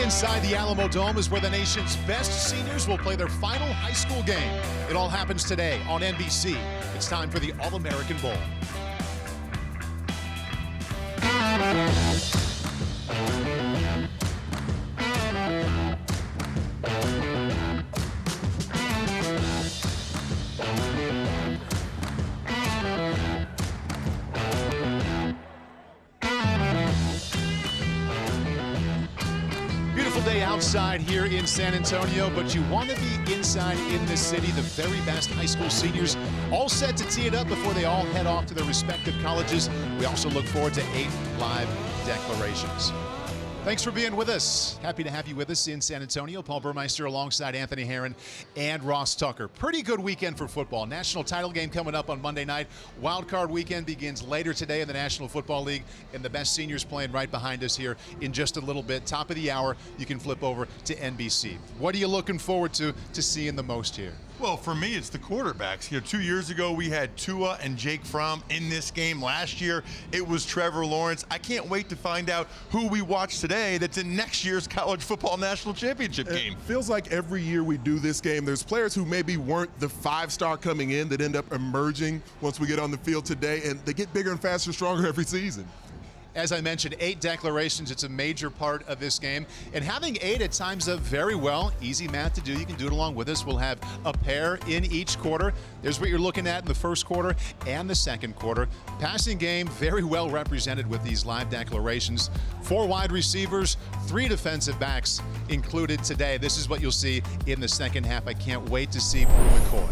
Inside the Alamodome is where the nation's best seniors will play their final high school game. It all happens today on NBC. It's time for the All-American Bowl. Day outside here in San Antonio, but you want to be inside in this city. The very best high school seniors all set to tee it up before they all head off to their respective colleges. We also look forward to 8 live declarations. Thanks for being with us. Happy to have you with us in San Antonio. Paul Burmeister alongside Anthony Herron and Ross Tucker. Pretty good weekend for football. National title game coming up on Monday night. Wild card weekend begins later today in the National Football League, and the best seniors playing right behind us here in just a little bit. Top of the hour, you can flip over to NBC. What are you looking forward to seeing the most here? Well, for me, it's the quarterbacks. 2 years ago, we had Tua and Jake Fromm in this game. Last year, it was Trevor Lawrence. I can't wait to find out who we watch today that's in next year's college football national championship game. It feels like every year we do this game, there's players who maybe weren't the 5-star coming in that end up emerging once we get on the field today, and they get bigger and faster, stronger every season. As I mentioned, 8 declarations. It's a major part of this game. And having 8 at times up very well. Easy math to do. You can do it along with us. We'll have a pair in each quarter. There's what you're looking at in the first quarter and the second quarter. Passing game very well represented with these live declarations. 4 wide receivers, 3 defensive backs included today. This is what you'll see in the second half. I can't wait to see Brew McCoy.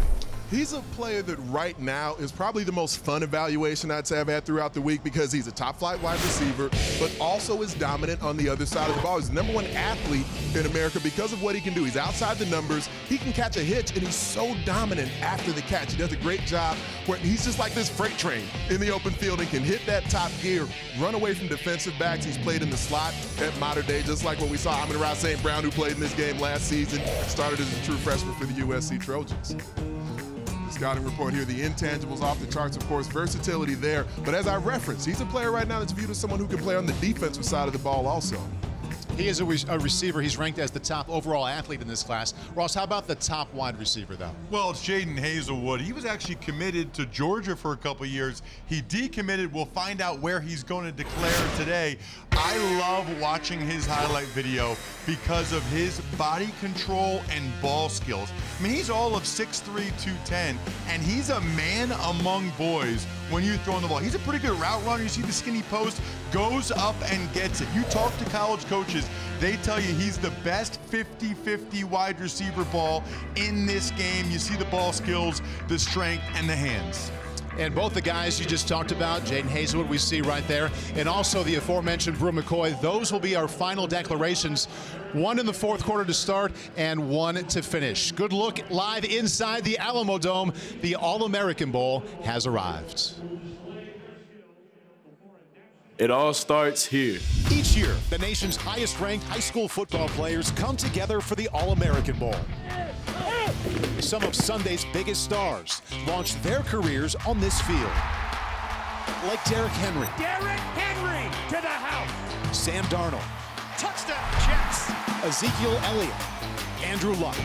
He's a player that right now is probably the most fun evaluation I'd say I've had throughout the week because he's a top-flight wide receiver, but also is dominant on the other side of the ball. He's the #1 athlete in America because of what he can do. He's outside the numbers. He can catch a hitch, and he's so dominant after the catch. He does a great job where he's just like this freight train in the open field and can hit that top gear, run away from defensive backs. He's played in the slot at Mater Dei, just like what we saw Amon-Ra St. Brown, who played in this game last season, started as a true freshman for the USC Trojans. Scouting report here, the intangibles off the charts, of course, versatility there. But as I referenced, he's a player right now that's viewed as someone who can play on the defensive side of the ball also. He is a receiver. He's ranked as the top overall athlete in this class. Ross, how about the top wide receiver, though? Well, it's Jaden Hazelwood. He was actually committed to Georgia for a couple years. He decommitted. We'll find out where he's going to declare today. I love watching his highlight video because of his body control and ball skills. I mean, he's all of 6'3", 210, and he's a man among boys when you're throwing the ball. He's a pretty good route runner. You see the skinny post, goes up and gets it. You talk to college coaches, they tell you he's the best 50-50 wide receiver ball in this game. You see the ball skills, the strength, and the hands. And both the guys you just talked about, Jaden Hazelwood, we see right there, and also the aforementioned Brew McCoy, those will be our final declarations. 1 in the fourth quarter to start and 1 to finish. Good look live inside the Alamodome. The All-American Bowl has arrived. It all starts here. Each year, the nation's highest-ranked high school football players come together for the All-American Bowl. Some of Sunday's biggest stars launched their careers on this field. Like Derrick Henry. Derrick Henry to the house. Sam Darnold. Touchdown, Jets. Ezekiel Elliott. Andrew Luck.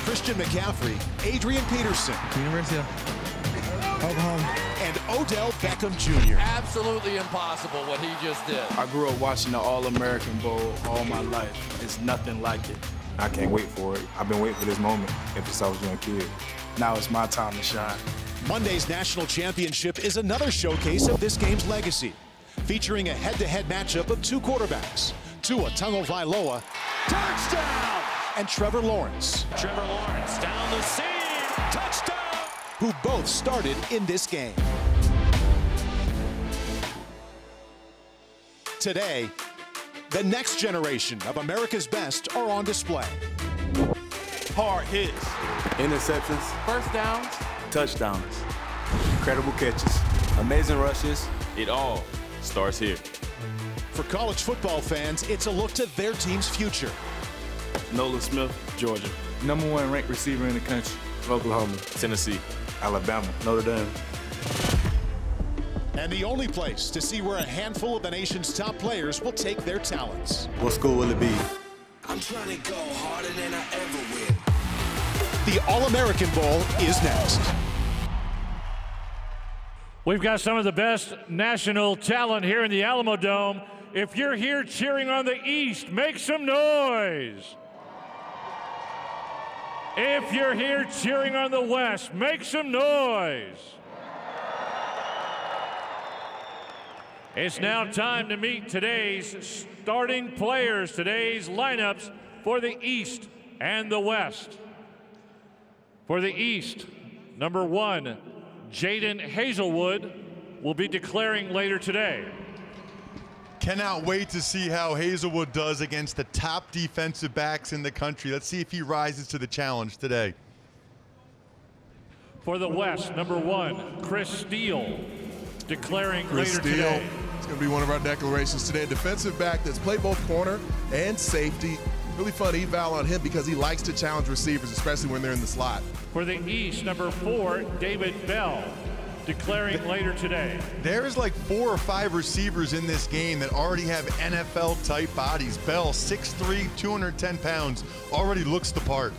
Christian McCaffrey. Adrian Peterson. University of Oklahoma. And Odell Beckham Jr. Absolutely impossible what he just did. I grew up watching the All-American Bowl all my life. It's nothing like it. I can't wait for it. I've been waiting for this moment ever since I was a young kid. Now it's my time to shine. Monday's national championship is another showcase of this game's legacy, featuring a head-to-head matchup of 2 quarterbacks, Tua Tagovailoa, touchdown, and Trevor Lawrence. Trevor Lawrence down the seam, touchdown, who both started in this game. Today, the next generation of America's best are on display. Hard hits, Interceptions, First downs, touchdowns, incredible catches. amazing rushes. It all starts here. For college football fans, it's a look to their team's future. Nolan Smith, Georgia. #1 ranked receiver in the country. Oklahoma, Tennessee. Alabama, Notre Dame. And the only place to see where a handful of the nation's top players will take their talents. What school will it be? I'm trying to go harder than I ever will. The All-American Bowl is next. We've got some of the best national talent here in the Alamodome. If you're here cheering on the East, make some noise. If you're here cheering on the West, make some noise. It's now time to meet today's starting players, today's lineups for the East and the West. For the East, number 1, Jaden Hazelwood will be declaring later today. Cannot wait to see how Hazelwood does against the top defensive backs in the country. Let's see if he rises to the challenge today. For the West, number 1, Chris Steele, declaring later today. It's going to be one of our declarations today. Defensive back that's played both corner and safety. Really fun eval on him because he likes to challenge receivers, especially when they're in the slot. For the East, number 4, David Bell, declaring later today. There's like 4 or 5 receivers in this game that already have NFL-type bodies. Bell, 6'3", 210 pounds, already looks the part.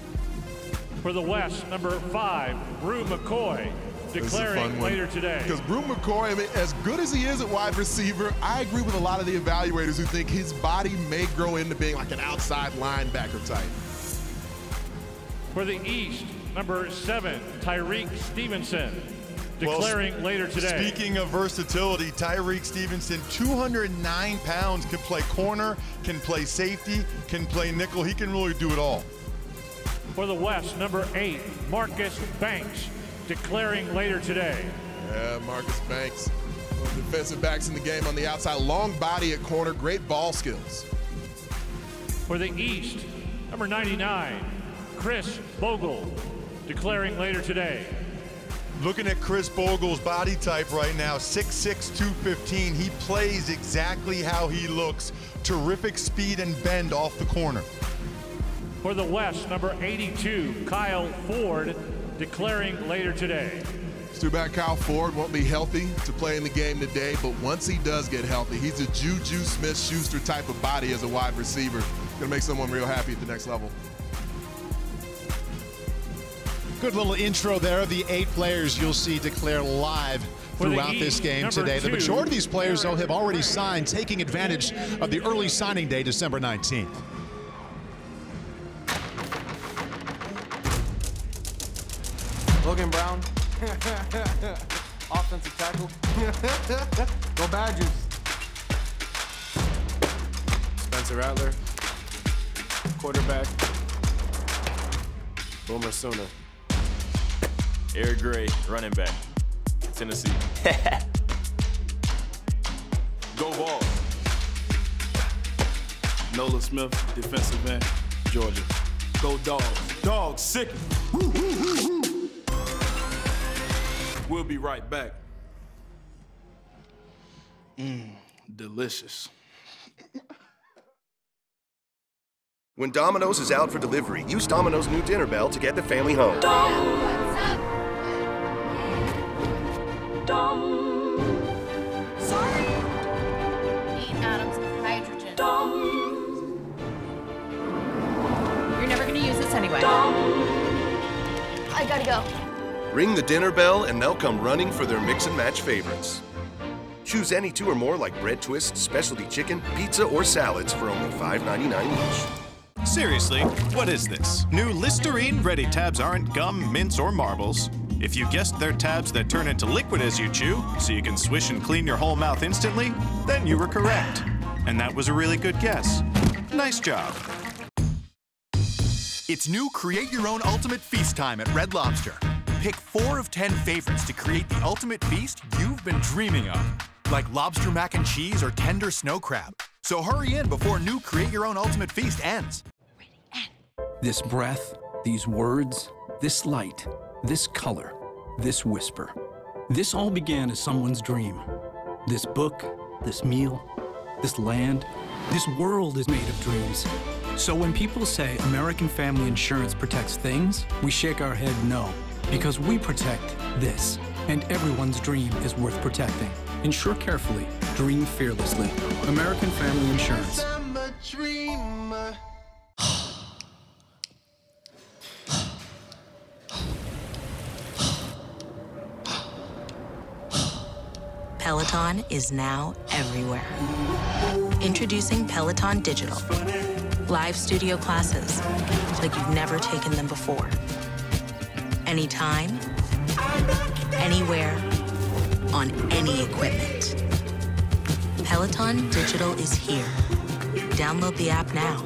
For the West, number 5, Brew McCoy, declaring later today. Because Brew McCoy, I mean, as good as he is at wide receiver, I agree with a lot of the evaluators who think his body may grow into being like an outside linebacker type. For the East, number 7, Tyreek Stevenson, declaring later today. Speaking of versatility, Tyreek Stevenson, 209 pounds, can play corner, can play safety, can play nickel. He can really do it all. For the West, number 8, Marcus Banks, declaring later today. Yeah, Marcus Banks, one of the defensive backs in the game on the outside. Long body at corner, great ball skills. For the East, number 99, Chris Bogle, declaring later today. Looking at Chris Bogle's body type right now, 6'6", 215. He plays exactly how he looks. Terrific speed and bend off the corner. For the West, number 82, Kyle Ford, declaring later today. It's too bad Kyle Ford won't be healthy to play in the game today, but once he does get healthy, he's a Juju Smith-Schuster type of body as a wide receiver. Gonna make someone real happy at the next level. Good little intro there of the 8 players you'll see declare live throughout this game today. The majority of these players, though, have already signed, taking advantage of the early signing day, December 19th. Logan Brown. Offensive tackle. Go Badgers. Spencer Rattler, quarterback. Boomer Sooner. Eric Gray, running back, Tennessee. Go Ball. Nola Smith, defensive end, Georgia. Go Dogs. Dogs, sick. Woo, woo, woo, woo. We'll be right back. Delicious. When Domino's is out for delivery, use Domino's new dinner bell to get the family home. Sorry. 8 atoms of hydrogen. You're never gonna use this anyway. I gotta go. Ring the dinner bell and they'll come running for their mix and match favorites. Choose any 2 or more like bread twists, specialty chicken, pizza, or salads for only $5.99 each. Seriously, what is this? New Listerine Ready tabs aren't gum, mints, or marbles. If you guessed they're tabs that turn into liquid as you chew, so you can swish and clean your whole mouth instantly, then you were correct. And that was a really good guess. Nice job. It's new Create Your Own Ultimate Feast time at Red Lobster. Pick 4 of 10 favorites to create the ultimate feast you've been dreaming of, like lobster mac and cheese or tender snow crab. So hurry in before new Create Your Own Ultimate Feast ends. This breath, these words, this light, this color, this whisper. This all began as someone's dream. This book, this meal, this land, this world is made of dreams. So when people say American Family Insurance protects things, we shake our head no, because we protect this. And everyone's dream is worth protecting. Insure carefully, dream fearlessly. American Family Insurance. Peloton is now everywhere. Introducing Peloton Digital. Live studio classes like you've never taken them before. Anytime, anywhere, on any equipment. Peloton Digital is here. Download the app now.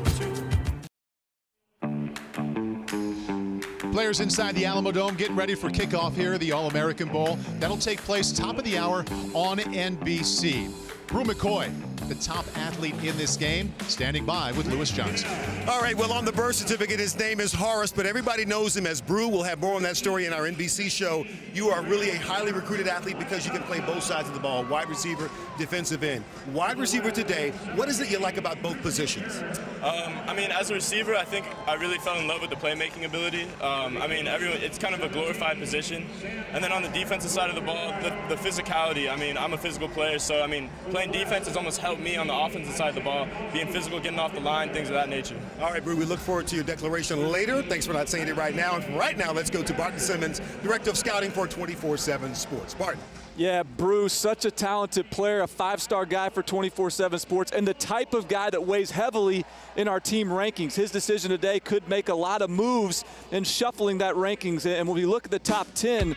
Players inside the Alamodome getting ready for kickoff here at the All-American Bowl. That'll take place top of the hour on NBC. Brew McCoy, the top athlete in this game, standing by with Lewis Johnson. All right, well, on the birth certificate, his name is Horace, but everybody knows him as Brew. We'll have more on that story in our NBC show. You are really a highly recruited athlete because you can play both sides of the ball, wide receiver, defensive end. Wide receiver today, what is it you like about both positions? I mean, as a receiver, I think I really fell in love with the playmaking ability. I mean, it's kind of a glorified position. And then on the defensive side of the ball, the physicality. I mean, I'm a physical player, so I mean, playing defense has almost helped me on the offensive side of the ball, being physical, getting off the line, things of that nature. All right, Brew, we look forward to your declaration later. Thanks for not saying it right now. And right now, let's go to Barton Simmons, Director of Scouting for 24/7 Sports. Barton. Yeah, Brew, such a talented player, a five-star guy for 24/7 Sports, and the type of guy that weighs heavily in our team rankings. His decision today could make a lot of moves in shuffling that rankings. And when we look at the top 10,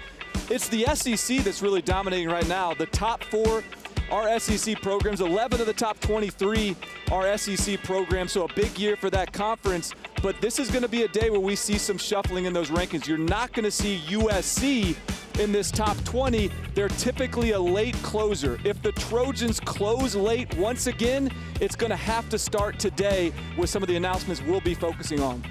it's the SEC that's really dominating right now. The top 4 are SEC programs. 11 of the top 23 are SEC programs, so a big year for that conference. But this is going to be a day where we see some shuffling in those rankings. You're not going to see USC in this top 20. They're typically a late closer. If the Trojans close late once again, it's going to have to start today with some of the announcements we'll be focusing on.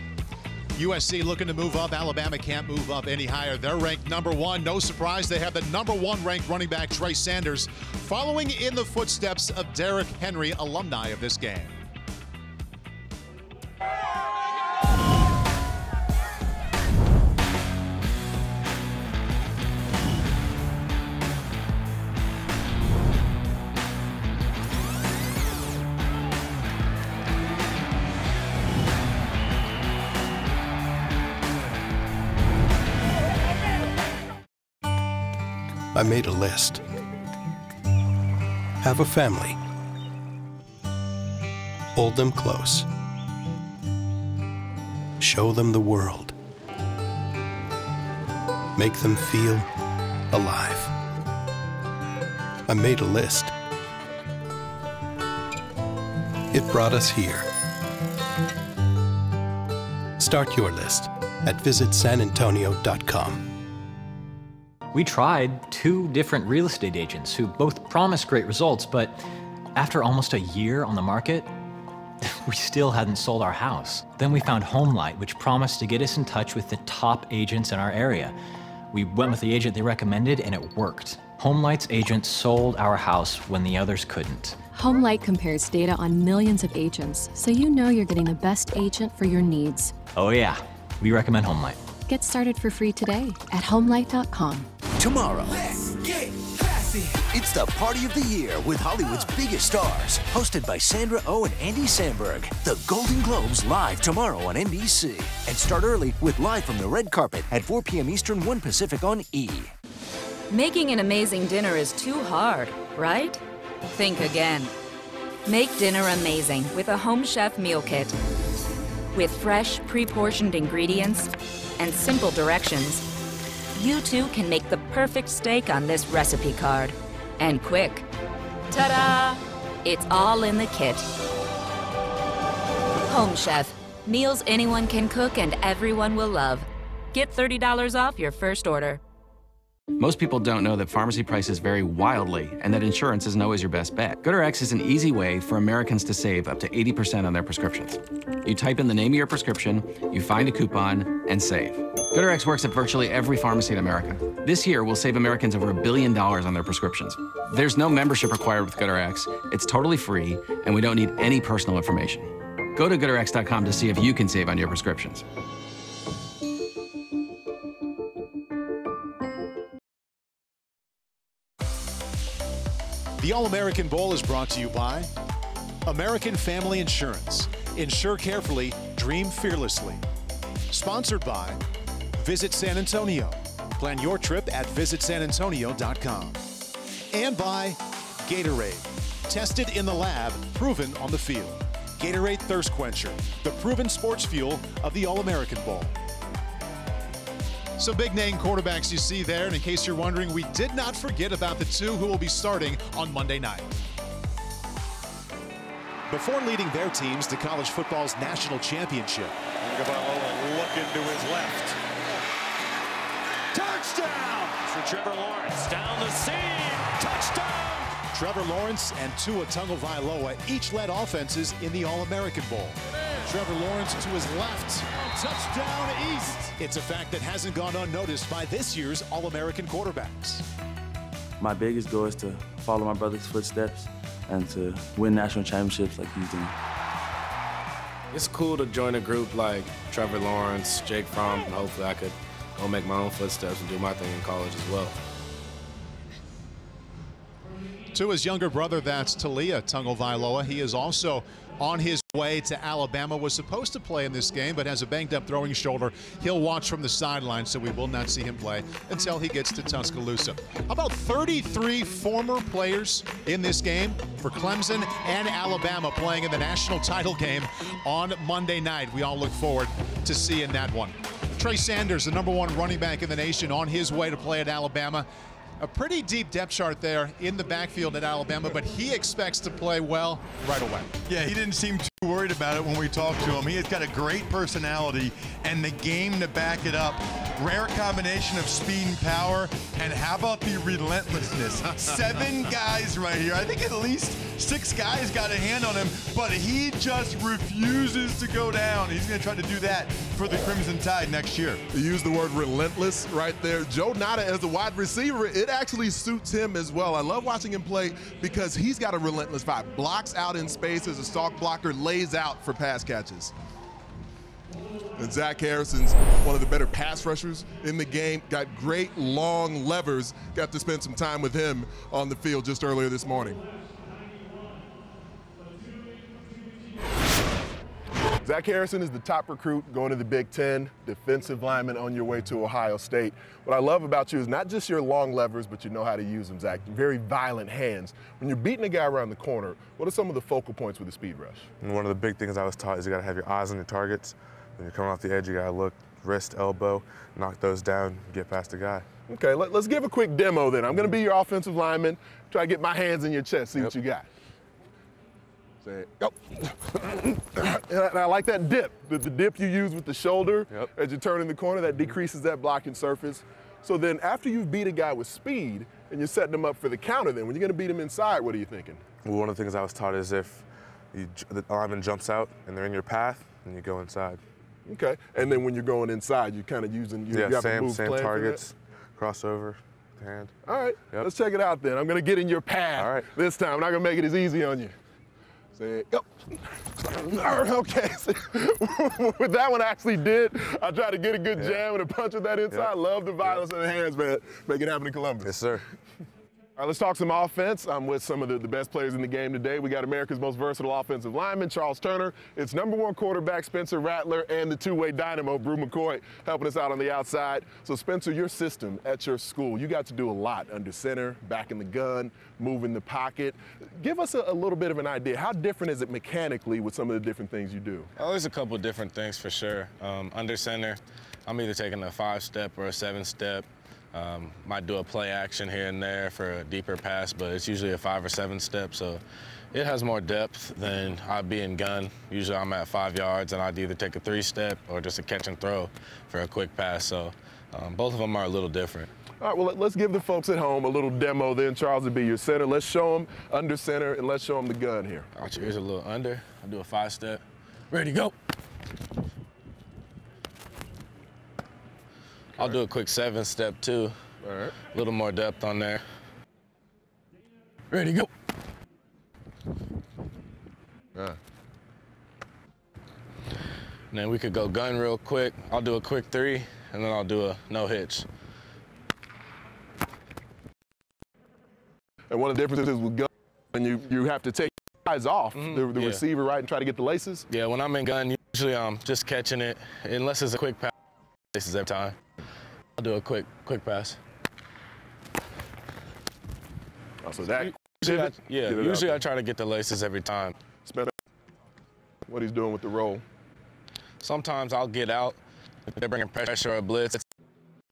USC looking to move up. Alabama can't move up any higher. They're ranked #1. No surprise, they have the #1 ranked running back Trey Sanders, following in the footsteps of Derrick Henry, alumni of this game. I made a list. Have a family. Hold them close. Show them the world. Make them feel alive. I made a list. It brought us here. Start your list at visitsanantonio.com. We tried 2 different real estate agents who both promised great results, but after almost a year on the market, we still hadn't sold our house. Then we found HomeLight, which promised to get us in touch with the top agents in our area. We went with the agent they recommended, and it worked. HomeLight's agent sold our house when the others couldn't. HomeLight compares data on millions of agents, so you know you're getting the best agent for your needs. Oh yeah, we recommend HomeLight. Get started for free today at homelight.com. Tomorrow, let's get classy. It's the party of the year with Hollywood's biggest stars, hosted by Sandra Oh and Andy Samberg. The Golden Globes live tomorrow on NBC. And start early with Live from the Red Carpet at 4 p.m. Eastern, 1 Pacific on E! Making an amazing dinner is too hard, right? Think again. Make dinner amazing with a Home Chef Meal Kit. With fresh, pre-portioned ingredients and simple directions, you too can make the perfect steak on this recipe card. And quick. Ta-da! It's all in the kit. Home Chef. Meals anyone can cook and everyone will love. Get $30 off your first order. Most people don't know that pharmacy prices vary wildly and that insurance isn't always your best bet. GoodRx is an easy way for Americans to save up to 80% on their prescriptions. You type in the name of your prescription, you find a coupon, and save. GoodRx works at virtually every pharmacy in America. This year, we'll save Americans over $1 billion on their prescriptions. There's no membership required with GoodRx, it's totally free, and we don't need any personal information. Go to GoodRx.com to see if you can save on your prescriptions. The All-American Bowl is brought to you by American Family Insurance. Insure carefully, dream fearlessly. Sponsored by Visit San Antonio. Plan your trip at visitsanantonio.com. And by Gatorade. Tested in the lab, proven on the field. Gatorade Thirst Quencher, the proven sports fuel of the All-American Bowl. Some big-name quarterbacks you see there, and in case you're wondering, we did not forget about the two who will be starting on Monday night. Before leading their teams to college football's national championship. Tagovailoa looking to his left. Touchdown for Trevor Lawrence. Down the seam. Touchdown. Trevor Lawrence and Tua Tagovailoa each led offenses in the All-American Bowl. Trevor Lawrence to his left. Touchdown East. It's a fact that hasn't gone unnoticed by this year's All-American quarterbacks. My biggest goal is to follow my brother's footsteps and to win national championships like he's doing. It's cool to join a group like Trevor Lawrence, Jake Fromm, and hopefully I could go make my own footsteps and do my thing in college as well. To his younger brother, that's Talia Tagovailoa. He is also on his way to Alabama, was supposed to play in this game, but has a banged-up throwing shoulder. He'll watch from the sideline, so we will not see him play until he gets to Tuscaloosa. About 33 former players in this game for Clemson and Alabama playing in the national title game on Monday night. We all look forward to seeing that one. Trey Sanders, the #1 running back in the nation, on his way to play at Alabama. A pretty deep depth chart there in the backfield at Alabama, but he expects to play well right away. Yeah, he didn't seem too worried about it when we talked to him. He has got a great personality and the game to back it up. Rare combination of speed and power, and how about the relentlessness? 7 guys right here. I think at least 6 guys got a hand on him, but he just refuses to go down. He's going to try to do that for the Crimson Tide next year. You use the word relentless right there. Joe Nada as a wide receiver, it actually suits him as well. I love watching him play because he's got a relentless vibe. Blocks out in space as a stalk blocker, lays out for pass catches. And Zach Harrison's one of the better pass rushers in the game. Got great long levers. Got to spend some time with him on the field just earlier this morning. Zach Harrison is the top recruit going to the Big Ten, defensive lineman on your way to Ohio State. What I love about you is not just your long levers, but you know how to use them, Zach. Very violent hands. When you're beating a guy around the corner, what are some of the focal points with the speed rush? And one of the big things I was taught is you got to have your eyes on your targets. When you're coming off the edge, you got to look, wrist, elbow, knock those down, get past the guy. Okay, let's give a quick demo then. I'm going to be your offensive lineman. Try to get my hands in your chest, see what you got. Say, go. And I like that dip. The dip you use with the shoulder as you turn in the corner, that decreases that blocking surface. So then after you've beat a guy with speed and you're setting them up for the counter then, when you're going to beat him inside, what are you thinking? Well, one of the things I was taught is if the lineman jumps out and they're in your path, then you go inside. Okay, and then when you're going inside, you're kind of using, you have a move same targets, crossover, hand. All right, let's check it out then. I'm going to get in your path this time. I'm not going to make it as easy on you. Say, go. Okay, with that one I actually did. I tried to get a good jam and a punch with that inside. Love the violence of the hands, man. Make it happen in Columbus. Yes, sir. All right, let's talk some offense. I'm with some of the best players in the game today. We got America's most versatile offensive lineman, Charles Turner. It's #1 quarterback, Spencer Rattler, and the two-way dynamo, Brew McCoy, helping us out on the outside. So, Spencer, your system at your school, you got to do a lot under center, back in the gun, moving the pocket. Give us a little bit of an idea. How different is it mechanically with some of the different things you do? Oh, there's a couple different things for sure. Under center, I'm either taking a 5-step or a 7-step. Might do a play action here and there for a deeper pass, but it's usually a 5 or 7-step, so it has more depth than I'd be in gun. Usually I'm at 5 yards, and I'd either take a 3-step or just a catch and throw for a quick pass, so both of them are a little different. All right, well, let's give the folks at home a little demo then. Charles will be your center. Let's show them under center, and let's show them the gun here. All right, here's a little under. I'll do a 5-step. Ready, go. I'll do a quick 7-step too. All right. A little more depth on there. Ready, go. And then we could go gun real quick. I'll do a quick 3, and then I'll do a no hitch. And one of the differences with gun, when you have to take your eyes off the receiver, right, and try to get the laces? Yeah, when I'm in gun, usually I'm just catching it, unless it's a quick pass, laces every time. I'll do a quick pass. Oh, so that Usually I try to get the laces every time. It's better what he's doing with the roll. Sometimes I'll get out. If they're bringing pressure or blitz,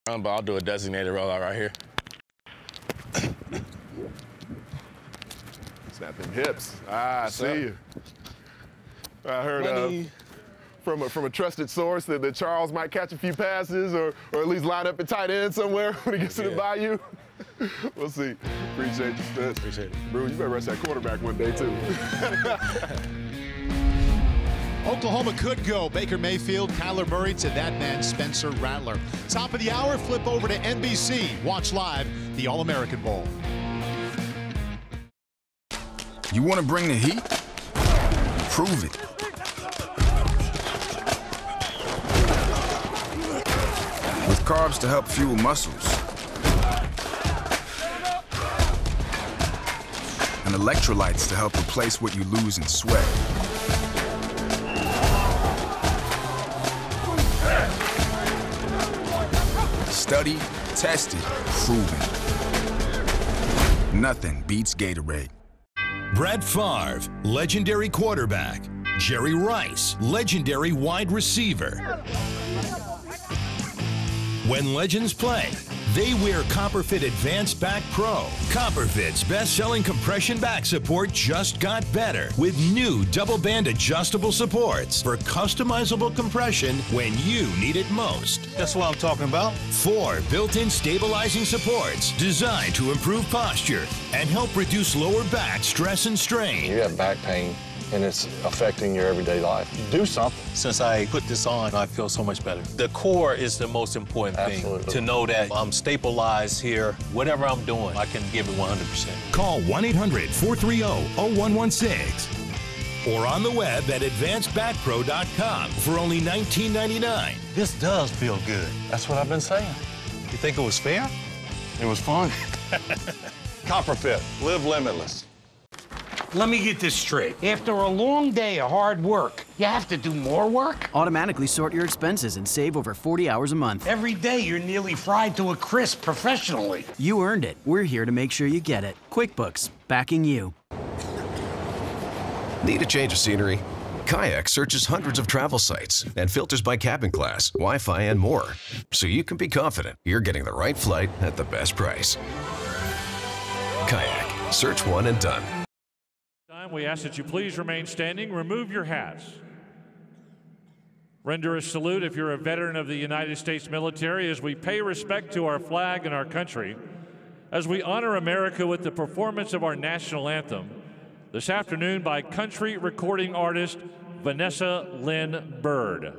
but I'll do a designated rollout right here. Snap them hips. I see you. I heard from a trusted source that Charles might catch a few passes or at least line up at tight end somewhere when he gets to the bayou. We'll see. Appreciate you, Spence. Appreciate it. Brew, you better rush that quarterback one day, too. Oklahoma could go Baker Mayfield, Kyler Murray to that man Spencer Rattler. Top of the hour, flip over to NBC. Watch live the All-American Bowl. You want to bring the heat? Prove it. With carbs to help fuel muscles. And electrolytes to help replace what you lose in sweat. Studied, tested, proven. Nothing beats Gatorade. Brett Favre, legendary quarterback. Jerry Rice, legendary wide receiver. When legends play, they wear Copperfit Advanced Back Pro. Copperfit's best-selling compression back support just got better with new double-band adjustable supports for customizable compression when you need it most. That's what I'm talking about. 4 built-in stabilizing supports designed to improve posture and help reduce lower back stress and strain. You have back pain and it's affecting your everyday life. Do something. Since I put this on, I feel so much better. The core is the most important thing. To know that I'm stabilized here. Whatever I'm doing, I can give it 100%. Call 1-800-430-0116 or on the web at advancedbackpro.com for only $19.99. This does feel good. That's what I've been saying. You think it was fair? It was fun. Copperfit, live limitless. Let me get this straight. After a long day of hard work, you have to do more work? Automatically sort your expenses and save over 40 hours a month. Every day you're nearly fried to a crisp professionally. You earned it. We're here to make sure you get it. QuickBooks, backing you. Need a change of scenery? Kayak searches hundreds of travel sites and filters by cabin class, Wi-Fi, and more, so you can be confident you're getting the right flight at the best price. Kayak. Search one and done. We ask that you please remain standing. Remove your hats. Render a salute if you're a veteran of the United States military as we pay respect to our flag and our country, as we honor America with the performance of our national anthem this afternoon by country recording artist Vanessa Lynn Bird.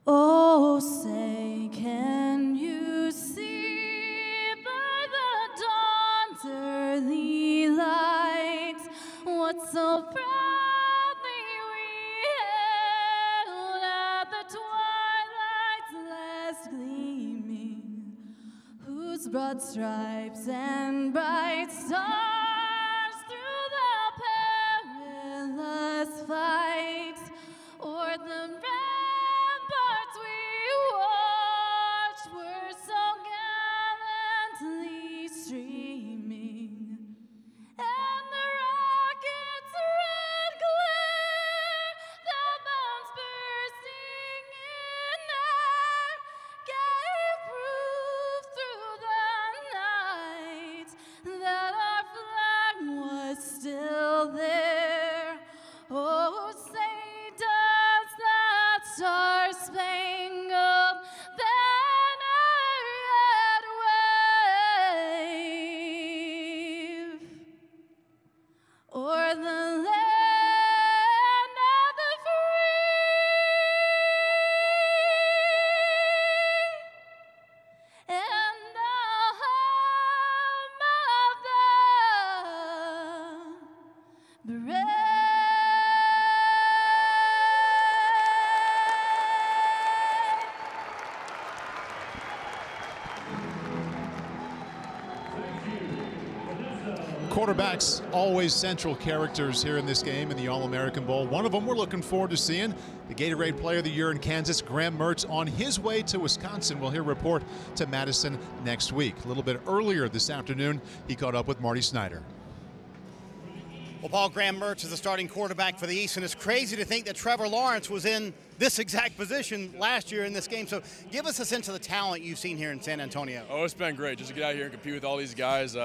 Oh, say, can you see by the dawn's early light what so proudly we hailed at the twilight's last gleaming, whose broad stripes and bright stars through the perilous fight o'er the ramparts we watched were so gallantly streaming, and the rocket's red glare, the bombs bursting in air, gave proof through the night that our flag Quarterbacks, always central characters here in this game in the All-American Bowl. One of them we're looking forward to seeing, the Gatorade Player of the Year in Kansas, Graham Mertz, on his way to Wisconsin. We'll hear a report to Madison next week. A little bit earlier this afternoon, he caught up with Marty Snyder. Well, Paul, Graham Mertz is the starting quarterback for the East, and it's crazy to think that Trevor Lawrence was in this exact position last year in this game. So give us a sense of the talent you've seen here in San Antonio. Oh, it's been great just to get out here and compete with all these guys.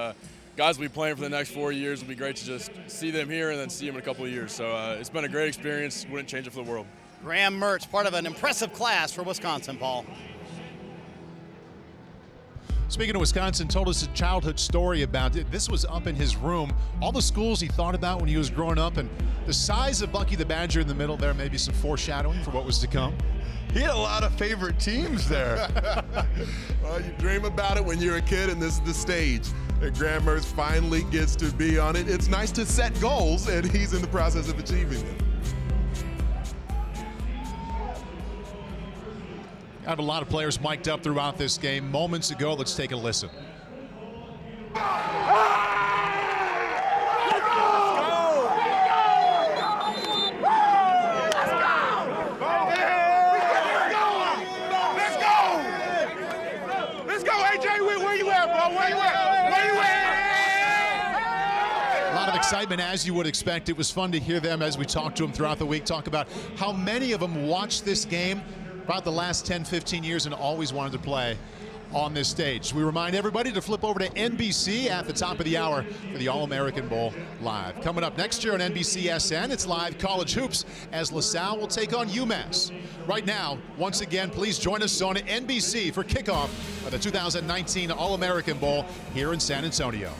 Guys will be playing for the next 4 years. It'll be great to just see them here and then see them in a couple of years. So it's been a great experience. Wouldn't change it for the world. Graham Mertz, part of an impressive class for Wisconsin, Paul. Speaking of Wisconsin, told us a childhood story about it. This was up in his room. All the schools he thought about when he was growing up, and the size of Bucky the Badger in the middle there, maybe some foreshadowing for what was to come. He had a lot of favorite teams there. Well, you dream about it when you're a kid, and this is the stage that Graham Mertz finally gets to be on it. It's nice to set goals, and he's in the process of achieving them. I have a lot of players mic'd up throughout this game. Moments ago, let's take a listen. Excitement, as you would expect. It was fun to hear them as we talked to them throughout the week, talk about how many of them watched this game about the last 10-15 years and always wanted to play on this stage. We remind everybody to flip over to NBC at the top of the hour for the All-American Bowl Live. Coming up next year on NBCSN, it's live college hoops as LaSalle will take on UMass. Right now, once again, please join us on NBC for kickoff of the 2019 All-American Bowl here in San Antonio.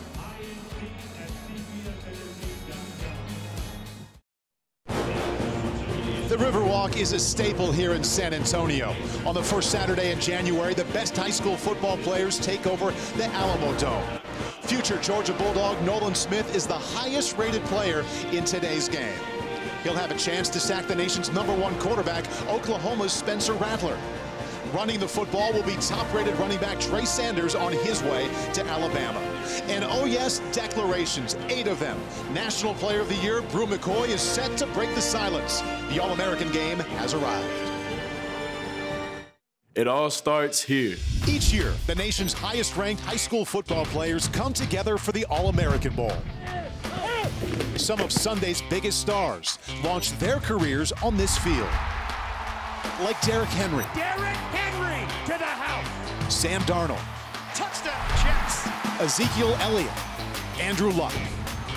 The Riverwalk is a staple here in San Antonio. On the first Saturday in January, the best high school football players take over the Alamodome. Future Georgia Bulldog Nolan Smith is the highest rated player in today's game. He'll have a chance to sack the nation's #1 quarterback, Oklahoma's Spencer Rattler. Running the football will be top-rated running back Trey Sanders on his way to Alabama. And oh yes, declarations, 8 of them. National Player of the Year, Brew McCoy, is set to break the silence. The All-American game has arrived. It all starts here. Each year, the nation's highest-ranked high school football players come together for the All-American Bowl. Some of Sunday's biggest stars launched their careers on this field. Like Derrick Henry. Derrick Henry to the house. Sam Darnold. Touchdown, Jets. Ezekiel Elliott. Andrew Luck.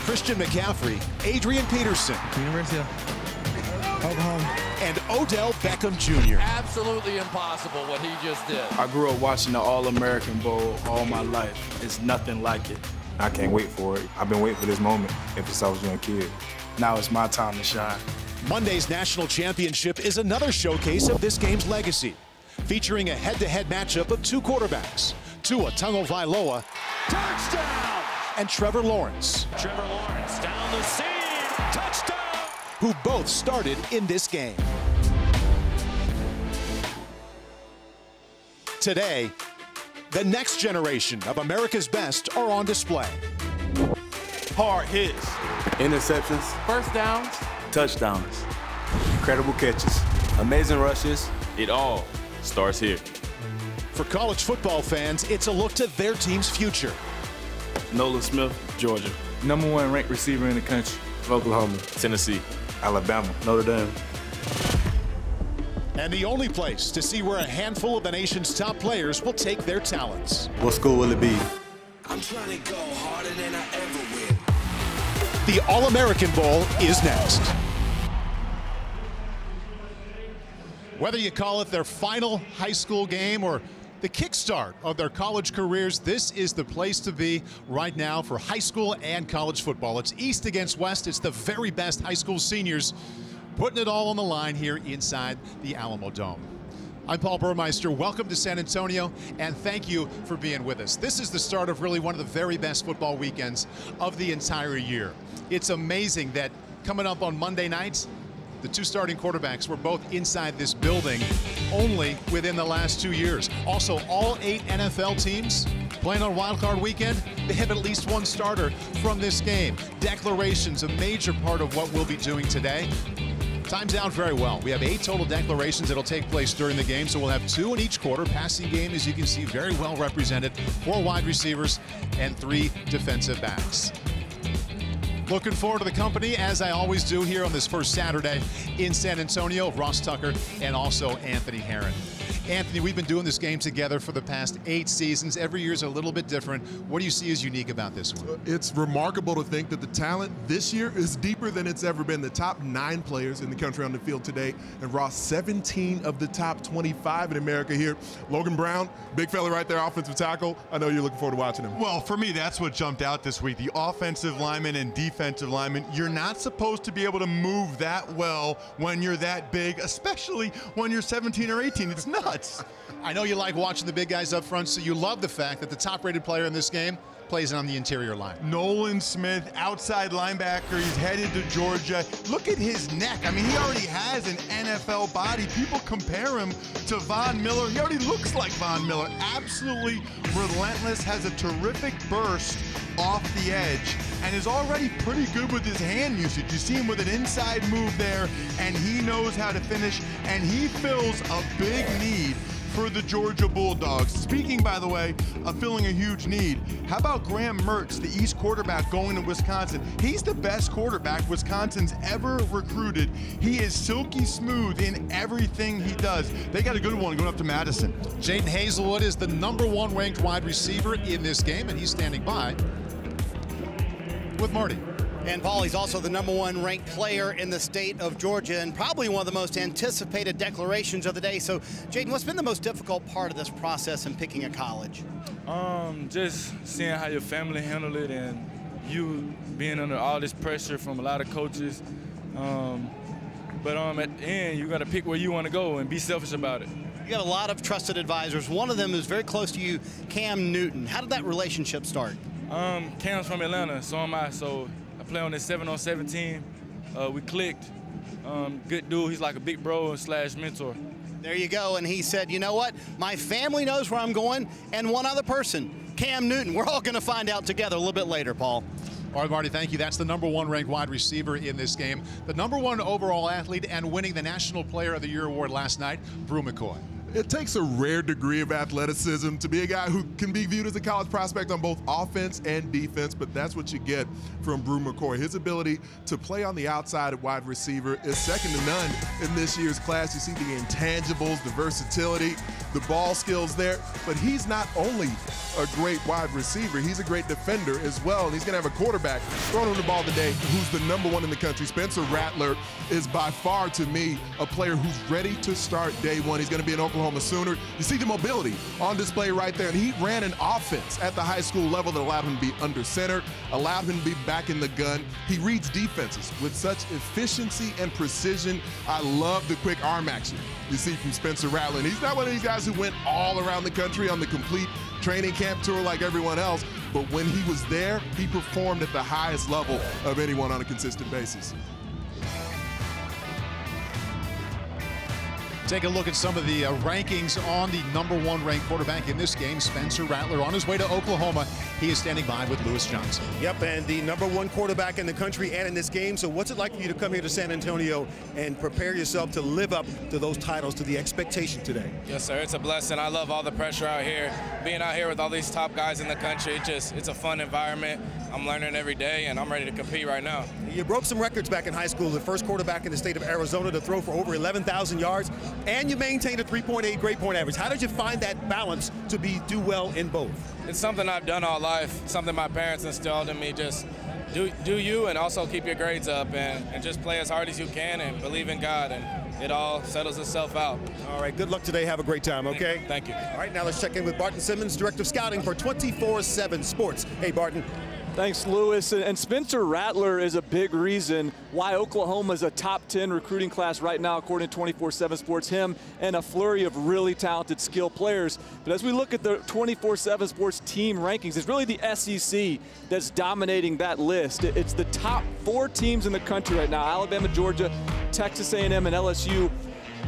Christian McCaffrey. Adrian Peterson. University of Oklahoma. And Odell Beckham Jr. Absolutely impossible what he just did. I grew up watching the All-American Bowl all my life. It's nothing like it. I can't wait for it. I've been waiting for this moment ever since I was a young kid. Now it's my time to shine. Monday's national championship is another showcase of this game's legacy, featuring a head-to-head matchup of 2 quarterbacks, Tua Tagovailoa, Touchdown! and Trevor Lawrence. Trevor Lawrence down the seam, touchdown! Who both started in this game. Today, the next generation of America's best are on display. Hard hits. Interceptions. First downs. Touchdowns. Incredible catches. Amazing rushes. It all starts here. For college football fans, it's a look to their team's future. Nolan Smith, Georgia. #1 ranked receiver in the country. Oklahoma. Tennessee. Alabama. Notre Dame. And the only place to see where a handful of the nation's top players will take their talents. What school will it be? I'm trying to go harder than I ever will. The All-American Bowl is next. Whether you call it their final high school game or the kickstart of their college careers, this is the place to be right now for high school and college football. It's East against West. It's the very best high school seniors putting it all on the line here inside the Alamodome. I'm Paul Burmeister. Welcome to San Antonio, and thank you for being with us. This is the start of really one of the very best football weekends of the entire year. It's amazing that coming up on Monday nights, The two starting quarterbacks were both inside this building only within the last 2 years. Also, all 8 NFL teams playing on Wild Card Weekend, they have at least one starter from this game. Declarations, a major part of what we'll be doing today. Times out very well. We have 8 total declarations that'll take place during the game, so we'll have 2 in each quarter. Passing game, as you can see, very well represented. 4 wide receivers and 3 defensive backs. Looking forward to the company, as I always do here on this first Saturday in San Antonio. Ross Tucker and also Anthony Herron. Anthony, we've been doing this game together for the past 8 seasons. Every year is a little bit different. What do you see as unique about this one? It's remarkable to think that the talent this year is deeper than it's ever been. The top 9 players in the country on the field today, and Ross, 17 of the top 25 in America here. Logan Brown, big fella right there, offensive tackle. I know you're looking forward to watching him. Well, for me, that's what jumped out this week. The offensive linemen and defensive linemen, you're not supposed to be able to move that well when you're that big, especially when you're 17 or 18. It's nuts. I know you like watching the big guys up front, so you love the fact that the top-rated player in this game plays on the interior line. Nolan Smith, outside linebacker. He's headed to Georgia. Look at his neck. I mean, he already has an NFL body. People compare him to Von Miller. He already looks like Von Miller. Absolutely relentless, has a terrific burst off the edge, and is already pretty good with his hand usage. You see him with an inside move there, and he knows how to finish, and he fills a big need for the Georgia Bulldogs. Speaking, by the way, of filling a huge need, how about Graham Mertz, the East quarterback going to Wisconsin? He's the best quarterback Wisconsin's ever recruited. He is silky smooth in everything he does. They got a good one going up to Madison. Jaden Hazelwood is the #1 ranked wide receiver in this game, and he's standing by with Marty. And Paul, he's also the #1 ranked player in the state of Georgia, and probably one of the most anticipated declarations of the day. So, Jaden, what's been the most difficult part of this process in picking a college? Just seeing how your family handled it, and you being under all this pressure from a lot of coaches. But at the end, you got to pick where you want to go and be selfish about it. You got a lot of trusted advisors. One of them is very close to you, Cam Newton. How did that relationship start? Cam's from Atlanta, so am I. So I play on this 7-on-7 team. We clicked. Good dude. He's like a big bro / mentor. There you go. And he said, you know what? My family knows where I'm going, and one other person, Cam Newton. We're all going to find out together a little bit later, Paul. All right, Marty, thank you. That's the #1 ranked wide receiver in this game. The #1 overall athlete and winning the National Player of the Year award last night, Brew McCoy. It takes a rare degree of athleticism to be a guy who can be viewed as a college prospect on both offense and defense, but that's what you get from Brew McCoy. His ability to play on the outside at wide receiver is second to none in this year's class. You see the intangibles, the versatility, the ball skills there, but he's not only a great wide receiver, he's a great defender as well, and he's going to have a quarterback throwing him the ball today who's the #1 in the country. Spencer Rattler is by far, to me, a player who's ready to start day one. He's going to be an Oklahoma Sooner. You see the mobility on display right there, and he ran an offense at the high school level that allowed him to be under center, allowed him to be back in the gun. He reads defenses with such efficiency and precision. I love the quick arm action you see from Spencer Rattler. And he's not one of these guys who went all around the country on the complete training camp tour like everyone else, but when he was there, he performed at the highest level of anyone on a consistent basis. Take a look at some of the rankings on the #1 ranked quarterback in this game, Spencer Rattler. On his way to Oklahoma, he is standing by with Lewis Johnson. Yep, and the #1 quarterback in the country and in this game. So what's it like for you to come here to San Antonio and prepare yourself to live up to those titles, to the expectation today? Yes, sir. It's a blessing. I love all the pressure out here. Being out here with all these top guys in the country, it's a fun environment. I'm learning every day, and I'm ready to compete right now. You broke some records back in high school, the first quarterback in the state of Arizona to throw for over 11,000 yards, and you maintained a 3.8 grade point average. How did you find that balance to do well in both? It's something I've done all life, something my parents instilled in me. Just do you, and also keep your grades up, and just play as hard as you can and believe in God, and it all settles itself out. All right, good luck today. Have a great time, okay? Thank you. All right, now let's check in with Barton Simmons, Director of Scouting for 24/7 Sports. Hey, Barton. Thanks, Lewis. And Spencer Rattler is a big reason why Oklahoma is a top 10 recruiting class right now, according to 24/7 Sports. Him and a flurry of really talented, skilled players. But as we look at the 24/7 Sports team rankings, it's really the SEC that's dominating that list. It's the top 4 teams in the country right now: Alabama, Georgia, Texas A&M and LSU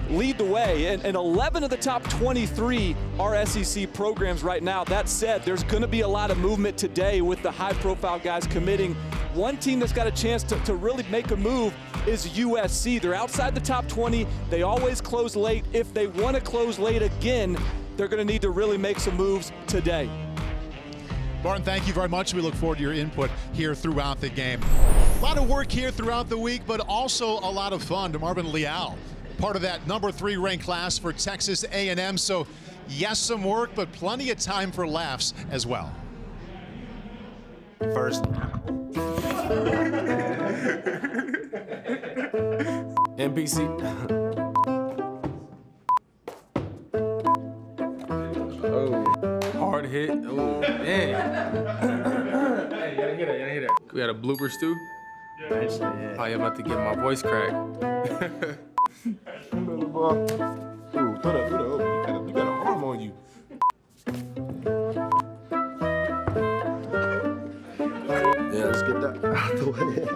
lead the way, and 11 of the top 23 are SEC programs right now. That said, there's going to be a lot of movement today with the high-profile guys committing. One team that's got a chance to really make a move is USC. They're outside the top 20. They always close late. If they want to close late again, they're going to need to really make some moves today. Barton, thank you very much. We look forward to your input here throughout the game. A lot of work here throughout the week, but also a lot of fun. DeMarvin Leal, part of that number 3 ranked class for Texas A&M. So yes, some work, but plenty of time for laughs as well. First. NPC. Oh, hard hit. Oh, man. Hey, you gotta hear that. You gotta hear that. We had a bloopers too. Actually, yeah. Oh, you're about to get my voice cracked. Ooh, throw that over. You got an arm on you. Yeah, let's get that out the way.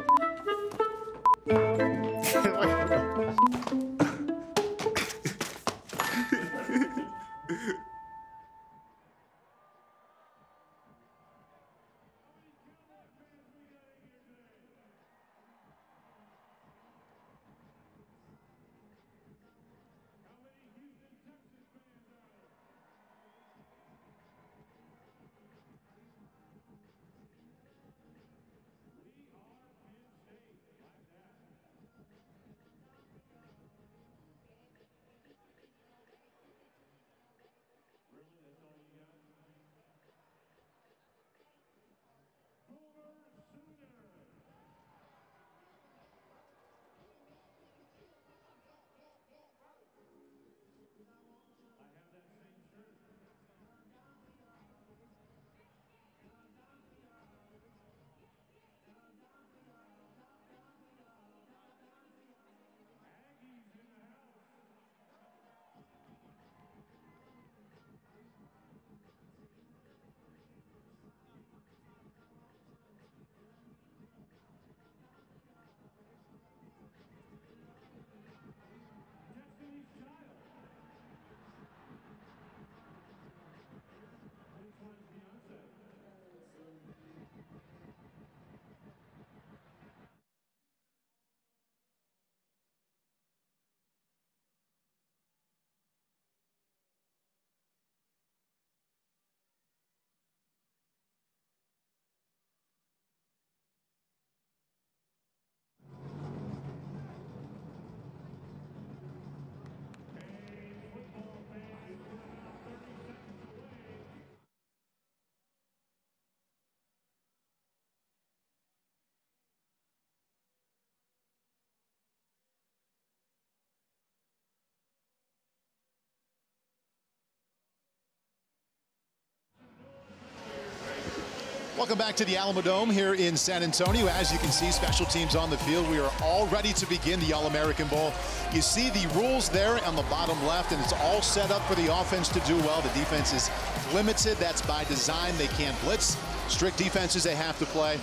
Welcome back to the Alamodome here in San Antonio. As you can see, special teams on the field. We are all ready to begin the All-American Bowl. You see the rules there on the bottom left, and it's all set up for the offense to do well. The defense is limited. That's by design. They can't blitz. Strict defenses they have to play.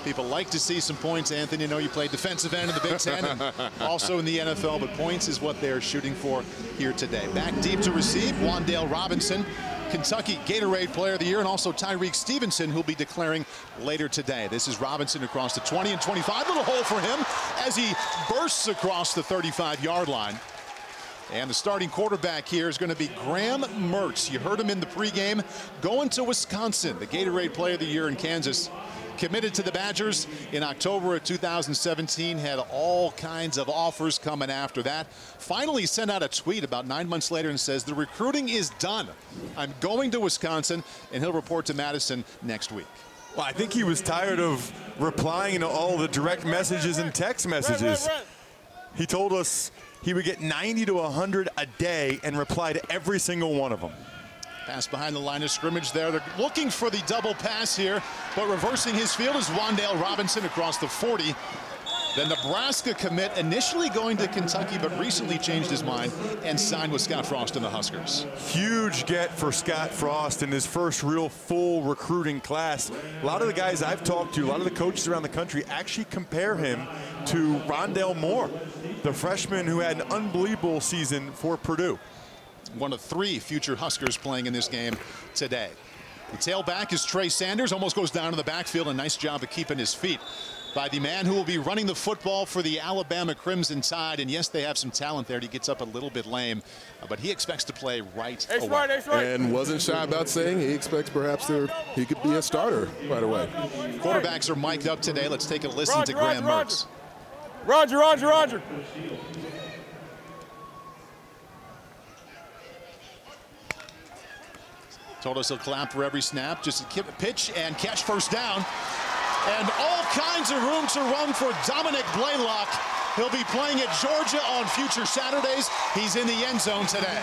People like to see some points. Anthony, I know you played defensive end in the Big Ten and also in the NFL, but points is what they're shooting for here today. Back deep to receive, Wan'Dale Robinson, Kentucky Gatorade Player of the Year, and also Tyreek Stevenson, who'll be declaring later today. This is Robinson across the 20 and 25. Little hole for him as he bursts across the 35-yard line. And the starting quarterback here is going to be Graham Mertz. You heard him in the pregame, going to Wisconsin, the Gatorade Player of the Year in Kansas. Committed to the Badgers in October of 2017, had all kinds of offers coming after that. Finally sent out a tweet about 9 months later and says, the recruiting is done. I'm going to Wisconsin, and he'll report to Madison next week. Well, I think he was tired of replying to all the direct messages and text messages. He told us he would get 90 to 100 a day and reply to every single one of them. Pass behind the line of scrimmage there. They're looking for the double pass here, but reversing his field is Wan'Dale Robinson across the 40. The Nebraska commit, initially going to Kentucky, but recently changed his mind and signed with Scott Frost and the Huskers. Huge get for Scott Frost in his first real full recruiting class. A lot of the guys I've talked to, a lot of the coaches around the country actually compare him to Rondale Moore. the freshman who had an unbelievable season for Purdue. One of 3 future Huskers playing in this game today. The tailback is Trey Sanders, almost goes down to the backfield. A nice job of keeping his feet by the man who will be running the football for the Alabama Crimson Tide. And yes, they have some talent there. He gets up a little bit lame, but he expects to play right away. And wasn't shy about saying he expects perhaps he could be a starter right away. Quarterbacks are mic'd up today. Let's take a listen to Graham Mertz. Roger. Told us he'll clap for every snap. Just a pitch and catch, first down. And all kinds of room to run for Dominic Blaylock. He'll be playing at Georgia on future Saturdays. He's in the end zone today.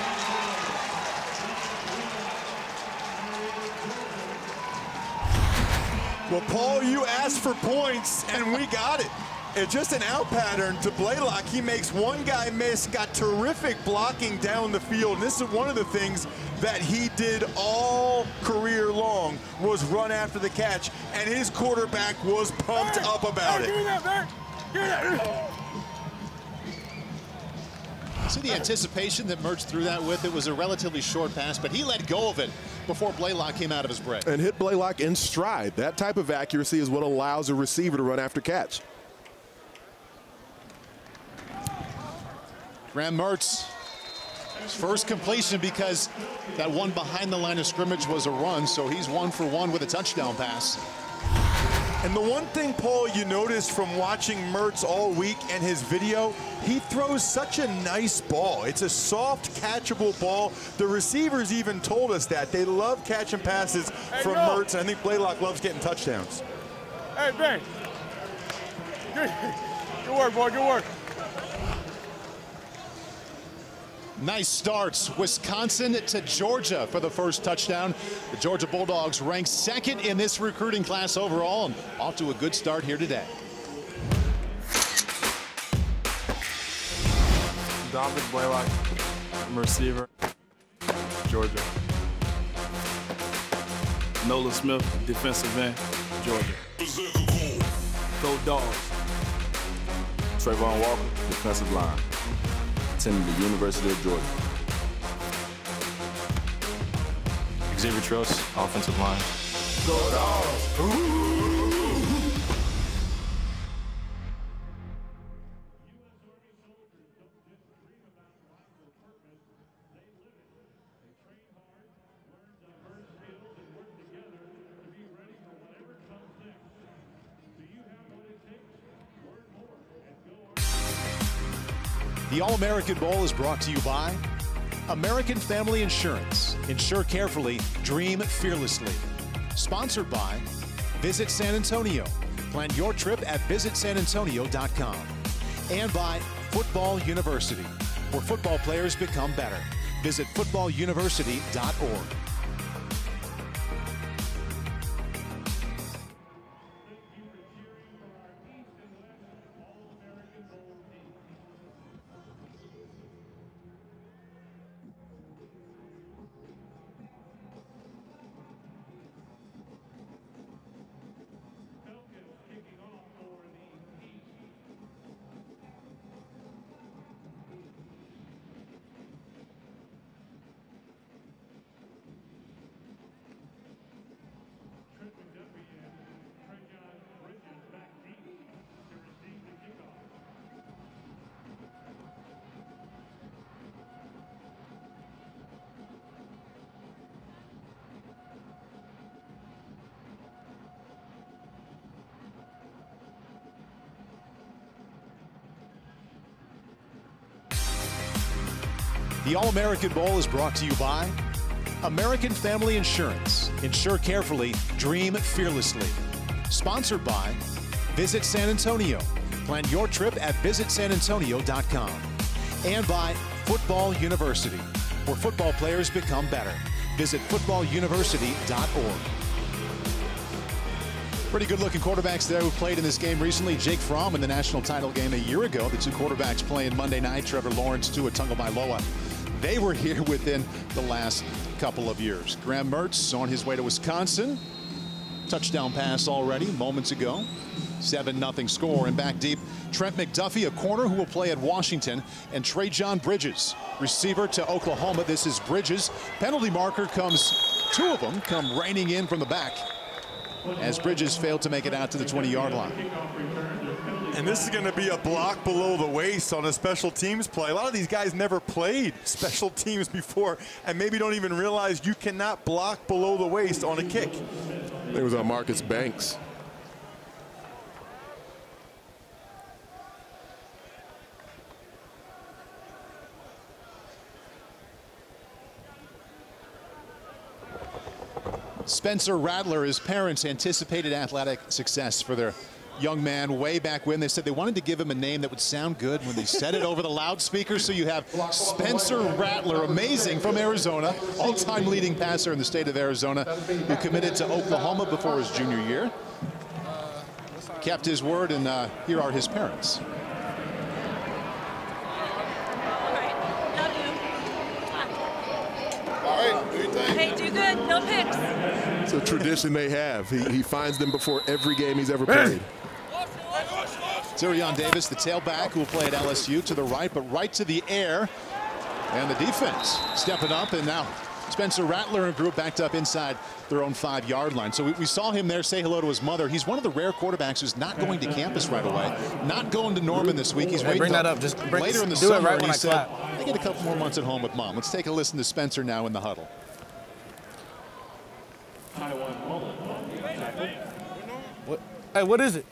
Well, Paul, you asked for points, and we got it. It's just an out pattern to Blaylock. He makes one guy miss, got terrific blocking down the field. And this is one of the things that he did all career long, was run after the catch, and his quarterback was pumped up about it. See the anticipation that Mertz threw that with? It was a relatively short pass, but he let go of it before Blaylock came out of his break. And hit Blaylock in stride. That type of accuracy is what allows a receiver to run after catch. Graham Mertz, his first completion, because that one behind the line of scrimmage was a run, so he's 1 for 1 with a touchdown pass. And the one thing, Paul, you noticed from watching Mertz all week and his video, he throws such a nice ball. It's a soft, catchable ball. The receivers even told us that. They love catching passes from Mertz. I think Blaylock loves getting touchdowns. Hey, Ben. Good work, boy, good work. Nice starts. Wisconsin to Georgia for the first touchdown. The Georgia Bulldogs ranked 2nd in this recruiting class overall and off to a good start here today. Dominic Blaylock, I'm a receiver, Georgia. Nolan Smith, defensive end, Georgia. Go Dogs. Trayvon Walker, defensive line. Attending the University of Georgia. Xavier Truss, offensive line. Go Dogs! The All-American Bowl is brought to you by American Family Insurance. Insure carefully, dream fearlessly. Sponsored by Visit San Antonio. Plan your trip at visitsanantonio.com. And by Football University, where football players become better. Visit footballuniversity.org. The All-American Bowl is brought to you by American Family Insurance. Insure carefully, dream fearlessly. Sponsored by Visit San Antonio. Plan your trip at visitsanantonio.com. And by Football University, where football players become better. Visit footballuniversity.org. Pretty good-looking quarterbacks there who played in this game recently. Jake Fromm in the national title game a year ago. The two quarterbacks playing Monday night, Trevor Lawrence, Tua Tagovailoa. They were here within the last couple of years. Graham Mertz on his way to Wisconsin. Touchdown pass already moments ago. 7-0 score, and back deep, Trent McDuffie, a corner who will play at Washington, and Trajan Bridges, receiver to Oklahoma. This is Bridges. Penalty marker comes, 2 of them come raining in from the back as Bridges failed to make it out to the 20-yard line. And this is going to be a block below the waist on a special teams play. A lot of these guys never played special teams before and maybe don't even realize you cannot block below the waist on a kick. It was on Marcus Banks. Spencer Rattler, his parents anticipated athletic success for their young man way back when. They said they wanted to give him a name that would sound good when they said it over the loudspeaker. So you have Spencer Rattler, amazing, from Arizona, all-time leading passer in the state of Arizona, who committed to Oklahoma before his junior year. Kept his word, and here are his parents. Hey, do good, no picks. It's a tradition they have. He finds them before every game he's ever played. Tyrion Davis, the tailback, who will play at LSU, to the right, but right to the air. And the defense stepping up, and now Spencer Rattler and group backed up inside their own 5-yard line. So we saw him there say hello to his mother. He's one of the rare quarterbacks who's not going to campus right away, not going to Norman this week. He's waiting bring that up. Just later in the do summer, it right when he I said, clap. I get a couple more months at home with Mom. Let's take a listen to Spencer now in the huddle. What? Hey, what is it?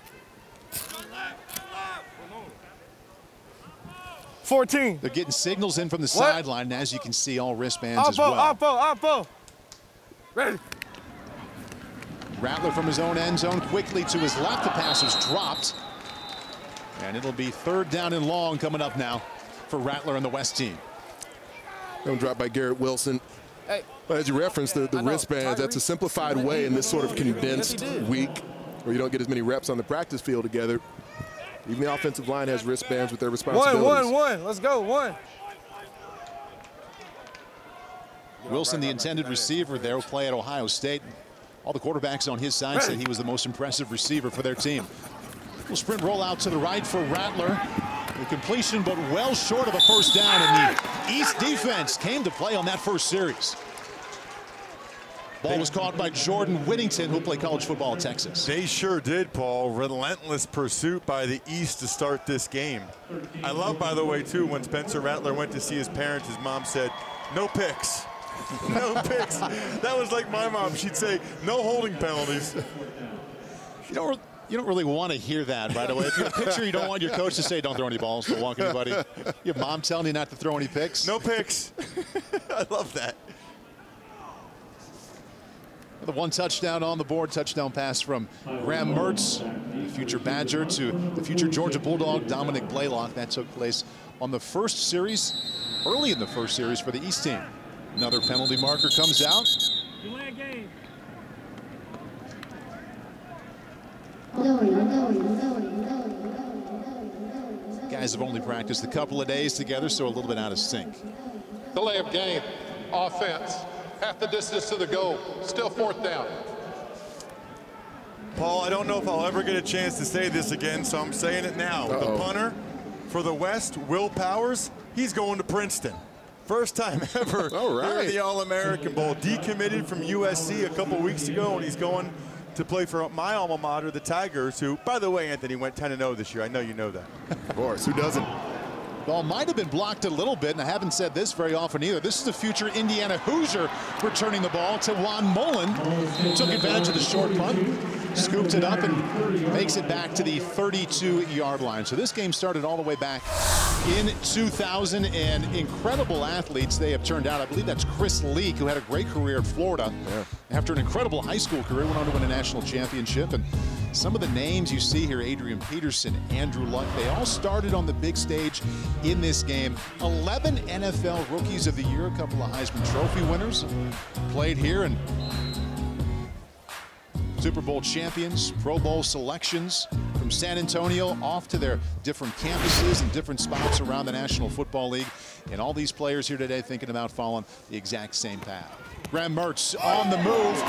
14. They're getting signals in from the sideline, and as you can see, all wristbands as well. Oppo. Ready. Rattler from his own end zone, quickly to his left. The pass is dropped. And it'll be 3rd down and long coming up now for Rattler and the West team. Don't drop by Garrett Wilson. Hey. But as you referenced, the wristbands, that's a simplified way in this sort of condensed week where you don't get as many reps on the practice field together. Even the offensive line has wristbands with their responsibilities. One. Let's go, one. Wilson, the intended receiver there, will play at Ohio State. All the quarterbacks on his side said he was the most impressive receiver for their team. We'll sprint roll out to the right for Rattler. The completion, but well short of a 1st down, and the East defense came to play on that first series. Ball was caught by Jordan Whittington, who played college football at Texas. They sure did, Paul. Relentless pursuit by the East to start this game. I love, by the way, too, when Spencer Rattler went to see his parents, his mom said, no picks. No picks. That was like my mom. She'd say, no holding penalties. You don't really want to hear that right away. If you're a pitcher, you don't want your coach to say, don't throw any balls, don't walk anybody. Your mom telling you not to throw any picks? No picks. I love that. The 1 touchdown on the board, touchdown pass from Graham Mertz, the future Badger, to the future Georgia Bulldog, Dominic Blaylock. That took place on the first series, early in the first series for the East team. Another penalty marker comes out. Guys have only practiced a couple of days together, so a little bit out of sync. Delay of game, offense. Half the distance to the goal, still 4th down. Paul, I don't know if I'll ever get a chance to say this again, so I'm saying it now. The punter for the West, Will Powers, he's going to Princeton. First time ever here in the All-American Bowl. Decommitted from USC a couple weeks ago, and he's going to play for my alma mater, the Tigers, who, by the way, Anthony, went 10-0 this year. I know you know that. Of course, who doesn't? Ball might have been blocked a little bit, and I haven't said this very often either. This is the future Indiana Hoosier returning the ball to Juan Mullen. Took advantage of the short punt, scooped it up, and makes it back to the 32-yard line. So this game started all the way back in 2000, and incredible athletes they have turned out. I believe that's Chris Leak, who had a great career at Florida. After an incredible high school career, went on to win a national championship. And some of the names you see here, Adrian Peterson, Andrew Luck, they all started on the big stage in this game. 11 NFL Rookies of the Year, a couple of Heisman Trophy winners played here, and Super Bowl champions, Pro Bowl selections from San Antonio off to their different campuses and different spots around the National Football League. And all these players here today thinking about following the exact same path. Graham Mertz on the move.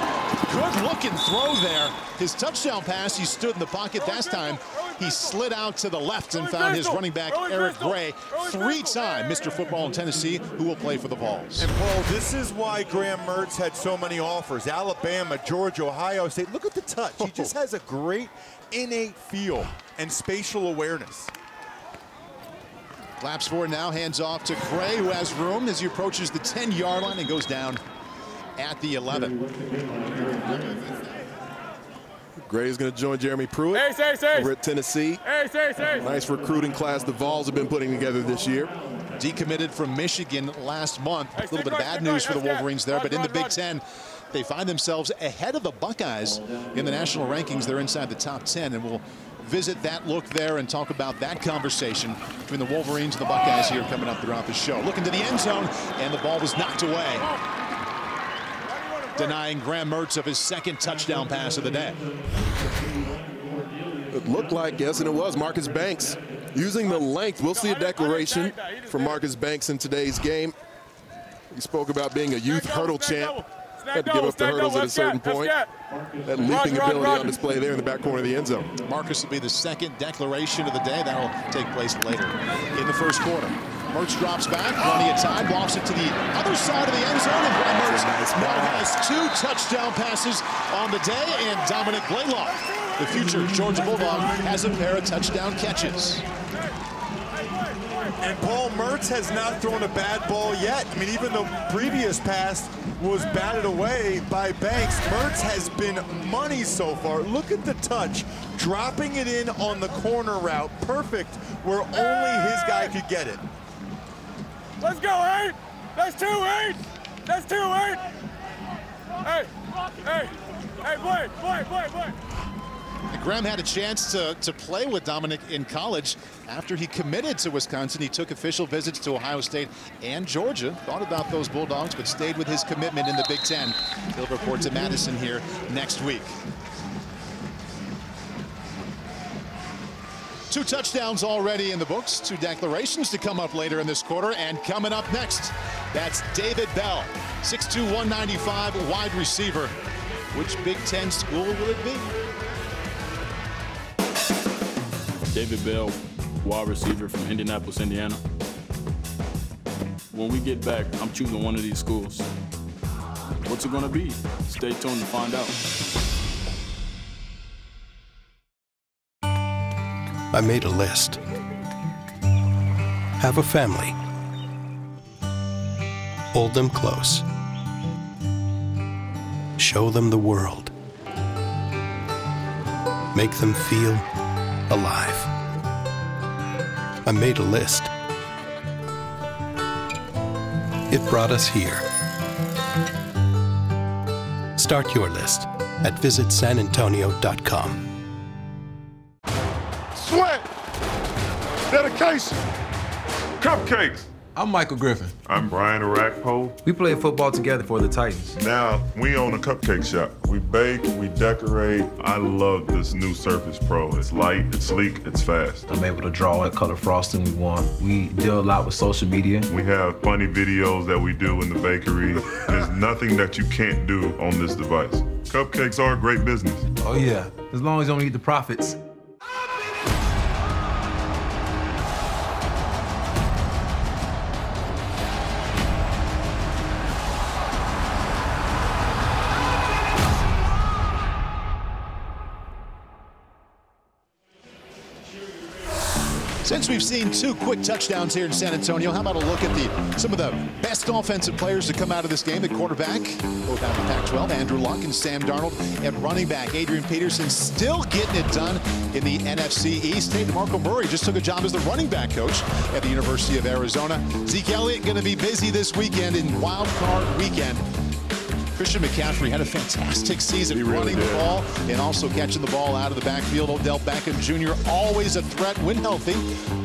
Good looking throw there. His touchdown pass, he stood in the pocket. That time, he slid out to the left and found his running back, Eric Gray, three-time Mr. Football in Tennessee, who will play for the Vols. And Paul, this is why Graham Mertz had so many offers. Alabama, Georgia, Ohio State. Look at the touch. He just has a great innate feel and spatial awareness. Flaps forward now, hands off to Gray, who has room as he approaches the 10-yard line and goes down at the 11. Gray is going to join Jeremy Pruitt over at Tennessee. Nice recruiting class the Vols have been putting together this year. Decommitted from Michigan last month. A little bit of bad news for the Wolverines there, but in the Big Ten, they find themselves ahead of the Buckeyes in the national rankings. They're inside the top 10, and we'll visit that look there and talk about that conversation between the Wolverines and the Buckeyes here coming up throughout the show. Looking to the end zone, and the ball was knocked away, denying Graham Mertz of his second touchdown pass of the day. It looked like, yes, and it was Marcus Banks using the length. We'll see a declaration from Marcus Banks in today's game. He spoke about being a youth hurdle champ. Had to give up the hurdles at a certain point. That leaping ability on display there in the back corner of the end zone. Marcus will be the second declaration of the day. That'll take place later in the first quarter. Mertz drops back, plenty of time, lofts it to the other side of the end zone, and Graham Mertz now has two touchdown passes on the day, and Dominic Blaylock, the future Georgia Bulldog, has a pair of touchdown catches. And Paul, Mertz has not thrown a bad ball yet. I mean, even the previous pass was batted away by Banks. Mertz has been money so far. Look at the touch, dropping it in on the corner route. Perfect, where only his guy could get it. Let's go, 8. That's 2, 8. That's 2, 8. Hey, boy. And Graham had a chance to play with Dominic in college. After he committed to Wisconsin, he took official visits to Ohio State and Georgia. Thought about those Bulldogs, but stayed with his commitment in the Big Ten. He'll report to Madison here next week. 2 touchdowns already in the books. 2 declarations to come up later in this quarter. And coming up next, that's David Bell, 6'2", 195, wide receiver. Which Big Ten school will it be? David Bell, wide receiver from Indianapolis, Indiana. When we get back, I'm choosing one of these schools. What's it gonna be? Stay tuned to find out. I made a list. Have a family. Hold them close. Show them the world. Make them feel alive. I made a list. It brought us here. Start your list at visitsanantonio.com. Sweat, dedication, cupcakes. I'm Michael Griffin. I'm Brian Arakpo. We played football together for the Titans. Now we own a cupcake shop. We bake, we decorate. I love this new Surface Pro. It's light, it's sleek, it's fast. I'm able to draw what color frosting we want. We deal a lot with social media. We have funny videos that we do in the bakery. There's nothing that you can't do on this device. Cupcakes are a great business. Oh yeah, as long as you don't eat the profits. Since we've seen 2 quick touchdowns here in San Antonio, how about a look at some of the best offensive players to come out of this game? The quarterback, both out of the Pac-12, Andrew Luck and Sam Darnold. And running back, Adrian Peterson, still getting it done in the NFC East. Hey, DeMarco Murray just took a job as the running back coach at the University of Arizona. Zeke Elliott going to be busy this weekend in Wild Card Weekend. Christian McCaffrey had a fantastic season running the ball and also catching the ball out of the backfield. Odell Beckham Jr. always a threat when healthy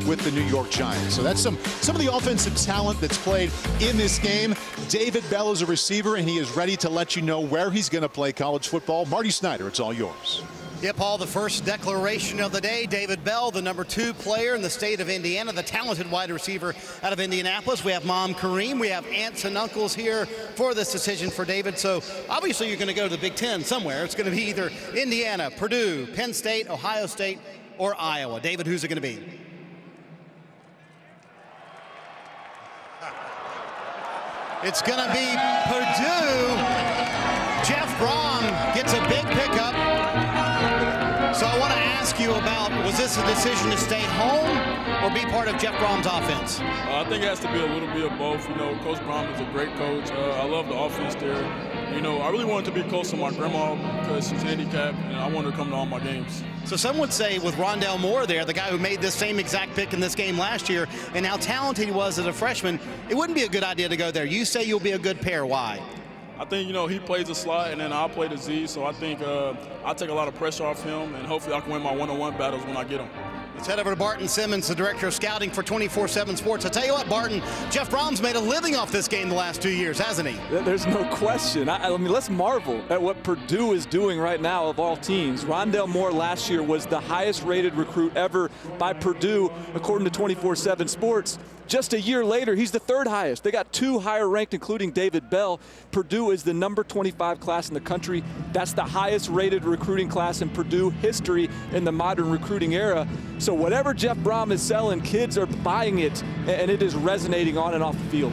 with the New York Giants. So that's some of the offensive talent that's played in this game. David Bell is a receiver, and he is ready to let you know where he's going to play college football. Marty Snyder, it's all yours. Yeah, Paul, the first declaration of the day. David Bell, the #2 player in the state of Indiana, the talented wide receiver out of Indianapolis. We have Mom Kareem. We have aunts and uncles here for this decision for David. So obviously you're going to go to the Big Ten somewhere. It's going to be either Indiana, Purdue, Penn State, Ohio State, or Iowa. David, who's it going to be? It's going to be Purdue. Jeff Brom gets a big pickup. So I want to ask you about, was this a decision to stay home or be part of Jeff Brom's offense? I think it has to be a little bit of both. You know, Coach Brom is a great coach. I love the offense there. You know, I really wanted to be close to my grandma because she's handicapped, and I wanted to come to all my games. So some would say with Rondell Moore there, the guy who made this same exact pick in this game last year, and how talented he was as a freshman, it wouldn't be a good idea to go there. You say you'll be a good pair. Why? I think, you know, he plays the slot, and then I'll play the Z, so I think I'll take a lot of pressure off him, and hopefully I can win my one-on-one battles when I get them. Let's head over to Barton Simmons, the director of scouting for 24/7 Sports. I tell you what, Barton, Jeff Brom's made a living off this game the last 2 years, hasn't he? There's no question. I mean, let's marvel at what Purdue is doing right now of all teams. Rondell Moore last year was the highest-rated recruit ever by Purdue, according to 24/7 Sports. Just a year later, he's the 3rd highest. They got 2 higher ranked, including David Bell. Purdue is the #25 class in the country. That's the highest rated recruiting class in Purdue history in the modern recruiting era. So whatever Jeff Brom is selling, kids are buying it, and it is resonating on and off the field.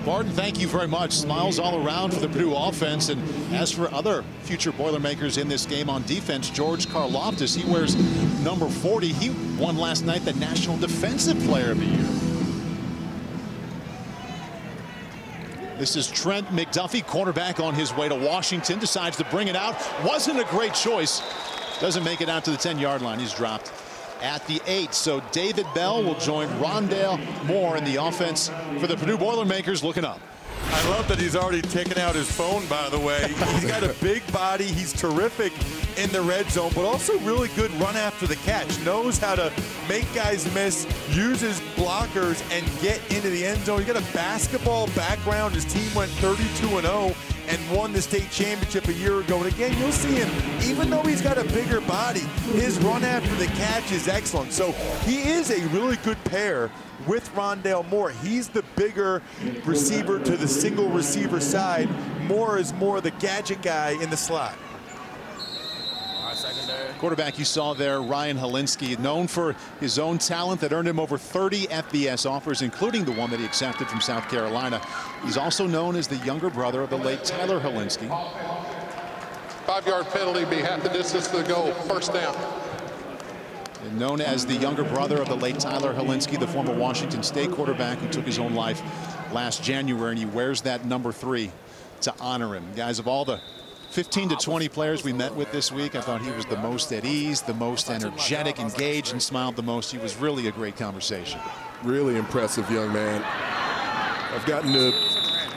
Barton, thank you very much. Smiles all around for the Purdue offense. And as for other future Boilermakers in this game on defense, George Karloftis, he wears number 40. He won last night the National Defensive Player of the Year. This is Trent McDuffie, quarterback on his way to Washington, decides to bring it out. Wasn't a great choice. Doesn't make it out to the 10-yard line. He's dropped at the 8. So David Bell will join Rondell Moore in the offense for the Purdue Boilermakers. Looking up. I love that he's already taken out his phone, by the way. He's got a big body. He's terrific in the red zone, but also really good run after the catch. Knows how to make guys miss, uses blockers, and get into the end zone. He's got a basketball background. His team went 32-0 and won the state championship a year ago. And again, you'll see him, even though he's got a bigger body, his run after the catch is excellent. So he is a really good pair with Rondell Moore. He's the bigger receiver to the single receiver side. Moore is more the gadget guy in the slot. Quarterback you saw there, Ryan Helinski, known for his own talent that earned him over 30 FBS offers, including the one that he accepted from South Carolina. He's also known as the younger brother of the late Tyler Helinski. 5-yard penalty, be half the distance to the goal, first down. And known as the younger brother of the late Tyler Helinski, the former Washington State quarterback who took his own life last January, and he wears that number 3 to honor him. Guys, of all the 15 to 20 players we met with this week, I thought he was the most at ease, the most energetic, engaged, and smiled the most. He was really a great conversation. Really impressive young man. I've gotten to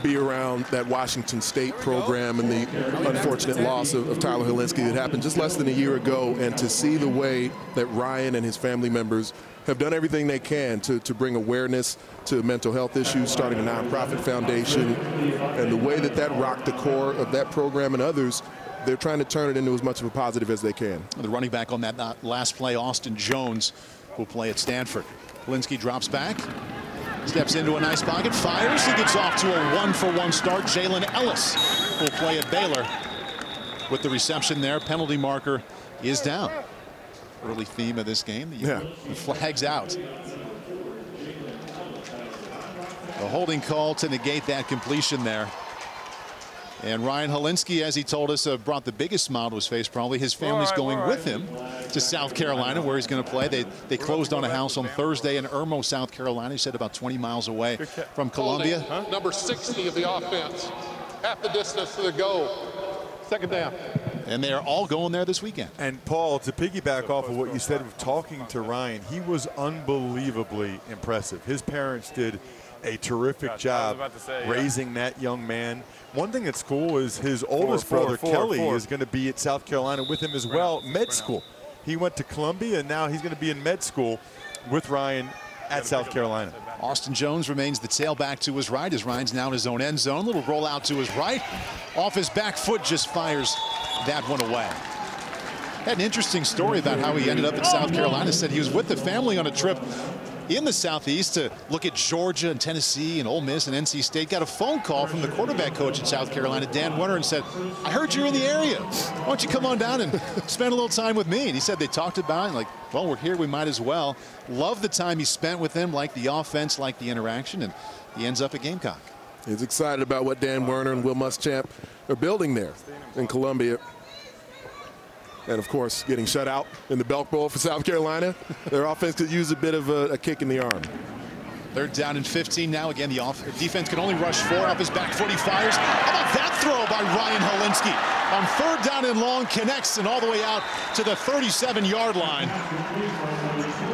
be around that Washington State program and the unfortunate loss of Tyler Helinski that happened just less than a year ago, and to see the way that Ryan and his family members have done everything they can to bring awareness to mental health issues, starting a nonprofit foundation, and the way that that rocked the core of that program and others, they're trying to turn it into as much of a positive as they can. The running back on that last play, Austin Jones, will play at Stanford. Helinski drops back, steps into a nice pocket, fires. He gets off to a 1-for-1 start. Jalen Ellis will play at Baylor with the reception there. Penalty marker is down. Early theme of this game. The flag's out. The holding call to negate that completion there. And Ryan Helinski, as he told us, brought the biggest smile to his face probably. His family's going with him to South Carolina, where he's going to play. They closed on a house on Thursday in Irmo, South Carolina. He said about 20 miles away from Columbia. Number 60 of the offense, half the distance to the goal, second down. And they are all going there this weekend. And Paul, to piggyback off of what you said of talking to Ryan, he was unbelievably impressive. His parents did a terrific job raising that young man. One thing that's cool is his oldest brother, Kelly, is going to be at South Carolina with him as well, med school. He went to Columbia, and now he's going to be in med school with Ryan at South Carolina. Austin Jones remains the tailback to his right as Ryan's now in his own end zone. Little rollout to his right. Off his back foot, just fires that one away. Had an interesting story about how he ended up in South Carolina. Said he was with the family on a trip in the Southeast to look at Georgia and Tennessee and Ole Miss and NC State. Got a phone call from the quarterback coach in South Carolina, Dan Werner, and said, I heard you're in the area. Why don't you come on down and spend a little time with me? And he said they talked about it, like, well, we're here, we might as well. Love the time he spent with him, like the offense, like the interaction, and he ends up at Gamecock. He's excited about what Dan Werner and Will Muschamp are building there in Columbia. And, of course, getting shut out in the Belk Bowl for South Carolina. Their offense could use a bit of a kick in the arm. They're down in 15 now. Again, the defense can only rush 4. Off his back foot, he fires. How about that throw by Ryan Helinski? On 3rd down and long, connects and all the way out to the 37-yard line.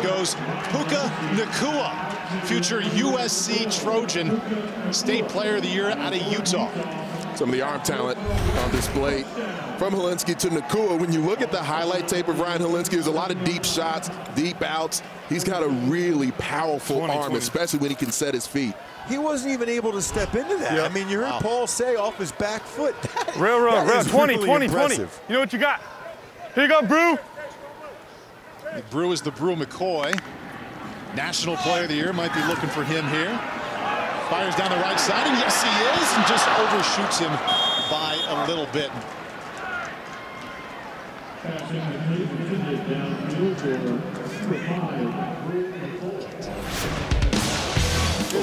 Goes Puka Nacua, future USC Trojan, State Player of the Year out of Utah. Some of the arm talent on display from Helinski to Nacua. When you look at the highlight tape of Ryan Helinski, there's a lot of deep shots, deep outs. He's got a really powerful arm, especially when he can set his feet. He wasn't even able to step into that. I mean, you heard Paul say off his back foot. Railroad, 20, really 20, 20. impressive. You know what you got? Here you go, Brew. Brew is the Brew McCoy. National Player of the Year, might be looking for him here. Fires down the right side, and yes, he is, and just overshoots him by a little bit.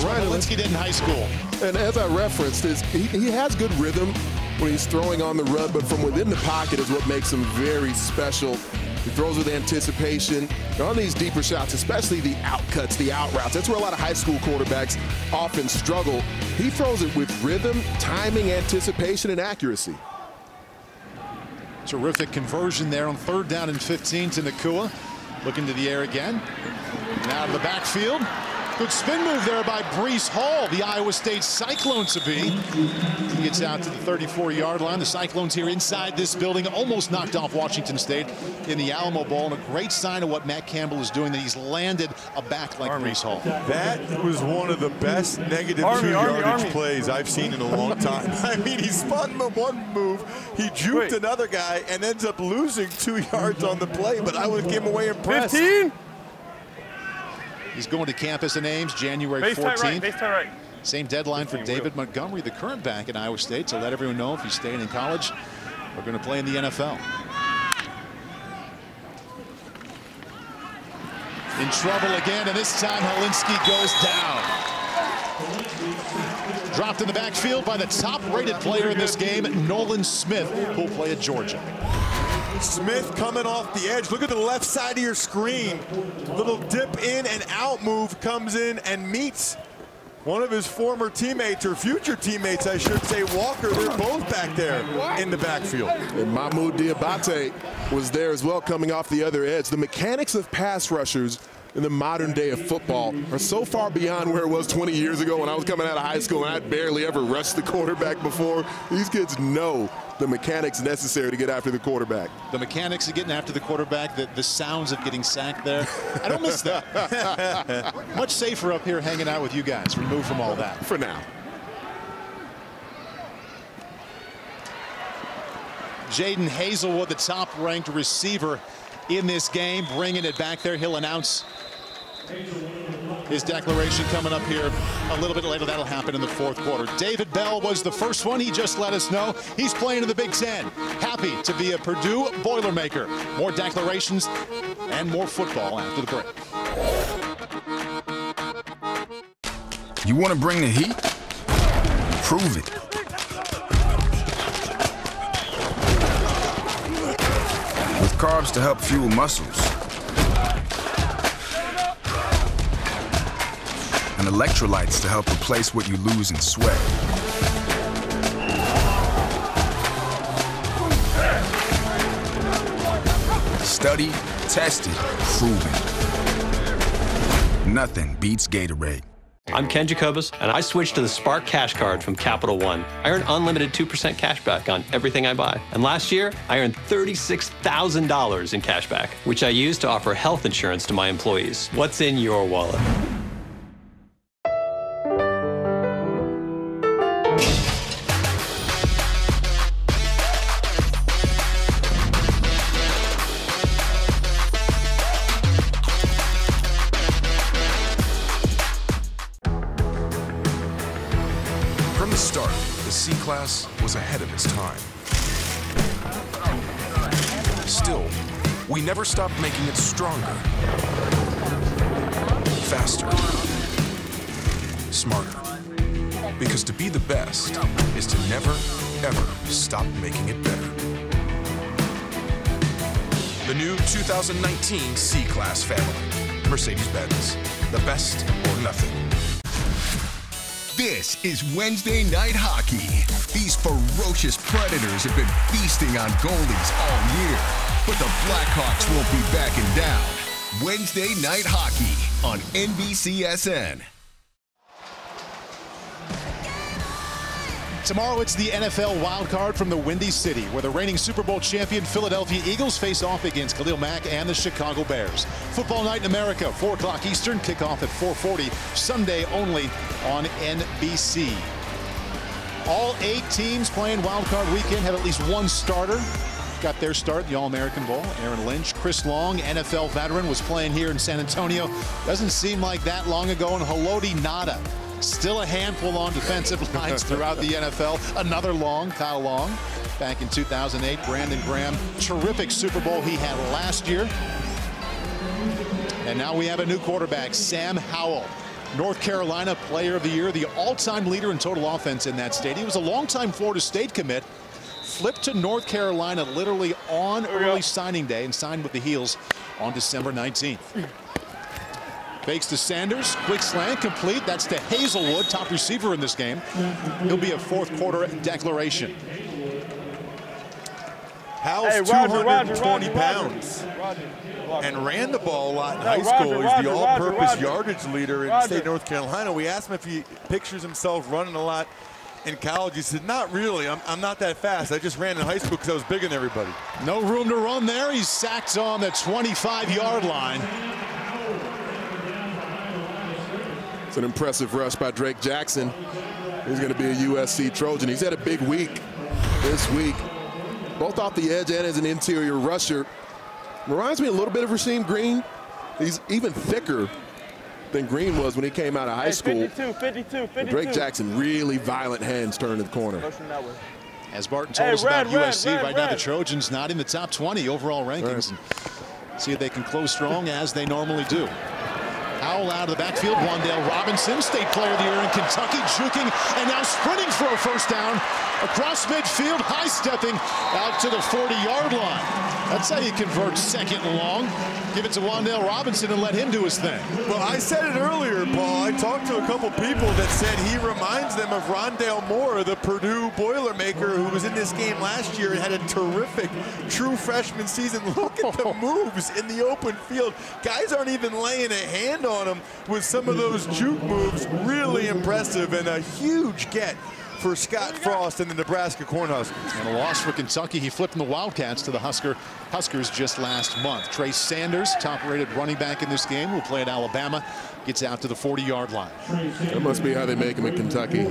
Ryan Helinski did in high school. And as I referenced, he has good rhythm when he's throwing on the run, but from within the pocket is what makes him very special. He throws with anticipation. And on these deeper shots, especially the outcuts, the out routes, that's where a lot of high school quarterbacks often struggle. He throws it with rhythm, timing, anticipation, and accuracy. Terrific conversion there on 3rd down and 15 to Nacua. Looking to the air again. Now to the backfield. Good spin move there by Breece Hall, the Iowa State Cyclone to be. He gets out to the 34-yard line. The Cyclones here inside this building, almost knocked off Washington State in the Alamo Bowl, and a great sign of what Matt Campbell is doing, that he's landed a back like Breece Hall. That was one of the best negative 2-yardage plays I've seen in a long time. I mean, he spun one move, he juked another guy, and ends up losing 2 yards on the play, but I would have came away impressed. 15. He's going to campus in Ames January 14th. Base tight right. Same deadline for David Montgomery, the current back at Iowa State, to let everyone know if he's staying in college or going to play in the NFL. In trouble again, and this time Helinski goes down. Dropped in the backfield by the top-rated player in this game, Nolan Smith, who'll play at Georgia. Smith coming off the edge. Look at the left side of your screen. Little dip in and out move, comes in and meets one of his former teammates, or future teammates, I should say, Walker. They're both back there in the backfield. And Mahmoud Diabate was there as well, coming off the other edge. The mechanics of pass rushers in the modern day of football are so far beyond where it was 20 years ago when I was coming out of high school and I'd barely ever rushed the quarterback before. These kids know the mechanics necessary to get after the quarterback. The mechanics of getting after the quarterback, the sounds of getting sacked there. I don't miss that. Much safer up here hanging out with you guys, removed from all that. For now. Jaden Hazelwood, the top-ranked receiver in this game, bringing it back there. He'll announce his declaration coming up here a little bit later. That'll happen in the 4th quarter. David Bell was the first one. He just let us know he's playing in the Big Ten. Happy to be a Purdue Boilermaker. More declarations and more football after the break. You want to bring the heat? Prove it. With carbs to help fuel muscles. And electrolytes to help replace what you lose in sweat. Studied, tested, proven. Nothing beats Gatorade. I'm Ken Jacobus, and I switched to the Spark Cash Card from Capital One. I earn unlimited 2% cash back on everything I buy. And last year, I earned $36,000 in cash back, which I used to offer health insurance to my employees. What's in your wallet? From the start, the C-Class was ahead of its time. Still, we never stopped making it stronger, faster, smarter. Because to be the best is to never, ever stop making it better. The new 2019 C-Class family. Mercedes-Benz. The best or nothing. This is Wednesday Night Hockey. These ferocious Predators have been feasting on goalies all year, but the Blackhawks won't be backing down. Wednesday Night Hockey on NBCSN. Tomorrow it's the NFL wildcard from the Windy City, where the reigning Super Bowl champion Philadelphia Eagles face off against Khalil Mack and the Chicago Bears. Football night in America, 4 o'clock Eastern, kickoff at 4:40, Sunday only on NBC. All 8 teams playing wildcard weekend have at least one starter. Got their start in the All-American Bowl. Aaron Lynch, Chris Long, NFL veteran, was playing here in San Antonio. Doesn't seem like that long ago. And Haloti Ngata, still a handful on defensive lines throughout the NFL. Another Long, Kyle Long, back in 2008. Brandon Graham, terrific Super Bowl he had last year. And now we have a new quarterback, Sam Howell. North Carolina Player of the Year, the all-time leader in total offense in that state. He was a longtime Florida State commit. Flipped to North Carolina literally on early signing day and signed with the Heels on December 19th. Fakes to Sanders, quick slant, complete. That's to Hazelwood, top receiver in this game. He'll be a fourth quarter declaration. Howell's 220 pounds and ran the ball a lot in high school. He's the all-purpose yardage leader in the state of North Carolina. We asked him if he pictures himself running a lot in college. He said, not really. I'm not that fast. I just ran in high school because I was bigger than everybody. No room to run there. He's sacked on the 25-yard line. It's an impressive rush by Drake Jackson. He's going to be a USC Trojan. He's had a big week this week, both off the edge and as an interior rusher. Reminds me a little bit of Rasheem Green. He's even thicker than Green was when he came out of high school. 52. Drake Jackson, really violent hands turn to the corner. As Barton told us about USC, right now the Trojans not in the top 20 overall rankings. And see if they can close strong as they normally do. Howell out of the backfield. Wan'Dale Robinson, state player of the year in Kentucky, juking and now sprinting for a first down across midfield, high-stepping out to the 40-yard line. That's how you convert second and long. Give it to Wan'Dale Robinson and let him do his thing. Well, I said it earlier, Paul. I talked to a couple people that said he reminds them of Rondale Moore, the Purdue Boilermaker, who was in this game last year and had a terrific true freshman season. Look at the moves in the open field. Guys aren't even laying a hand on him with some of those juke moves. Really impressive and a huge get for Scott Frost and the Nebraska Cornhuskers. And a loss for Kentucky. He flipped from the Wildcats to the Huskers just last month. Trey Sanders, top-rated running back in this game, will play at Alabama. Gets out to the 40-yard line. That must be how they make him in Kentucky,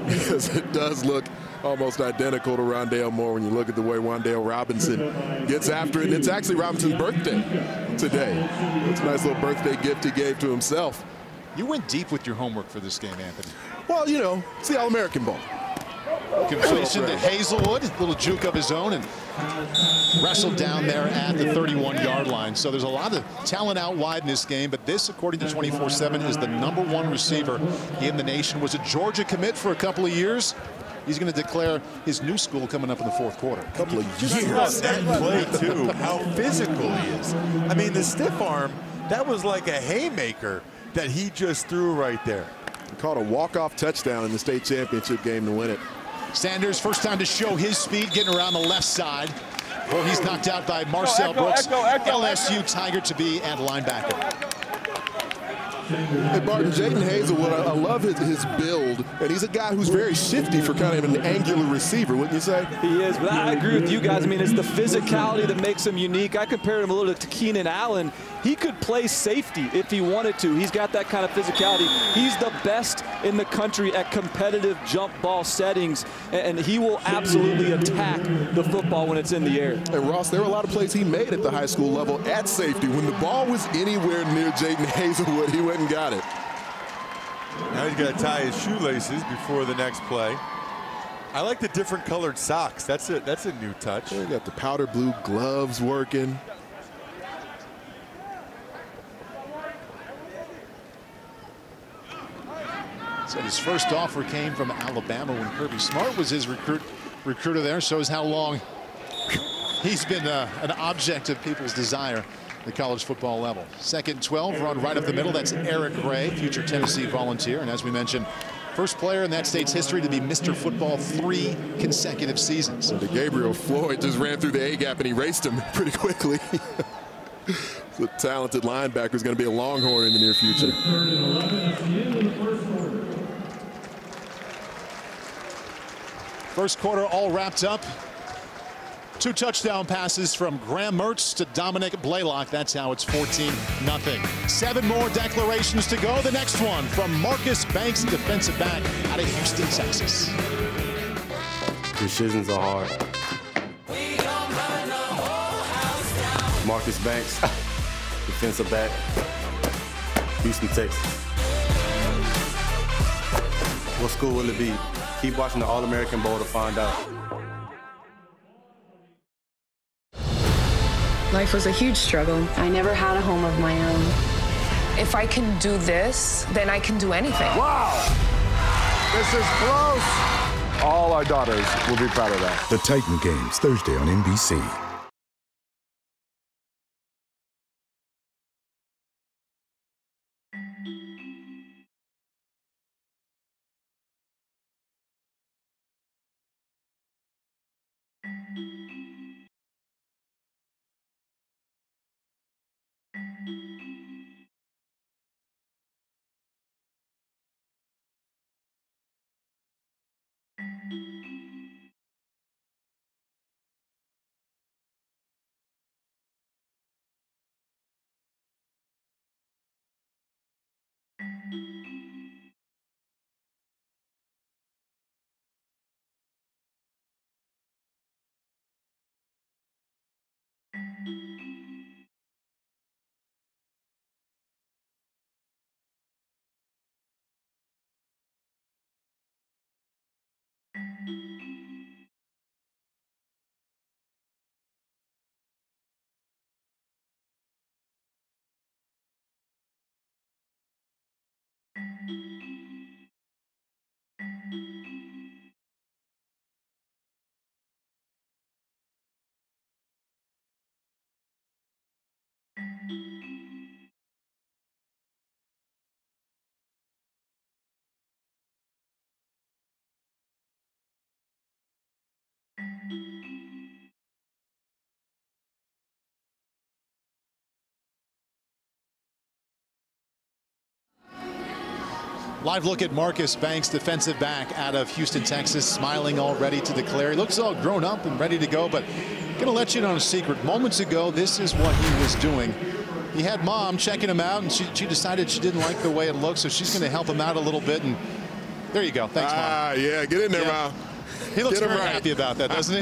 because it does look almost identical to Rondale Moore when you look at the way Wan'Dale Robinson gets after it. And it's actually Robinson's birthday today. It's a nice little birthday gift he gave to himself. You went deep with your homework for this game, Anthony. Well, you know, it's the All-American Bowl. Completion to Hazelwood, little juke of his own, and wrestled down there at the 31-yard line. So there's a lot of talent out wide in this game, but this, according to 24/7, is the #1 receiver in the nation. Was a Georgia commit for a couple of years. He's going to declare his new school coming up in the fourth quarter. A couple of years. That play, too, how physical he is. I mean, the stiff arm, that was like a haymaker that he just threw right there. He caught a walk-off touchdown in the state championship game to win it. Sanders, first time to show his speed, getting around the left side. Well, he's knocked out by Marcel Brooks, LSU Tiger to be at linebacker. Hey, Barton, Jaden Hazelwood, I love his build, and he's a guy who's very shifty for kind of an angular receiver, wouldn't you say? He is, but I agree with you guys. I mean, it's the physicality that makes him unique. I compared him a little to Keenan Allen. He could play safety if he wanted to. He's got that kind of physicality. He's the best in the country at competitive jump ball settings, and he will absolutely attack the football when it's in the air. And Ross, there were a lot of plays he made at the high school level at safety. When the ball was anywhere near Jaden Hazelwood, he went and got it. Now he's got to tie his shoelaces before the next play. I like the different colored socks. That's a new touch. We got the powder blue gloves working. Said his first offer came from Alabama when Kirby Smart was his recruiter there. Shows how long he's been an object of people's desire at the college football level. 2nd and 12, run right up the middle. That's Eric Gray, future Tennessee Volunteer. And as we mentioned, first player in that state's history to be Mr. Football 3 consecutive seasons. So Gabriel Floyd just ran through the A-gap and erased him pretty quickly. The talented linebacker is going to be a Longhorn in the near future. First quarter all wrapped up. 2 touchdown passes from Graham Mertz to Dominic Blaylock. That's how it's 14-0. 7 more declarations to go. The next one from Marcus Banks, defensive back out of Houston, Texas. Decisions are hard. Marcus Banks, defensive back, Houston, Texas. What school will it be? Keep watching the All-American Bowl to find out. Life was a huge struggle. I never had a home of my own. If I can do this, then I can do anything. Wow! This is close. All our daughters will be proud of that. The Titan Games, Thursday on NBC. Live look at Marcus Banks, defensive back out of Houston, Texas, smiling already to declare. He looks all grown up and ready to go, but gonna let you know a secret. Moments ago, this is what he was doing. He had mom checking him out, and she decided she didn't like the way it looked, so she's gonna help him out a little bit. And there you go. Thanks, Mom. Yeah, get in there, Mom. He looks very happy about that, doesn't he?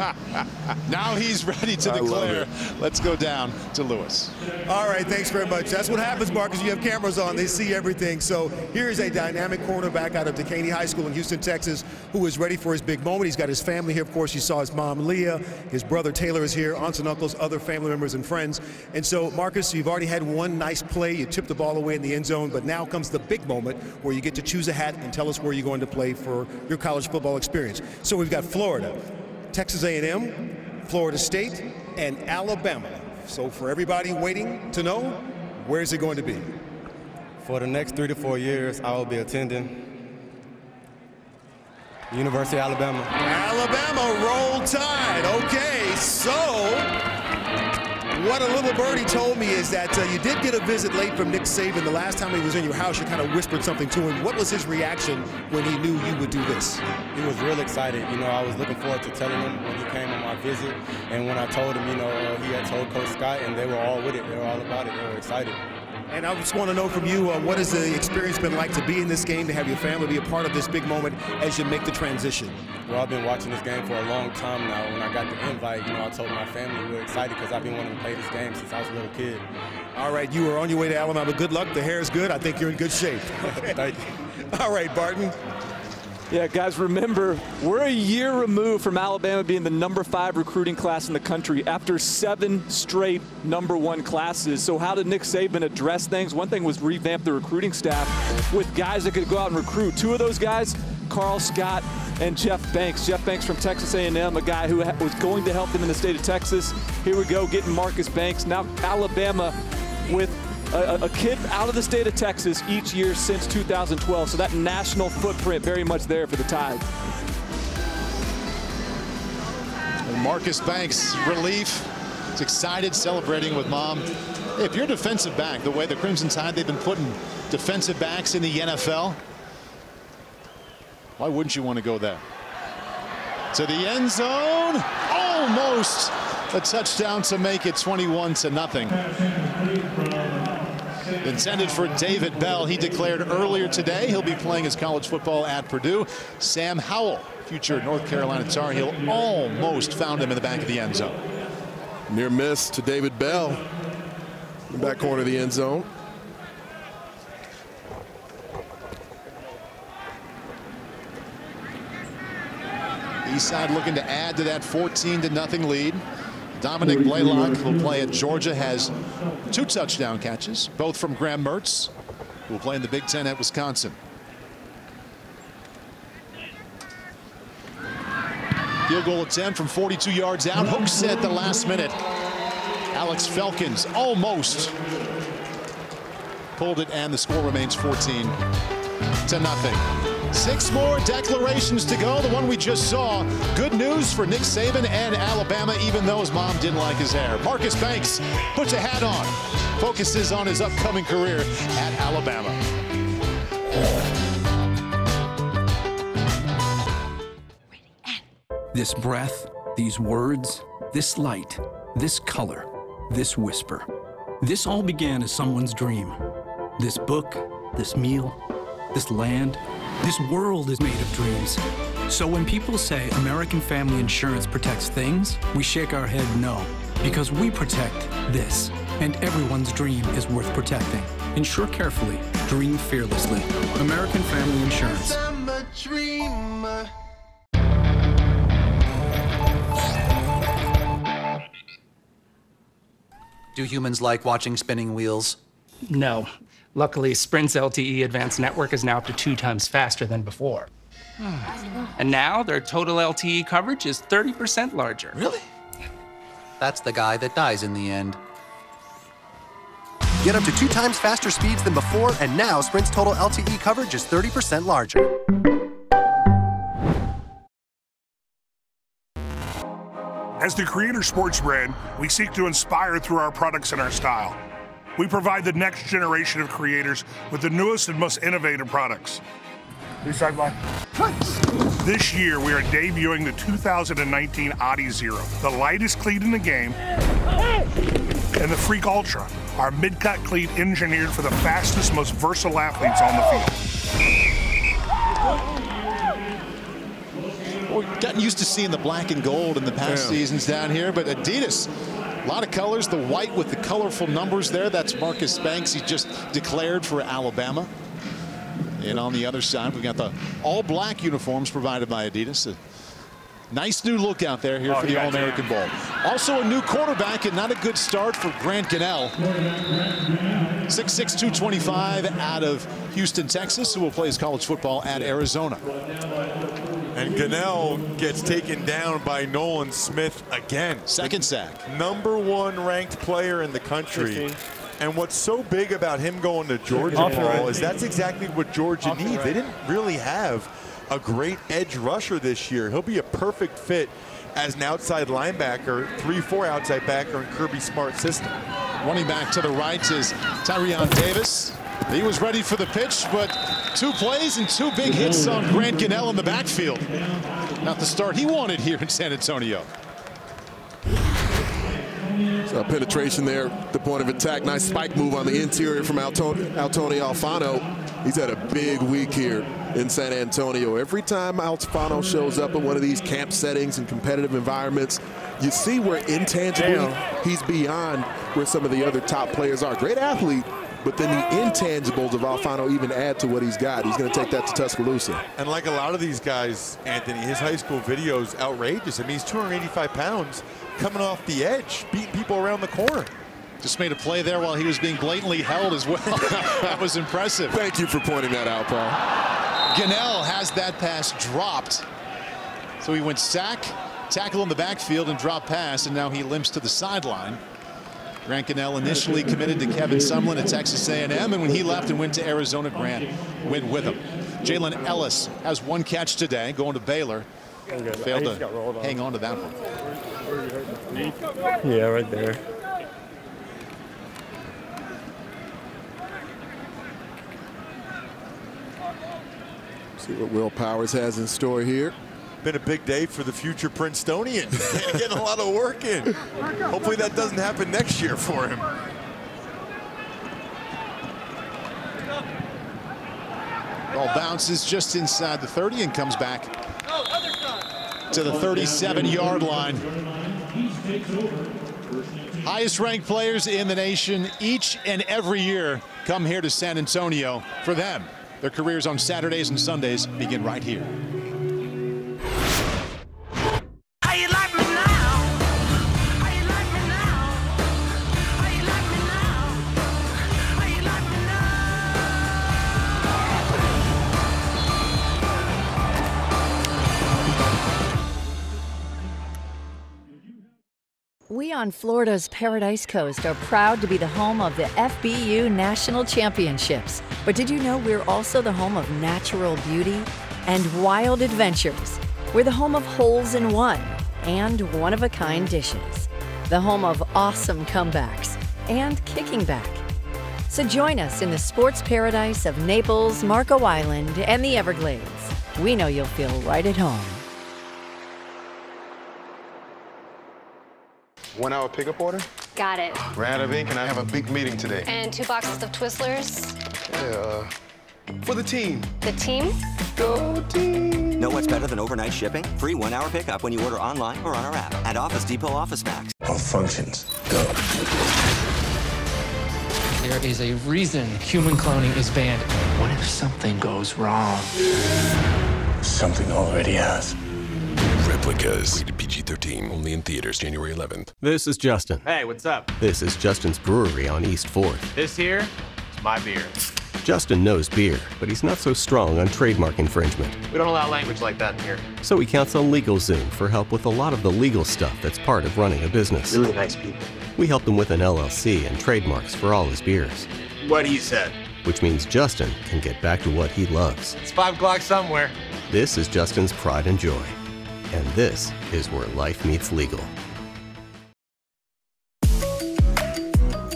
Now he's ready to declare. Let's go down to Lewis. All right, thanks very much. That's what happens, Marcus. You have cameras on. They see everything. So here's a dynamic cornerback out of Decaney High School in Houston, Texas, who is ready for his big moment. He's got his family here. Of course, you saw his mom, Leah. His brother, Taylor, is here. Aunts and uncles, other family members and friends. And so, Marcus, you've already had one nice play. You tipped the ball away in the end zone. But now comes the big moment where you get to choose a hat and tell us where you're going to play for your college football experience. So we've got Florida, Texas A&M, Florida State, and Alabama. So for everybody waiting to know, where's it going to be? For the next 3 to 4 years, I will be attending the University of Alabama. Alabama, roll tide. Okay, so what a little birdie told me is that you did get a visit late from Nick Saban. The last time he was in your house, you kind of whispered something to him. What was his reaction when he knew you would do this? He was real excited. You know, I was looking forward to telling him when he came on my visit. And when I told him, you know, he had told Coach Scott, and they were all with it. They were all about it. They were excited. And I just want to know from you, what has the experience been like to be in this game, to have your family be a part of this big moment as you make the transition? Well, I've been watching this game for a long time now. When I got the invite, you know, I told my family we were excited because I've been wanting to play this game since I was a little kid. All right, you are on your way to Alabama. Good luck. The hair is good. I think you're in good shape. Thank you. All right, Barton. Yeah, guys, remember, we're a year removed from Alabama being the #5 recruiting class in the country after 7 straight #1 classes. So how did Nick Saban address things? One thing was revamp the recruiting staff with guys that could go out and recruit. 2 of those guys, Carl Scott and Jeff Banks. Jeff Banks from Texas A&M, a guy who was going to help them in the state of Texas. Here we go, getting Marcus Banks. Now Alabama with a kid out of the state of Texas each year since 2012. So that national footprint very much there for the Tide. And Marcus Banks, relief. He's excited, celebrating with mom. Hey, if you're a defensive back, the way the Crimson Tide, they've been putting defensive backs in the NFL, why wouldn't you want to go there? To the end zone, almost a touchdown to make it 21-0. Intended for David Bell. He declared earlier today he'll be playing his college football at Purdue. Sam Howell, future North Carolina Tar Heel, almost found him in the back of the end zone. Near miss to David Bell in the back corner of the end zone. Eastside looking to add to that 14-0 lead. Dominic Blaylock, who'll play at Georgia, has 2 touchdown catches, both from Graham Mertz, who will play in the Big Ten at Wisconsin. Field goal attempt from 42 yards out. Hooks at the last minute. Alex Felkins almost pulled it, and the score remains 14-0. 6 more declarations to go. The one we just saw. Good news for Nick Saban and Alabama, even though his mom didn't like his hair. Marcus Banks puts a hat on, focuses on his upcoming career at Alabama. This breath, these words, this light, this color, this whisper. This all began as someone's dream. This book, this meal, this land, this world is made of dreams. So when people say American Family Insurance protects things, we shake our head no, because we protect this. And everyone's dream is worth protecting. Insure carefully, dream fearlessly. American Family Insurance. I'm a dreamer. Do humans like watching spinning wheels? No. Luckily, Sprint's LTE Advanced Network is now up to 2 times faster than before. And now their total LTE coverage is 30% larger. Really? That's the guy that dies in the end. Get up to 2 times faster speeds than before, and now Sprint's total LTE coverage is 30% larger. As the Creator Sports brand, we seek to inspire through our products and our style. We provide the next generation of creators with the newest and most innovative products. This year, we are debuting the 2019 Audi Zero, the lightest cleat in the game, and the Freak Ultra, our mid-cut cleat engineered for the fastest, most versatile athletes on the field. Well, we've gotten used to seeing the black and gold in the past seasons down here, but Adidas, a lot of colors, the white with the colorful numbers there. That's Marcus Banks. He just declared for Alabama. And on the other side, we've got the all-black uniforms provided by Adidas. A nice new look out there here for the All-American Bowl. Also a new quarterback, and not a good start for Grant Gunnell. 6'6", 225 out of Houston, Texas, who will play his college football at Arizona. And Gunnell gets taken down by Nolan Smith again. Second sack. #1 ranked player in the country. 15. And what's so big about him going to Georgia, Paul, is that's exactly what Georgia needs. They didn't really have a great edge rusher this year. He'll be a perfect fit as an outside linebacker, 3-4 outside backer in Kirby Smart's system. Running back to the right is Tyrion Davis. He was ready for the pitch, but 2 plays and 2 big hits on Grant Gunnell in the backfield. Not the start he wanted here in San Antonio. So penetration there, the point of attack. Nice spike move on the interior from Altoni Alfano. He's had a big week here in San Antonio. Every time Alfano shows up at one of these camp settings and competitive environments, you see where intangibly he's beyond where some of the other top players are. Great athlete, but then the intangibles of Alfano even add to what he's got. He's going to take that to Tuscaloosa. And like a lot of these guys, Anthony, his high school video is outrageous. I mean, he's 285 pounds coming off the edge, beating people around the corner. Just made a play there while he was being blatantly held as well. That was impressive. Thank you for pointing that out, Paul. Gunnell has that pass dropped. So he went sack, tackle in the backfield, and drop pass, and now he limps to the sideline. Grant Gunnell initially committed to Kevin Sumlin at Texas A&M, and when he left and went to Arizona, Grant went with him. Jalen Ellis has one catch today, going to Baylor. Failed to hang on to that one. Yeah, right there. See what Will Powers has in store here. Been a big day for the future Princetonian. Getting a lot of work in. Hopefully that doesn't happen next year for him. Ball bounces just inside the 30 and comes back to the 37-yard line. Highest ranked players in the nation each and every year come here to San Antonio. For them, their careers on Saturdays and Sundays begin right here. We on Florida's Paradise Coast are proud to be the home of the FBU National Championships. But did you know we're also the home of natural beauty and wild adventures? We're the home of holes in one and one-of-a-kind dishes. The home of awesome comebacks and kicking back. So join us in the sports paradise of Naples, Marco Island, and the Everglades. We know you'll feel right at home. 1 hour pickup order? Got it. Ran out of ink and I have a big meeting today. And 2 boxes of Twizzlers. Yeah, for the team. The team? Go team! Know what's better than overnight shipping? Free 1 hour pickup when you order online or on our app. At Office Depot Office Max. All functions, go. There is a reason human cloning is banned. What if something goes wrong? Something already has. Replicas. Rated PG-13. Only in theaters January 11th. This is Justin. Hey, what's up? This is Justin's Brewery on East 4th. This here is my beer. Justin knows beer, but he's not so strong on trademark infringement. We don't allow language like that in here. So he counts on LegalZoom for help with a lot of the legal stuff that's part of running a business. Really nice people. We helped him with an LLC and trademarks for all his beers. What he said. Which means Justin can get back to what he loves. It's 5 o'clock somewhere. This is Justin's pride and joy. And this is where life meets legal.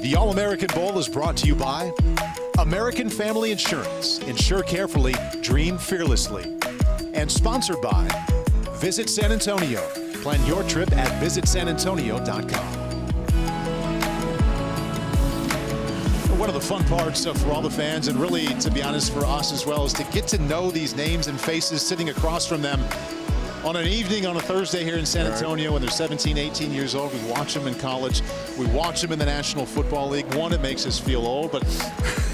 The All-American Bowl is brought to you by American Family Insurance. Insure carefully, dream fearlessly. And sponsored by Visit San Antonio. Plan your trip at visitsanantonio.com. One of the fun parts for all the fans, and really, to be honest, for us as well, is to get to know these names and faces sitting across from them on an evening on a Thursday here in San Antonio when they're 17, 18 years old. We watch them in college. We watch them in the National Football League. One, it makes us feel old, but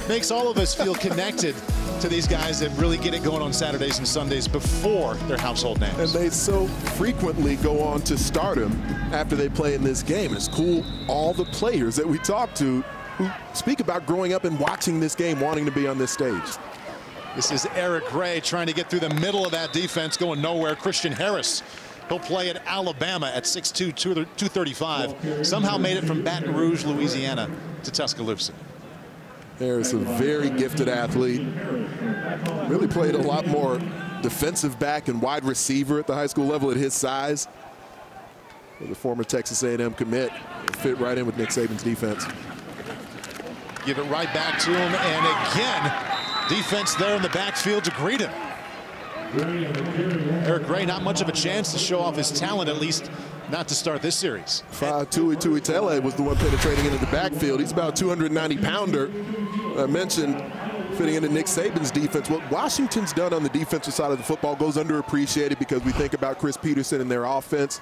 makes all of us feel connected to these guys that really get it going on Saturdays and Sundays before their household names. And they so frequently go on to stardom after they play in this game. It's cool, all the players that we talk to who speak about growing up and watching this game, wanting to be on this stage. This is Eric Gray trying to get through the middle of that defense, going nowhere. Christian Harris, he'll play at Alabama at 6'2", 235. Somehow made it from Baton Rouge, Louisiana to Tuscaloosa. Harris, a very gifted athlete. Really played a lot more defensive back and wide receiver at the high school level at his size. The former Texas A&M commit fit right in with Nick Saban's defense. Give it right back to him, and again, defense there in the backfield to greet him. Eric Gray, not much of a chance to show off his talent, at least not to start this series. Tui Tuitele was the one penetrating into the backfield. He's about a 290-pounder. I mentioned fitting into Nick Saban's defense. What Washington's done on the defensive side of the football goes underappreciated because we think about Chris Peterson and their offense.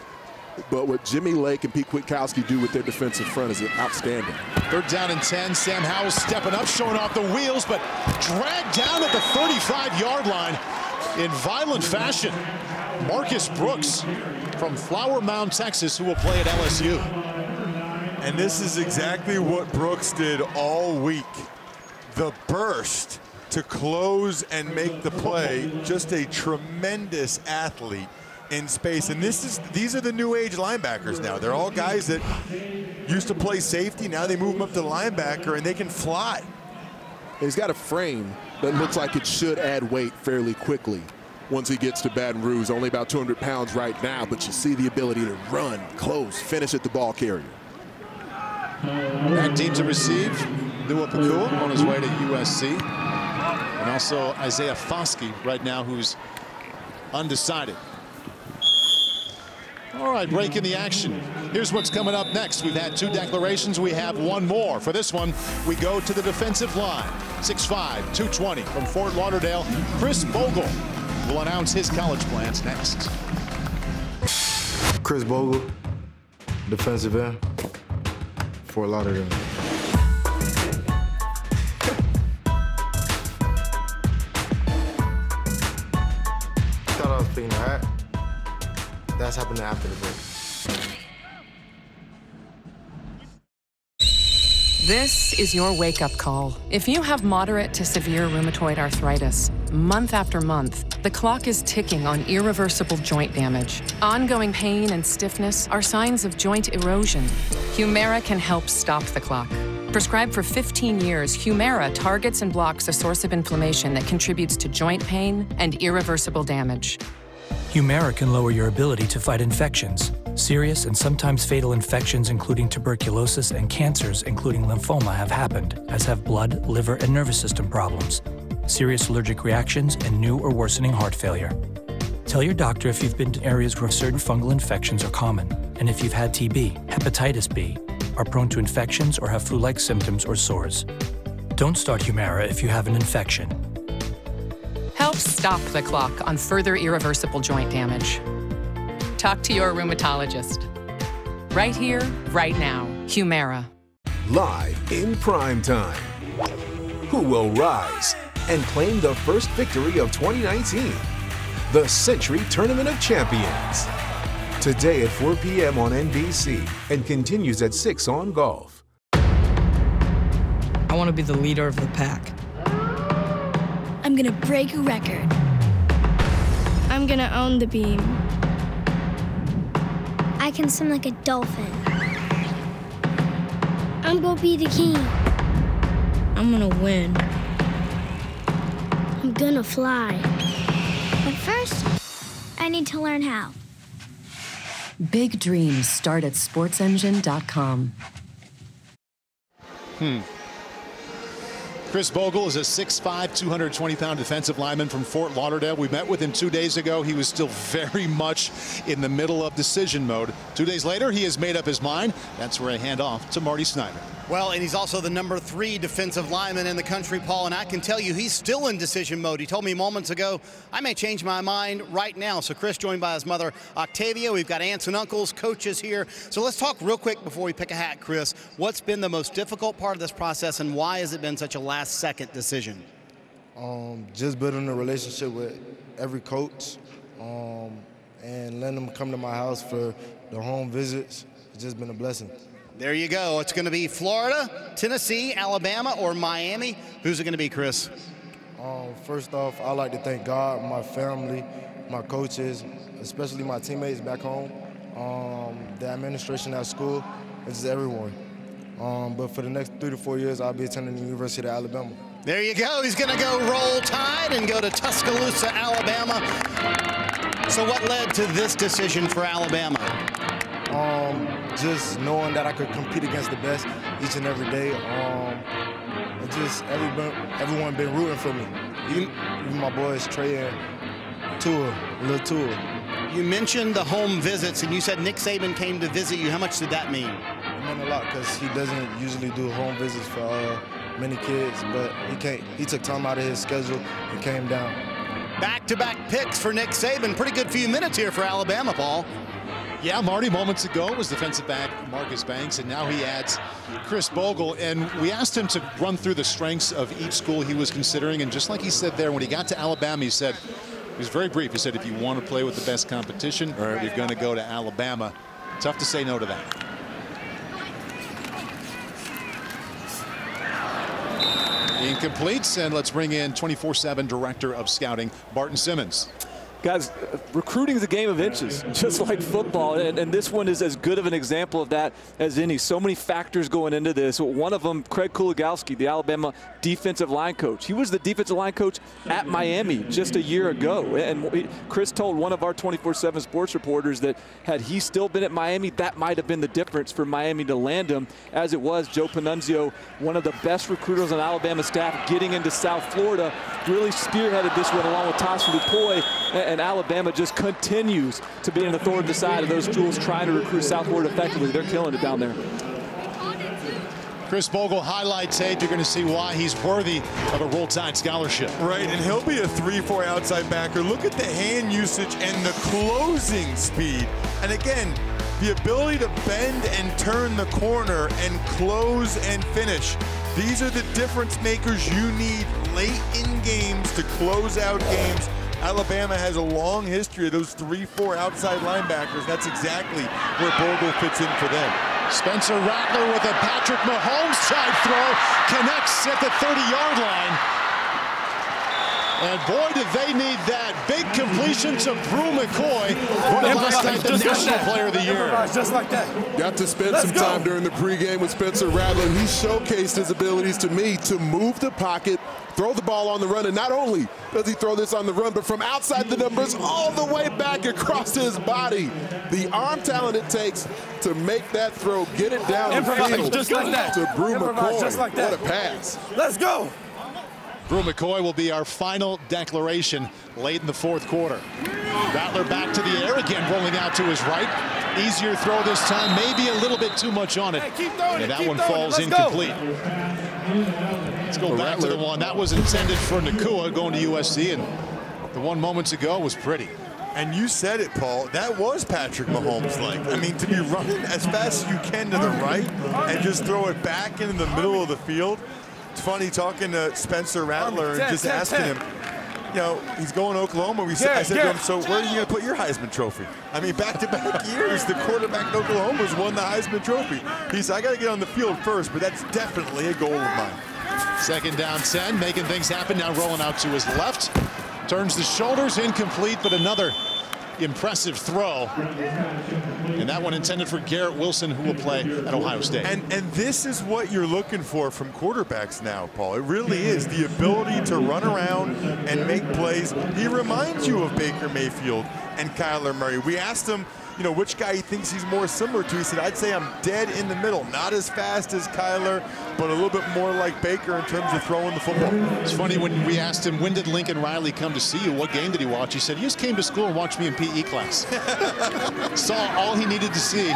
But what Jimmy Lake and Pete Kwiatkowski do with their defensive front is outstanding. 3rd down and 10. Sam Howell stepping up, showing off the wheels, but dragged down at the 35-yard line in violent fashion. Marcus Brooks from Flower Mound, Texas, who will play at LSU. And this is exactly what Brooks did all week. The burst to close and make the play. Just a tremendous athlete in space. And these are the new age linebackers now. They're all guys that used to play safety. Now they move them up to linebacker and they can fly. He's got a frame that looks like it should add weight fairly quickly once he gets to Baton Rouge. Only about 200 pounds right now, but you see the ability to run, close, finish at the ball carrier. Back team to receive. Nua Pakua on his way to USC. And also Isaiah Foskey right now, who's undecided. All right, break in the action. Here's what's coming up next. We've had 2 declarations. We have 1 more. For this one, we go to the defensive line. 6'5", 220 from Fort Lauderdale. Chris Bogle will announce his college plans next. Chris Bogle, defensive end, Fort Lauderdale. Thought I was picking the hat. That's happening after the break. This is your wake-up call. If you have moderate to severe rheumatoid arthritis, month after month, the clock is ticking on irreversible joint damage. Ongoing pain and stiffness are signs of joint erosion. Humira can help stop the clock. Prescribed for 15 years, Humira targets and blocks a source of inflammation that contributes to joint pain and irreversible damage. Humira can lower your ability to fight infections. Serious and sometimes fatal infections, including tuberculosis and cancers, including lymphoma, have happened, as have blood, liver, and nervous system problems, serious allergic reactions, and new or worsening heart failure. Tell your doctor if you've been to areas where certain fungal infections are common, and if you've had TB, hepatitis B, are prone to infections, or have flu-like symptoms or sores. Don't start Humira if you have an infection. Help stop the clock on further irreversible joint damage. Talk to your rheumatologist. Right here, right now. Humira. Live in prime time. Who will rise and claim the first victory of 2019? The Century Tournament of Champions. Today at 4 p.m. on NBC and continues at 6 on Golf. I want to be the leader of the pack. I'm gonna break a record. I'm gonna own the beam. I can swim like a dolphin. I'm gonna be the king. I'm gonna win. I'm gonna fly. But first, I need to learn how. Big dreams start at sportsengine.com. Chris Bogle is a 6'5", 220-pound defensive lineman from Fort Lauderdale. We met with him 2 days ago. He was still very much in the middle of decision mode. 2 days later, he has made up his mind. That's where I hand off to Marty Snyder. Well, and he's also the #3 defensive lineman in the country, Paul, and I can tell you he's still in decision mode. He told me moments ago, I may change my mind right now. So Chris joined by his mother, Octavia. We've got aunts and uncles, coaches here. So let's talk real quick before we pick a hat, Chris. What's been the most difficult part of this process, and why has it been such a last-second decision? Just building a relationship with every coach and letting them come to my house for the home visits. It's just been a blessing. There you go. It's going to be Florida, Tennessee, Alabama, or Miami. Who's it going to be, Chris? First off, I'd like to thank God, my family, my coaches, especially my teammates back home, the administration at school, and just everyone. But for the next 3 to 4 years, I'll be attending the University of Alabama. There you go. He's going to go roll tide and go to Tuscaloosa, Alabama. So what led to this decision for Alabama? Just knowing that I could compete against the best each and every day. And just everyone been rooting for me. Even my boys, Trey and Lil Tua. You mentioned the home visits, and you said Nick Saban came to visit you. How much did that mean? It meant a lot because he doesn't usually do home visits for many kids, but he took time out of his schedule and came down. Back-to-back picks for Nick Saban. Pretty good few minutes here for Alabama, Paul. Yeah, Marty, moments ago was defensive back Marcus Banks, and now he adds Chris Bogle. And we asked him to run through the strengths of each school he was considering. And just like he said there, when he got to Alabama, he said, he was very brief. He said, if you want to play with the best competition, you're going to go to Alabama. Tough to say no to that. Incomplete, and let's bring in 24/7 Director of Scouting, Barton Simmons. Guys, recruiting is a game of inches, just like football, and this one is as good of an example of that as any. So many factors going into this. One of them, Craig Kuligowski, the Alabama defensive line coach. He was the defensive line coach at Miami just a year ago, and Chris told one of our 24/7 sports reporters that had he still been at Miami, that might have been the difference for Miami to land him. As it was, Joe Panunzio, one of the best recruiters on Alabama staff, getting into South Florida, really spearheaded this one along with Toss Lupoy. And Alabama just continues to be on the authoritative side of those schools trying to recruit South Florida effectively. They're killing it down there. Chris Bogle highlight tape. You're going to see why he's worthy of a Roll Tide scholarship. Right, and he'll be a 3-4 outside backer. Look at the hand usage and the closing speed. And again, the ability to bend and turn the corner and close and finish. These are the difference makers you need late in games to close out games. Alabama has a long history of those 3-4 outside linebackers. That's exactly where Bogle fits in for them. Spencer Rattler with a Patrick Mahomes side throw, connects at the 30-yard line. And boy, did they need that. Big completion to Brew McCoy. Last night, the National Player of the Year. Just like that. Got to spend some time during the pregame with Spencer Rattler. He showcased his abilities to me to move the pocket, throw the ball on the run, and not only does he throw this on the run, but from outside the numbers all the way back across his body. The arm talent it takes to make that throw, get it down the field just like that. to Brew McCoy. Just like that. What a pass. Let's go. Brew McCoy will be our final declaration late in the fourth quarter. Rattler back to the air again, rolling out to his right. Easier throw this time, maybe a little bit too much on it. And that one falls incomplete. Let's go back to the one that was intended for Nakua going to USC, and the one moments ago was pretty. And you said it, Paul. That was Patrick Mahomes-like. I mean, to be running as fast as you can to the right and just throw it back into the middle of the field. It's funny talking to Spencer Rattler and just asking him, you know, he's going to Oklahoma. I said to him, so where are you going to put your Heisman Trophy? I mean, back-to-back years, the quarterback in Oklahoma has won the Heisman Trophy. He said, I got to get on the field first, but that's definitely a goal of mine. Second down 10, making things happen, now rolling out to his left. Turns the shoulders, incomplete, but another impressive throw. And that one intended for Garrett Wilson, who will play at Ohio State. And this is what you're looking for from quarterbacks now, Paul. It really is the ability to run around and make plays. He reminds you of Baker Mayfield and Kyler Murray. We asked him, you know, which guy he thinks he's more similar to. He said, I'd say I'm dead in the middle. Not as fast as Kyler, but a little bit more like Baker in terms of throwing the football. It's funny, when we asked him, when did Lincoln Riley come to see you? What game did he watch? He said, he just came to school and watched me in PE class. Saw all he needed to see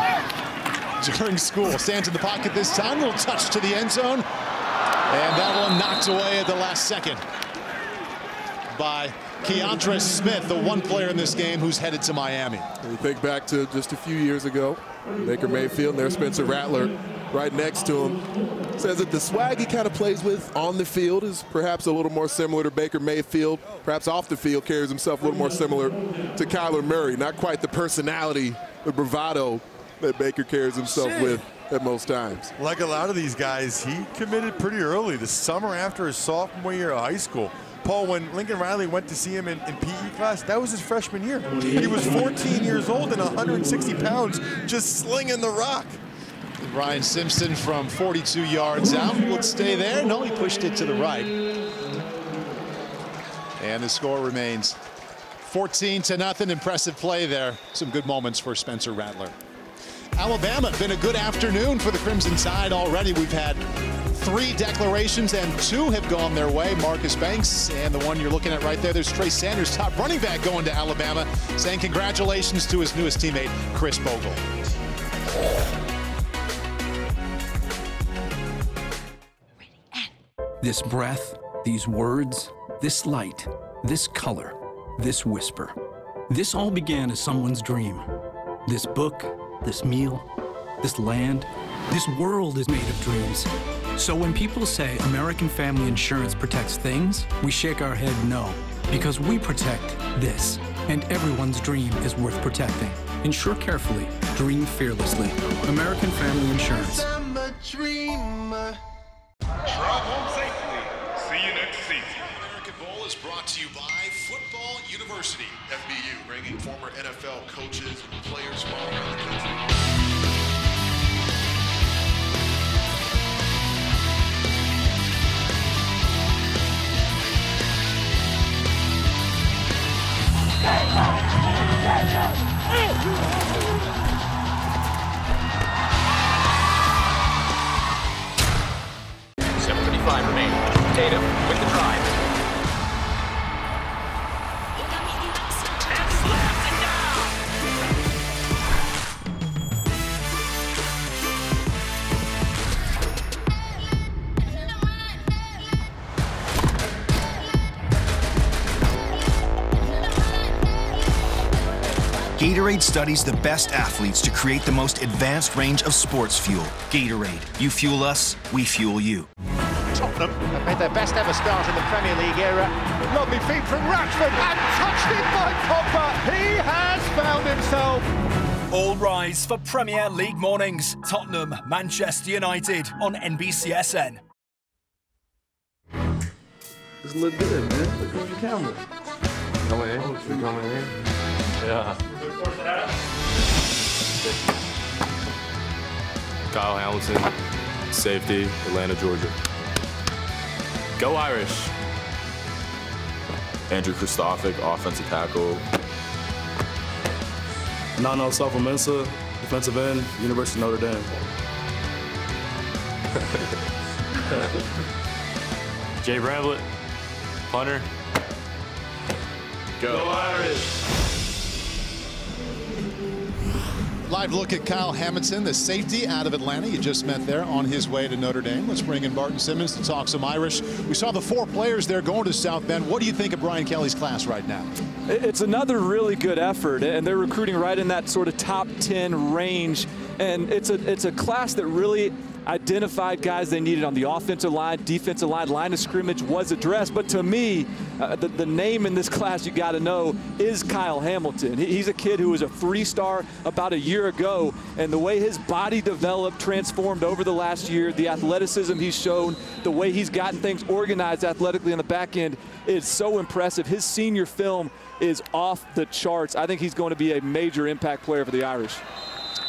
during school. Stands in the pocket this time. Little touch to the end zone. And that one knocked away at the last second by Keandre Smith, the one player in this game who's headed to Miami. You think back to just a few years ago, Baker Mayfield, and there's Spencer Rattler right next to him. Says that the swag he kind of plays with on the field is perhaps a little more similar to Baker Mayfield. Perhaps off the field carries himself a little more similar to Kyler Murray. Not quite the personality, the bravado that Baker carries himself with at most times. Like a lot of these guys, he committed pretty early, the summer after his sophomore year of high school. Paul, when Lincoln Riley went to see him in PE class, that was his freshman year. He was 14 years old and 160 pounds, just slinging the rock. Ryan Simpson from 42 yards out. Will stay there? No, he pushed it to the right. And the score remains 14-0. Impressive play there. Some good moments for Spencer Rattler. Alabama, been a good afternoon for the Crimson Tide already. We've had 3 declarations and 2 have gone their way. Marcus Banks and the one you're looking at right there, there's Trey Sanders, top running back, going to Alabama, saying congratulations to his newest teammate, Chris Bogle. This breath, these words, this light, this color, this whisper. This all began as someone's dream. This book, this meal, this land, this world is made of dreams. So when people say American Family Insurance protects things, we shake our head no, because we protect this. And everyone's dream is worth protecting. Insure carefully, dream fearlessly. American Family Insurance. Drive home safely. See you next season. American Bowl is brought to you by Football University. FBU, bringing former NFL coaches and players from all around the country. Remaining. Tatum with the drive. And slams it down. Gatorade studies the best athletes to create the most advanced range of sports fuel. Gatorade. You fuel us, we fuel you. Tottenham have made their best ever start in the Premier League era. Lovely feet from Rashford and touched in by Pogba. He has found himself. All rise for Premier League mornings. Tottenham, Manchester United on NBCSN. This look good, man. Look on the camera. Coming in. You're coming in. Yeah. Kyle Hamilton, safety, Atlanta, Georgia. Go Irish. Andrew Kristofic, offensive tackle. Nano Safamensa, defensive end, University of Notre Dame. Jay Bramblett, punter. Go Irish. Live look at Kyle Hamilton, the safety out of Atlanta. You just met there on his way to Notre Dame. Let's bring in Barton Simmons to talk some Irish. We saw the 4 players there going to South Bend. What do you think of Brian Kelly's class right now? It's another really good effort, and they're recruiting right in that sort of top 10 range. And it's a class that really identified guys they needed on the offensive line, defensive line of scrimmage was addressed. But to me, the name in this class you got to know is Kyle Hamilton. He's a kid who was a 3-star about a year ago, and the way his body developed, transformed over the last year, the athleticism he's shown, the way he's gotten things organized athletically on the back end is so impressive. His senior film is off the charts. I think he's going to be a major impact player for the Irish.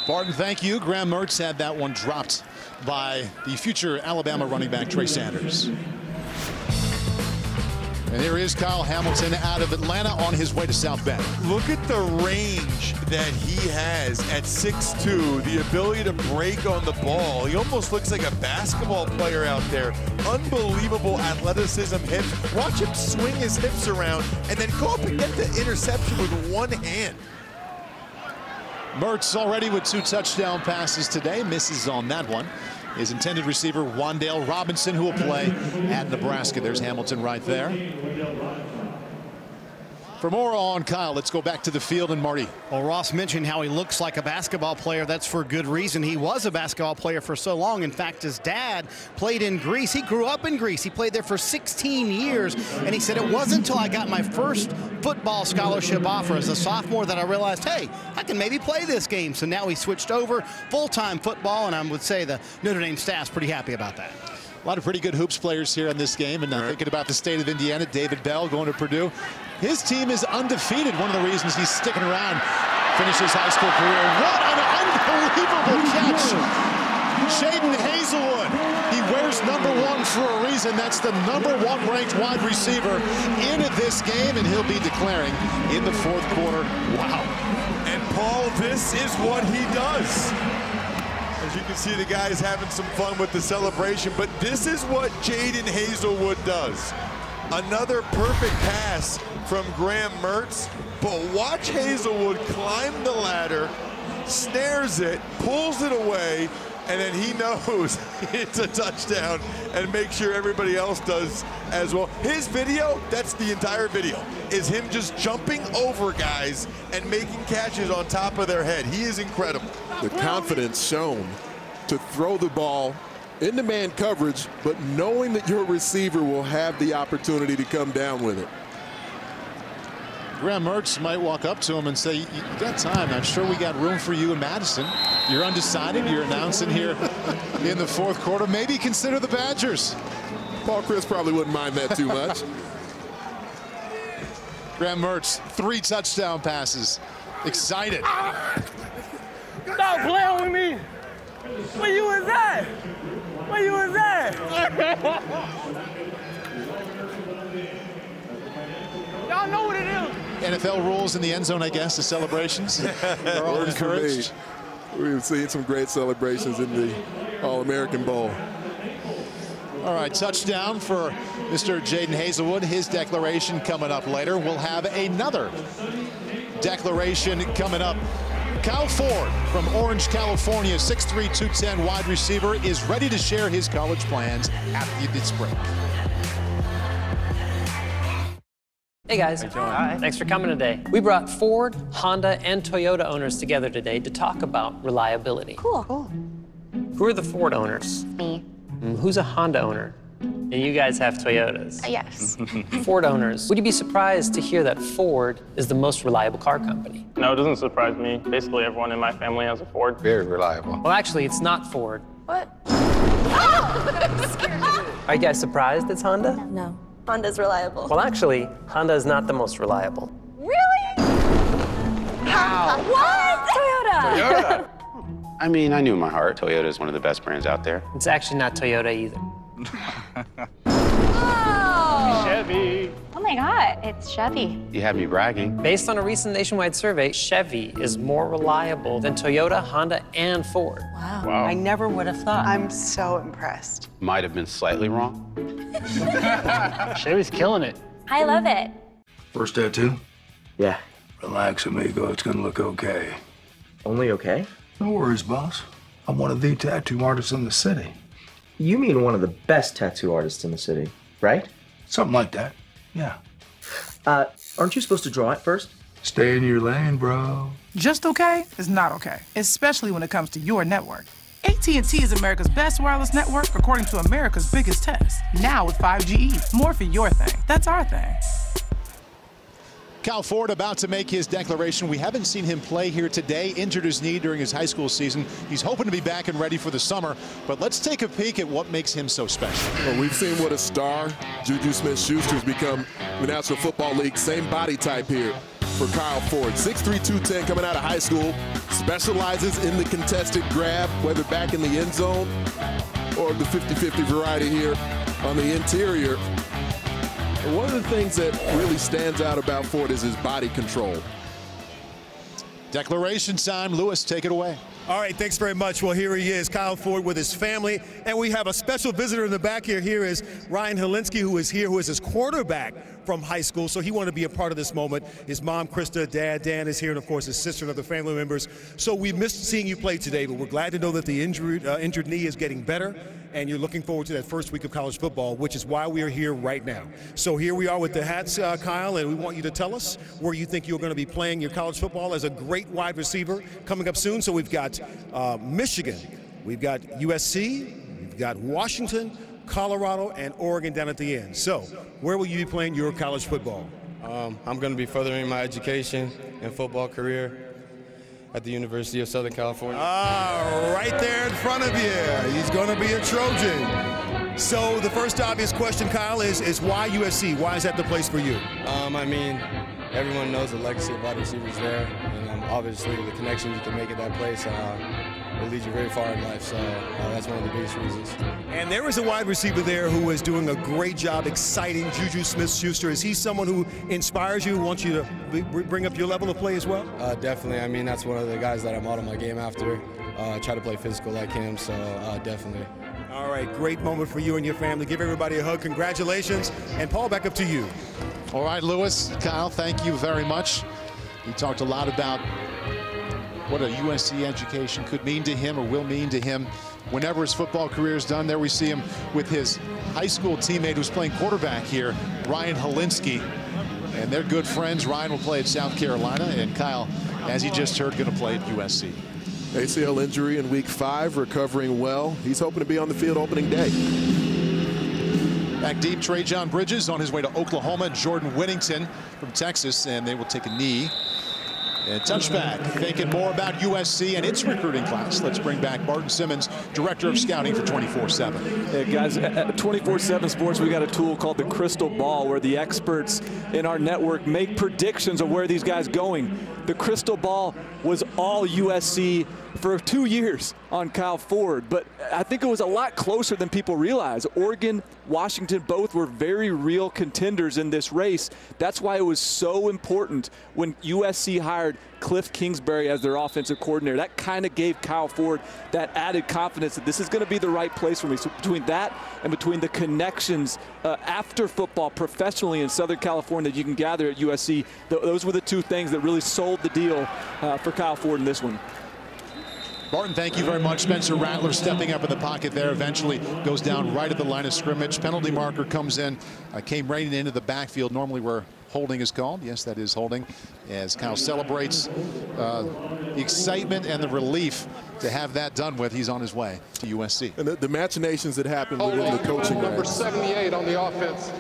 Barton, thank you. Graham Mertz had that one dropped by the future Alabama running back Trey Sanders. And here is Kyle Hamilton out of Atlanta on his way to South Bend. Look at the range that he has at 6'2", the ability to break on the ball. He almost looks like a basketball player out there. Unbelievable athleticism, hips. Watch him swing his hips around and then go up and get the interception with one hand. Mertz already with 2 touchdown passes today, misses on that one. His intended receiver, Wan'Dale Robinson, who will play at Nebraska. There's Hamilton right there. For more on Kyle, let's go back to the field and Marty. Well, Ross mentioned how he looks like a basketball player. That's for good reason. He was a basketball player for so long. In fact, his dad played in Greece. He grew up in Greece. He played there for 16 years. And he said, it wasn't until I got my first football scholarship offer as a sophomore that I realized, hey, I can maybe play this game. So now he switched over full-time football, and I would say the Notre Dame staff's pretty happy about that. A lot of pretty good hoops players here in this game, and thinking about the state of Indiana, David Bell going to Purdue. His team is undefeated. One of the reasons he's sticking around, finishes his high school career. What an unbelievable catch. Shaden Hazelwood. He wears #1 for a reason. That's the #1 ranked wide receiver in this game, and he'll be declaring in the 4th quarter. Wow. And Paul, this is what he does. As you can see, the guy is having some fun with the celebration, but this is what Jaden Hazelwood does. Another perfect pass from Graham Mertz, but watch Hazelwood climb the ladder, snares it, pulls it away, and then he knows it's a touchdown and make sure everybody else does as well. His video, that's the entire video, is him just jumping over guys and making catches on top of their head. He is incredible. The confidence shown to throw the ball into man coverage, but knowing that your receiver will have the opportunity to come down with it. Graham Mertz might walk up to him and say, you got time. I'm sure we got room for you in Madison. You're undecided. You're announcing here in the fourth quarter. Maybe consider the Badgers. Paul Chris probably wouldn't mind that too much. Graham Mertz, 3 touchdown passes. Excited. Stop playing with me. Where you was at? Where you was at? Y'all know what it is. NFL rules in the end zone, I guess, the celebrations. They're all encouraged. We've seen some great celebrations in the All-American Bowl. All right, touchdown for Mr. Jaden Hazelwood. His declaration coming up later. We'll have another declaration coming up. Kyle Ford from Orange, California, 6'3", 210 wide receiver, is ready to share his college plans after this break. Hey guys. Hi. Thanks for coming today. We brought Ford, Honda, and Toyota owners together today to talk about reliability. Cool. Who are the Ford owners? Me. Who's a Honda owner? And you guys have Toyotas. Yes. Ford owners, would you be surprised to hear that Ford is the most reliable car company? No, it doesn't surprise me. Basically, everyone in my family has a Ford. Very reliable. Well, actually, it's not Ford. What? Oh! Are you guys surprised it's Honda? No. Honda's reliable. Well, actually, Honda is not the most reliable. Really? How? What? Toyota. I mean, I knew in my heart Toyota is one of the best brands out there. It's actually not Toyota either. Oh. Chevy. Oh my God, it's Chevy. You had me bragging. Based on a recent nationwide survey, Chevy is more reliable than Toyota, Honda, and Ford. Wow. I never would have thought. I'm so impressed. Might have been slightly wrong. Chevy's killing it. I love it. First tattoo? Yeah. Relax, amigo. It's gonna look okay. Only okay? No worries, boss. I'm one of the tattoo artists in the city. You mean one of the best tattoo artists in the city, right? Something like that, yeah. Aren't you supposed to draw it first? Stay in your lane, bro. Just okay is not okay, especially when it comes to your network. AT&T is America's best wireless network according to America's biggest test. Now with 5GE, more for your thing. That's our thing. Kyle Ford about to make his declaration. We haven't seen him play here today. Injured his knee during his high school season. He's hoping to be back and ready for the summer. But let's take a peek at what makes him so special. Well, we've seen what a star Juju Smith-Schuster's become in the National Football League. Same body type here for Kyle Ford. 6'3", 210 coming out of high school. Specializes in the contested grab, whether back in the end zone or the 50-50 variety here on the interior. And one of the things that really stands out about Ford is his body control. Declaration time. Lewis, take it away. All right, thanks very much. Well, here he is, Kyle Ford with his family. And we have a special visitor in the back here. Here is Ryan Helinski, who is here, who is his quarterback from high school. So he wanted to be a part of this moment. His mom, Krista, dad, Dan is here, and of course his sister and other family members. So we missed seeing you play today, but we're glad to know that the injured knee is getting better. And you're looking forward to that first week of college football, which is why we are here right now. So here we are with the hats, Kyle, and we want you to tell us where you think you're going to be playing your college football as a great wide receiver coming up soon. So we've got Michigan, we've got USC, we've got Washington, Colorado, and Oregon down at the end. So where will you be playing your college football? I'm going to be furthering my education and football career at the University of Southern California. Right there in front of you. He's going to be a Trojan. So the first obvious question, Kyle, is why USC? Why is that the place for you? I mean, everyone knows the legacy of wide receivers there, and obviously the connections you can make at that place will lead you very far in life. So that's one of the biggest reasons. And there is a wide receiver there who is doing a great job exciting Juju Smith-Schuster. Is he someone who inspires you, wants you to bring up your level of play as well? Definitely. I mean, that's one of the guys that I model my game after. Try to play physical like him, so definitely. All right, great moment for you and your family. Give everybody a hug. Congratulations. And Paul, back up to you. All right, Lewis, Kyle, thank you very much. You talked a lot about what a USC education could mean to him or will mean to him whenever his football career is done. There we see him with his high school teammate who's playing quarterback here, Ryan Holinsky. And they're good friends. Ryan will play at South Carolina, and Kyle, as you just heard, going to play at USC. ACL injury in week 5, recovering well. He's hoping to be on the field opening day. Back deep, Trajan Bridges on his way to Oklahoma. Jordan Whittington from Texas, and they will take a knee. And touchback, thinking more about USC and its recruiting class. Let's bring back Barton Simmons, Director of Scouting for 24/7. Yeah, guys, at 24/7 Sports, we got a tool called the Crystal Ball, where the experts in our network make predictions of where these guys going. The Crystal Ball was all USC for 2 years on Kyle Ford, but I think it was a lot closer than people realize. Oregon, Washington, both were very real contenders in this race. That's why it was so important when USC hired Cliff Kingsbury as their offensive coordinator. That kind of gave Kyle Ford that added confidence that this is going to be the right place for me. So between that and between the connections after football professionally in Southern California that you can gather at USC, those were the two things that really sold the deal for Kyle Ford in this one. Barton, thank you very much. Spencer Rattler stepping up in the pocket there, eventually goes down right at the line of scrimmage. Penalty marker comes in, came right into the backfield, normally where holding is called. Yes, that is holding, as Kyle celebrates the excitement and the relief to have that done with. He's on his way to USC. And the machinations that happen within the coaching ranks. Number 78 on the offense.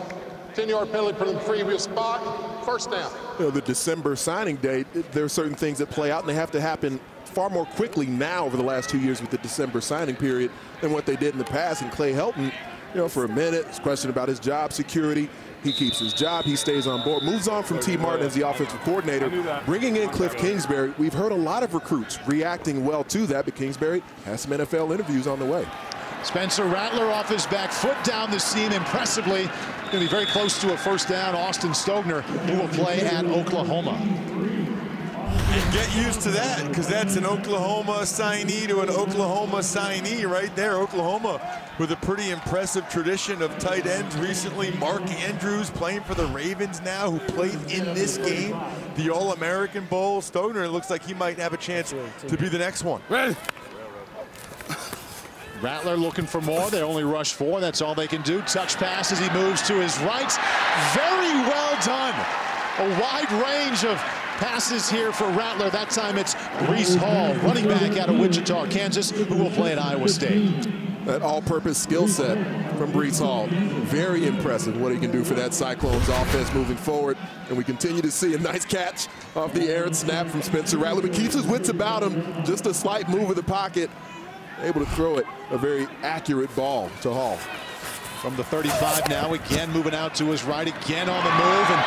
10-yard penalty from the freewheel spot. First down. You know, the December signing date, there are certain things that play out, and they have to happen far more quickly now over the last 2 years with the December signing period than what they did in the past. And Clay Helton, you know, for a minute, it's a question about his job security. He keeps his job. He stays on board. Moves on from T. Martin as the offensive coordinator. Bringing in Cliff Kingsbury. We've heard a lot of recruits reacting well to that, but Kingsbury has some NFL interviews on the way. Spencer Rattler off his back foot down the seam impressively. Going to be very close to a first down. Austin Stogner, who will play at Oklahoma. And get used to that, because that's an Oklahoma signee to an Oklahoma signee right there. Oklahoma with a pretty impressive tradition of tight ends recently. Mark Andrews playing for the Ravens now, who played in this game, the All-American Bowl. Stogner looks like he might have a chance to be the next one. Ready. Rattler looking for more. They only rush 4. That's all they can do. Touch pass as he moves to his right. Very well done. A wide range of passes here for Rattler. That time it's Breece Hall, running back out of Wichita, Kansas, who will play at Iowa State. That all-purpose skill set from Breece Hall. Very impressive what he can do for that Cyclones offense moving forward. And we continue to see a nice catch off the air and snap from Spencer Rattler, but keeps his wits about him. Just a slight move of the pocket. Able to throw it, a very accurate ball to Hall. From the 35 now, again moving out to his right, again on the move. And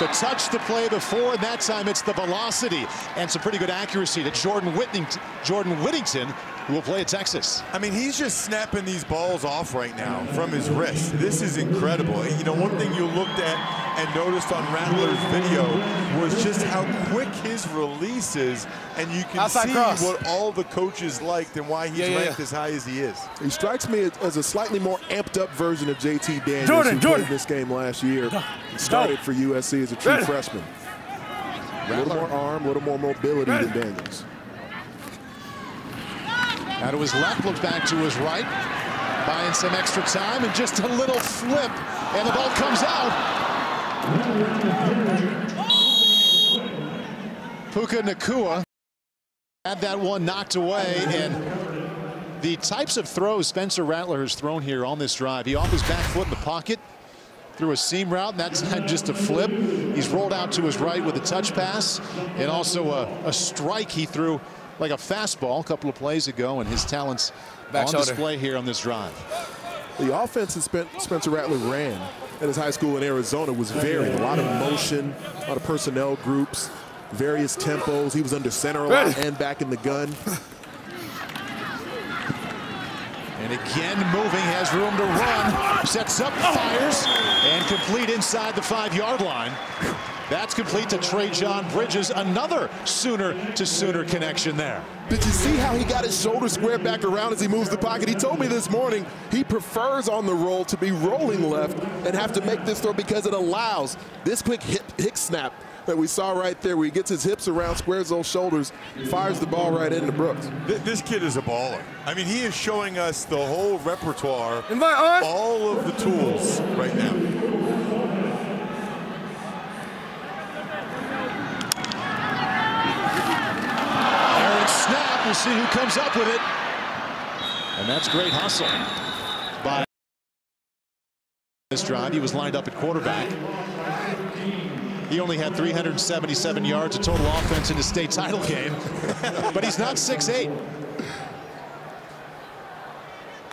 the touch to play before, and that time it's the velocity and some pretty good accuracy to Jordan Whittington, who will play at Texas. I mean, he's just snapping these balls off right now from his wrist. This is incredible. You know, one thing you looked at and noticed on Rattler's video was just how quick his release is, and you can see what all the coaches liked and why he's ranked as high as he is. He strikes me as a slightly more amped up version of JT Daniels, who played this game last year. Started for USC as a true freshman. A little more arm, a little more mobility than Daniels. Out to his left, looks back to his right, buying some extra time, and just a little flip, and the ball comes out. Puka Nacua had that one knocked away, and the types of throws Spencer Rattler has thrown here on this drive. He off his back foot in the pocket, threw a seam route, and that time just a flip. He's rolled out to his right with a touch pass, and also a strike he threw like a fastball a couple of plays ago, and his talents on display here on this drive. The offense that Spencer Rattler ran at his high school in Arizona was varied. A lot of motion, a lot of personnel groups, various tempos. He was under center a lot and back in the gun. And again, moving, has room to run, sets up, fires, and complete inside the 5-yard line. That's complete to Trajan Bridges, another Sooner-to-Sooner connection there. Did you see how he got his shoulder squared back around as he moves the pocket? He told me this morning he prefers on the roll to be rolling left and have to make this throw because it allows this quick hip snap that we saw right there where he gets his hips around, squares those shoulders, fires the ball right into Brooks. This kid is a baller. I mean, he is showing us the whole repertoire, Invite all of the tools right now. Snap, we'll see who comes up with it. And that's great hustle by this drive. He was lined up at quarterback. He only had 377 yards of total offense in the state title game, but he's not 6'8".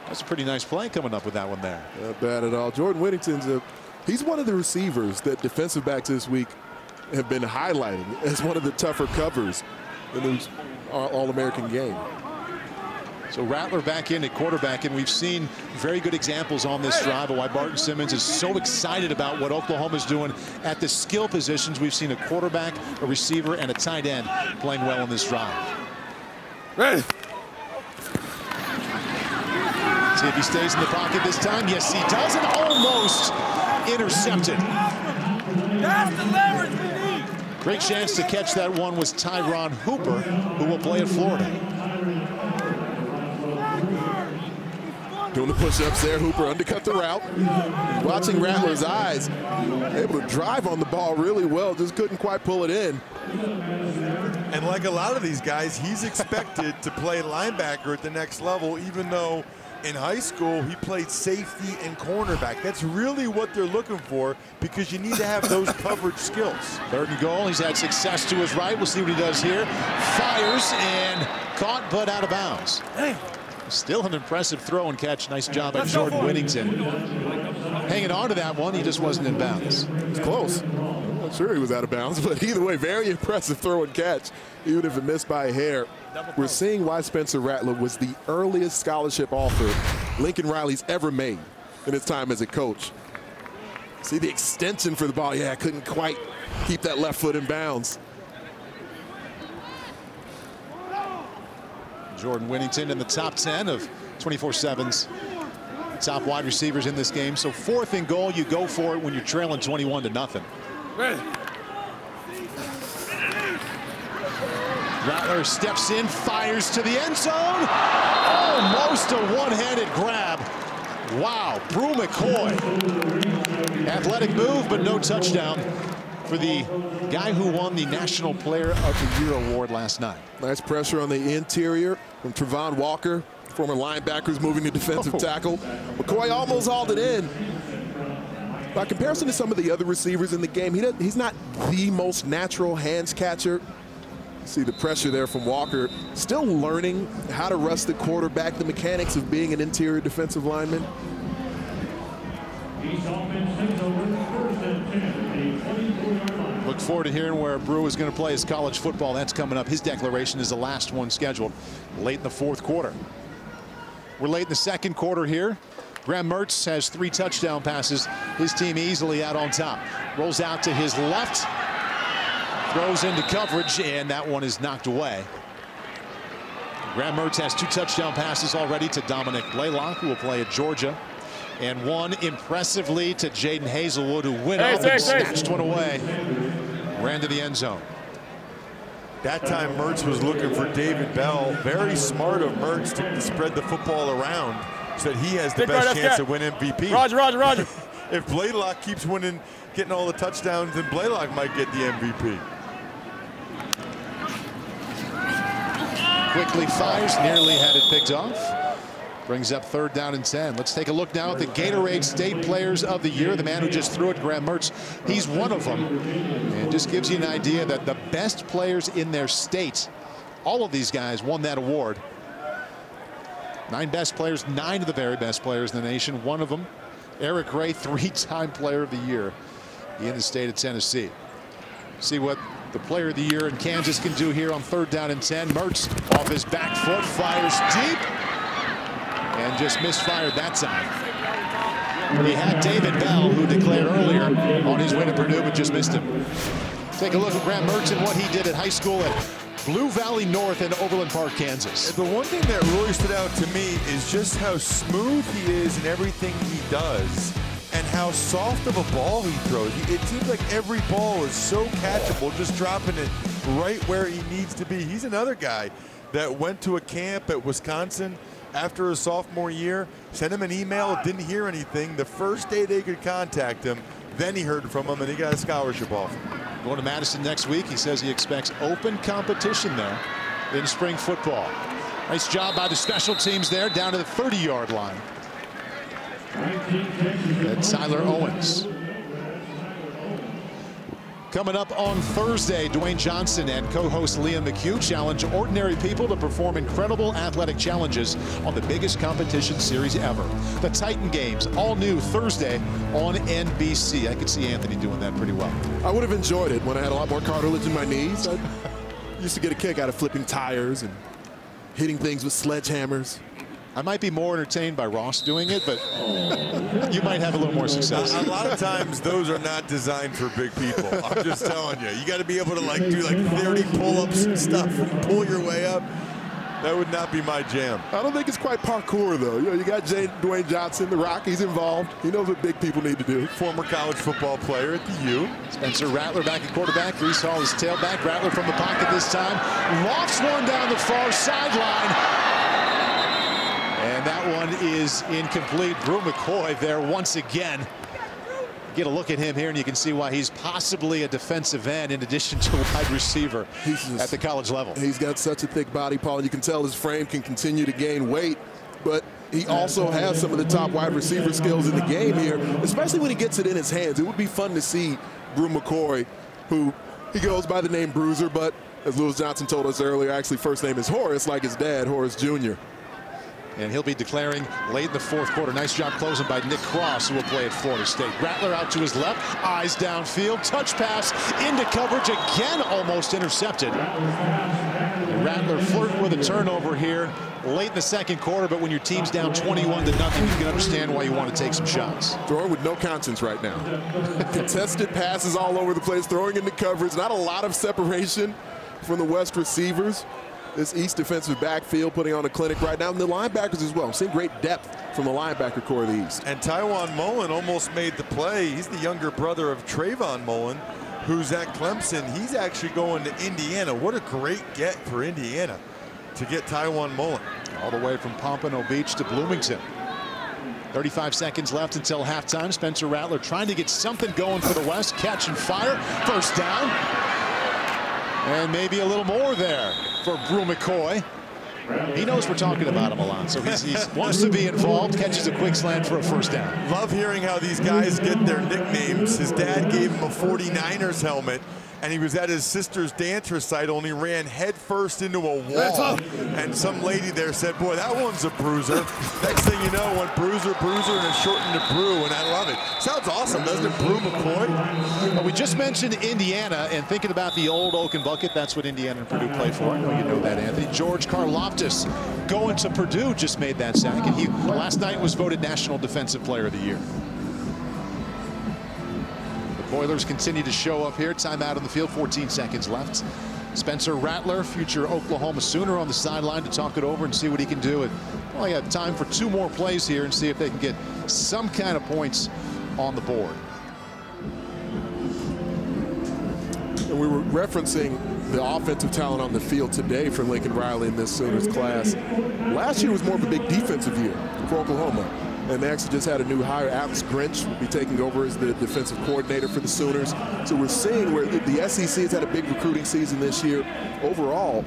That's a pretty nice play coming up with that one there. Not bad at all. Jordan Whittington's he's one of the receivers that defensive backs this week have been highlighting as one of the tougher covers in the All-American game. So Rattler back in at quarterback, and we've seen very good examples on this drive of why Barton Simmons is so excited about what Oklahoma's doing at the skill positions. We've seen a quarterback, a receiver, and a tight end playing well in this drive. Ready. See if he stays in the pocket this time. Yes, he does, and almost intercepted. That's the leverage we need. Great chance to catch that one was Tyron Hooper, who will play at Florida. Doing the push-ups there. Hooper undercut the route. Watching Rattler's eyes, able to drive on the ball really well, just couldn't quite pull it in. And like a lot of these guys, he's expected to play linebacker at the next level, even though in high school he played safety and cornerback. That's really what they're looking for, because you need to have those coverage skills. 3rd and goal. He's had success to his right. We'll see what he does here. Fires and caught, but out of bounds. Still an impressive throw and catch. Nice job by Jordan Whittington. Hanging on to that one. He just wasn't in bounds. It's close. I'm not sure he was out of bounds, but either way, very impressive throw and catch, even if it missed by a hair. We're seeing why Spencer Rattler was the earliest scholarship offer Lincoln Riley's ever made in his time as a coach. See the extension for the ball. Yeah, couldn't quite keep that left foot in bounds. Jordan Whittington in the top 10 of 24/7's top wide receivers in this game. So 4th and goal, you go for it when you're trailing 21-0. Ready. Rattler steps in, fires to the end zone. Almost a one-handed grab. Wow, Brew McCoy. Athletic move, but no touchdown for the guy who won the National Player of the Year award last night. Nice pressure on the interior from Trevon Walker, former linebackers moving to defensive tackle. McCoy almost hauled it in. By comparison to some of the other receivers in the game, he's not the most natural hands catcher. See the pressure there from Walker. Still learning how to rush the quarterback, the mechanics of being an interior defensive lineman. Look forward to hearing where Brew is going to play his college football. That's coming up. His declaration is the last one scheduled late in the 4th quarter. We're late in the 2nd quarter here. Graham Mertz has 3 touchdown passes. His team easily out on top. Rolls out to his left. Throws into coverage, and that one is knocked away. Graham Mertz has 2 touchdown passes already to Dominic Blaylock, who will play at Georgia. And one impressively to Jaden Hazelwood, who went up and snatched one away. Ran to the end zone. That time Mertz was looking for David Bell. Very smart of Mertz to spread the football around so that he has the best chance to win MVP. Roger. If Blaylock keeps winning, getting all the touchdowns, then Blaylock might get the MVP. Quickly fires, nearly had it picked off. Brings up 3rd down and 10. Let's take a look now at the Gatorade State Players of the Year. The man who just threw it, Graham Mertz, he's one of them. And just gives you an idea that the best players in their state, all of these guys won that award. 9 best players, 9 of the very best players in the nation. One of them, Eric Gray, 3-time Player of the Year in the state of Tennessee. See what the Player of the Year in Kansas can do here on 3rd down and 10. Mertz off his back foot, fires deep. And just misfired that time. He had David Bell, who declared earlier on his way to Purdue, but just missed him. Take a look at Graham Mertz and what he did at high school at Blue Valley North in Overland Park, Kansas. The one thing that really stood out to me is just how smooth he is in everything he does. and how soft of a ball he throws. It seems like every ball is so catchable, just dropping it right where he needs to be. He's another guy that went to a camp at Wisconsin after his sophomore year, sent him an email, didn't hear anything. The first day they could contact him, then he heard from him, and he got a scholarship offer. Going to Madison next week. He says he expects open competition there in spring football. Nice job by the special teams there, down to the 30-yard line. And Tyler Owens. Coming up on Thursday, Dwayne Johnson and co-host Liam McHugh challenge ordinary people to perform incredible athletic challenges on the biggest competition series ever. The Titan Games, all new Thursday on NBC. I could see Anthony doing that pretty well. I would have enjoyed it when I had a lot more cartilage in my knees. I used to get a kick out of flipping tires and hitting things with sledgehammers. I might be more entertained by Ross doing it, but you might have a little more success. A lot of times those are not designed for big people. I'm just telling you. You got to be able to do 30 pull-ups and stuff and pull your way up. That would not be my jam. I don't think it's quite parkour, though. You got Dwayne Johnson, the Rockies involved. He knows what big people need to do. Former college football player at the U. Spencer Rattler back at quarterback. Reese Hall is tailback. Rattler from the pocket this time. Lofts one down the far sideline. And that one is incomplete. Brew McCoy there once again. Get a look at him here, and you can see why he's possibly a defensive end in addition to wide receiver at the college level. He's got such a thick body, Paul. You can tell his frame can continue to gain weight, but he also has some of the top wide receiver skills in the game here, especially when he gets it in his hands. It would be fun to see Brew McCoy, who he goes by the name Bruiser, but as Lewis Johnson told us earlier, actually first name is Horace, like his dad, Horace Jr. And he'll be declaring late in the fourth quarter. Nice job closing by Nick Cross, who will play at Florida State. Rattler out to his left, eyes downfield, touch pass into coverage, again almost intercepted. And Rattler flirting with a turnover here late in the second quarter, but when your team's down 21-0, you can understand why you want to take some shots. Throwing with no conscience right now. Contested passes all over the place, throwing into coverage, not a lot of separation from the West receivers. This East defensive backfield putting on a clinic right now, and the linebackers as well. I'm seeing great depth from the linebacker core of the East. And Tywan Mullen almost made the play. He's the younger brother of Trayvon Mullen, who's at Clemson. He's actually going to Indiana. What a great get for Indiana to get Tywan Mullen. All the way from Pompano Beach to Bloomington. 35 seconds left until halftime. Spencer Rattler trying to get something going for the West. Catch and fire. First down. And maybe a little more there for Brew McCoy. He knows we're talking about him a lot, so he wants to be involved, catches a quick slant for a first down. Love hearing how these guys get their nicknames. His dad gave him a 49ers helmet, and he was at his sister's dance recital, and he ran headfirst into a wall. And some lady there said, boy, that one's a bruiser. Next thing you know, went bruiser, and it's shortened to Brew, and I love it. Sounds awesome, doesn't it, Brew McCoy? Well, we just mentioned Indiana, and thinking about the old Oaken Bucket, that's what Indiana and Purdue play for. I know you know that, Anthony. George Karlaftis going to Purdue just made that sack, and he last night was voted National Defensive Player of the Year. Boilers continue to show up here. Timeout on the field, 14 seconds left. Spencer Rattler, future Oklahoma Sooner, on the sideline to talk it over and see what he can do. And well, have time for 2 more plays here and see if they can get some kind of points on the board. And we were referencing the offensive talent on the field today for Lincoln Riley in this Sooners class. Last year was more of a big defensive year for Oklahoma. And they actually just had a new hire. Alex Grinch will be taking over as the defensive coordinator for the Sooners. So we're seeing where the SEC has had a big recruiting season this year. Overall,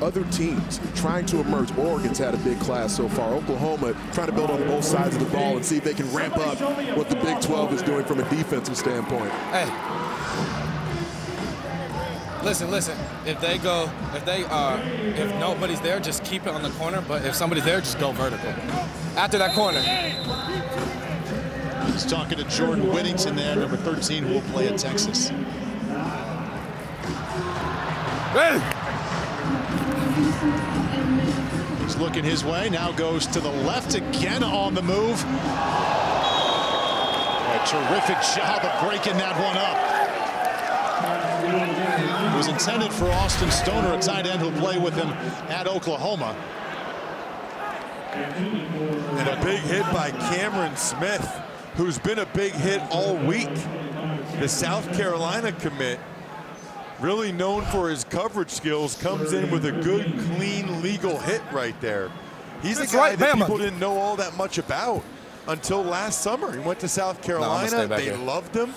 other teams trying to emerge. Oregon's had a big class so far. Oklahoma trying to build on both sides of the ball and see if they can ramp up what the Big 12 is doing from a defensive standpoint. Hey. Listen. If nobody's there, just keep it on the corner. But if somebody's there, just go vertical. After that corner. He's talking to Jordan Whittington there, number 13, who will play at Texas. Ready. He's looking his way, now goes to the left again on the move. A terrific job of breaking that one up. It was intended for Austin Stoner, a tight end who'll play with him at Oklahoma. And a big hit by Cameron Smith. who's been a big hit all week. The South Carolina commit, really known for his coverage skills, comes in with a good, clean, legal hit right there. He's a guy that people didn't know all that much about until last summer. He went to South Carolina, they loved him,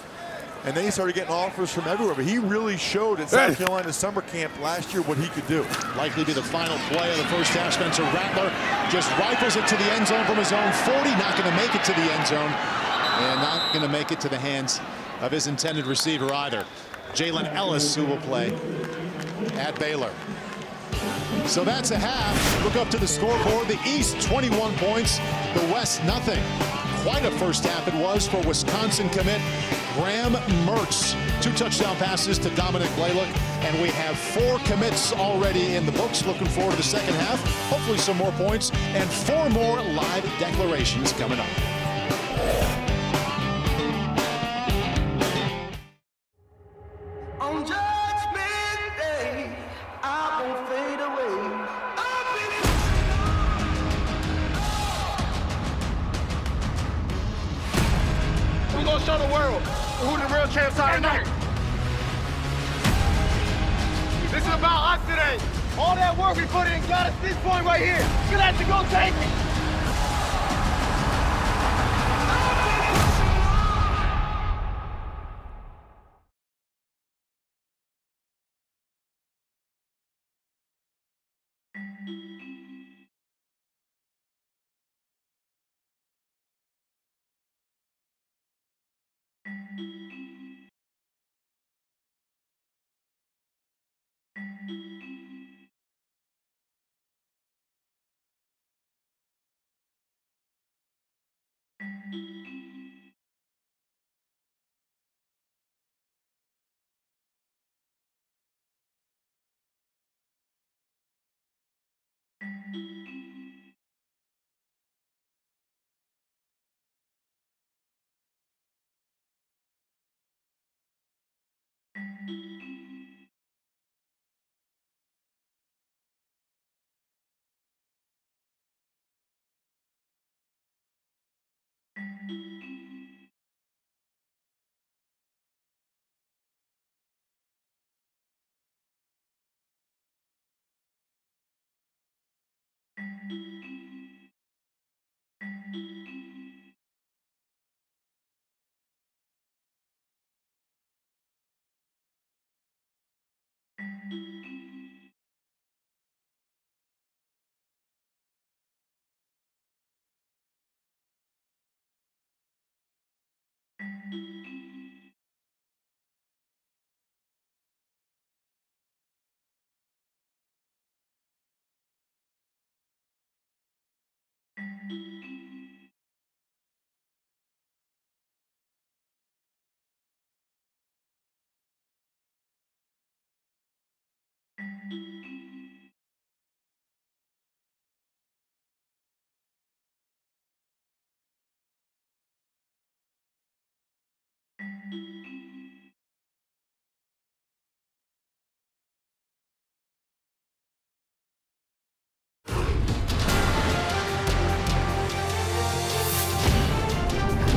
and then he started getting offers from everywhere. But he really showed at South Carolina summer camp last year what he could do. Likely be the final play of the first half. Spencer Rattler just rifles it to the end zone from his own 40, not going to make it to the end zone, and not going to make it to the hands of his intended receiver either. Jalen Ellis, who will play at Baylor. So that's a half. Look up to the scoreboard. The East 21 points, the West nothing. Quite a first half it was for Wisconsin commit Graham Mertz. 2 touchdown passes to Dominic Blaylock, and we have 4 commits already in the books. Looking forward to the second half. Hopefully some more points and 4 more live declarations coming up. On Judgment Day, I won't fade away. We're gonna show the world who the real champs are tonight. This is about us today. All that work we put in got us this point right here. We're gonna have to go take it.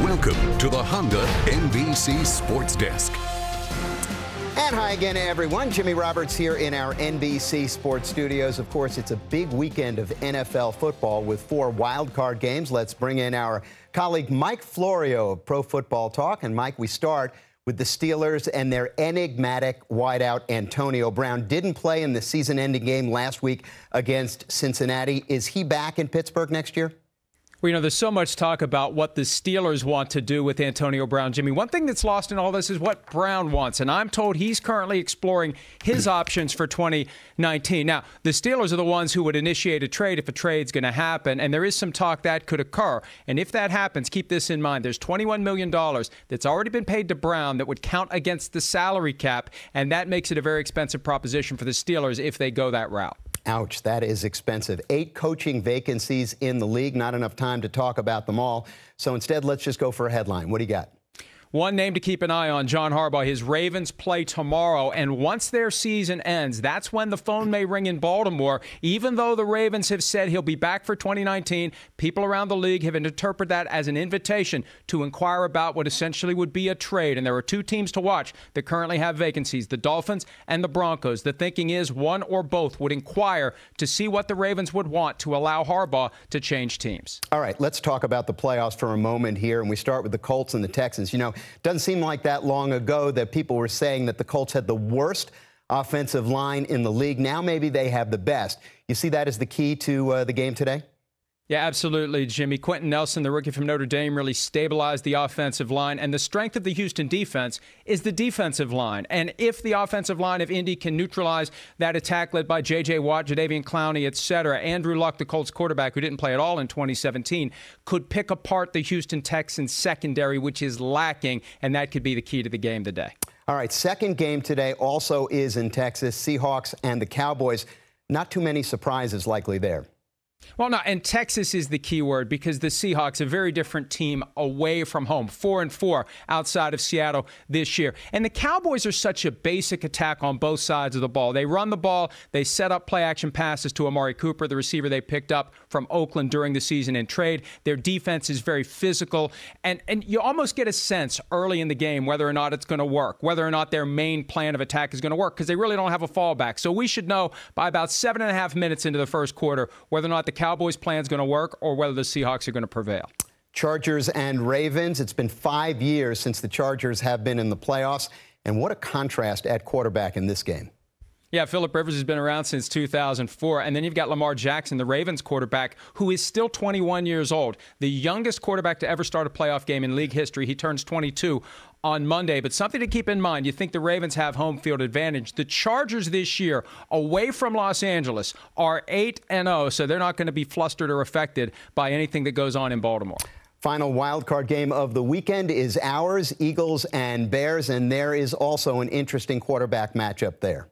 Welcome to the Honda NBC Sports Desk. And hi again, everyone. Jimmy Roberts here in our NBC Sports Studios. Of course, it's a big weekend of NFL football with 4 wild card games. Let's bring in our colleague Mike Florio of Pro Football Talk. And Mike, we start with the Steelers and their enigmatic wideout Antonio Brown. Didn't play in the season-ending game last week against Cincinnati. Is he back in Pittsburgh next year? Well, you know, there's so much talk about what the Steelers want to do with Antonio Brown, Jimmy. One thing that's lost in all this is what Brown wants, and I'm told he's currently exploring his options for 2019. Now, the Steelers are the ones who would initiate a trade if a trade's going to happen, and there is some talk that could occur. And if that happens, keep this in mind. There's $21 million that's already been paid to Brown that would count against the salary cap, and that makes it a very expensive proposition for the Steelers if they go that route. Ouch, that is expensive. 8 coaching vacancies in the league, not enough time to talk about them all. So instead, let's just go for a headline. What do you got? One name to keep an eye on, John Harbaugh. His Ravens play tomorrow, and once their season ends, that's when the phone may ring in Baltimore. Even though the Ravens have said he'll be back for 2019, people around the league have interpreted that as an invitation to inquire about what essentially would be a trade. And there are two teams to watch that currently have vacancies, the Dolphins and the Broncos. The thinking is one or both would inquire to see what the Ravens would want to allow Harbaugh to change teams. All right, let's talk about the playoffs for a moment here, and we start with the Colts and the Texans. You know, doesn't seem like that long ago that people were saying that the Colts had the worst offensive line in the league. Now maybe they have the best. You see that as the key to the game today? Yeah, absolutely, Jimmy. Quentin Nelson, the rookie from Notre Dame, really stabilized the offensive line. And the strength of the Houston defense is the defensive line. And if the offensive line of Indy can neutralize that attack led by J.J. Watt, Jadeveon Clowney, etc., Andrew Luck, the Colts quarterback, who didn't play at all in 2017, could pick apart the Houston Texans secondary, which is lacking. And that could be the key to the game today. All right, second game today also is in Texas, Seahawks and the Cowboys. Not too many surprises likely there. Well, no, and Texas is the key word because the Seahawks, a very different team away from home, 4-4 outside of Seattle this year. And the Cowboys are such a basic attack on both sides of the ball. They run the ball. They set up play-action passes to Amari Cooper, the receiver they picked up from Oakland during the season in trade. Their defense is very physical. And you almost get a sense early in the game whether or not it's going to work, whether or not their main plan of attack is going to work because they really don't have a fallback. So we should know by about 7.5 minutes into the first quarter whether or not the Cowboys' plan is going to work or whether the Seahawks are going to prevail. Chargers and Ravens. It's been 5 years since the Chargers have been in the playoffs. And what a contrast at quarterback in this game. Yeah, Phillip Rivers has been around since 2004. And then you've got Lamar Jackson, the Ravens quarterback, who is still 21 years old, the youngest quarterback to ever start a playoff game in league history. He turns 22 on Monday. But something to keep in mind, you think the Ravens have home field advantage. The Chargers this year, away from Los Angeles, are 8-0, so they're not going to be flustered or affected by anything that goes on in Baltimore. Final wild card game of the weekend is ours, Eagles and Bears, and there is also an interesting quarterback matchup there.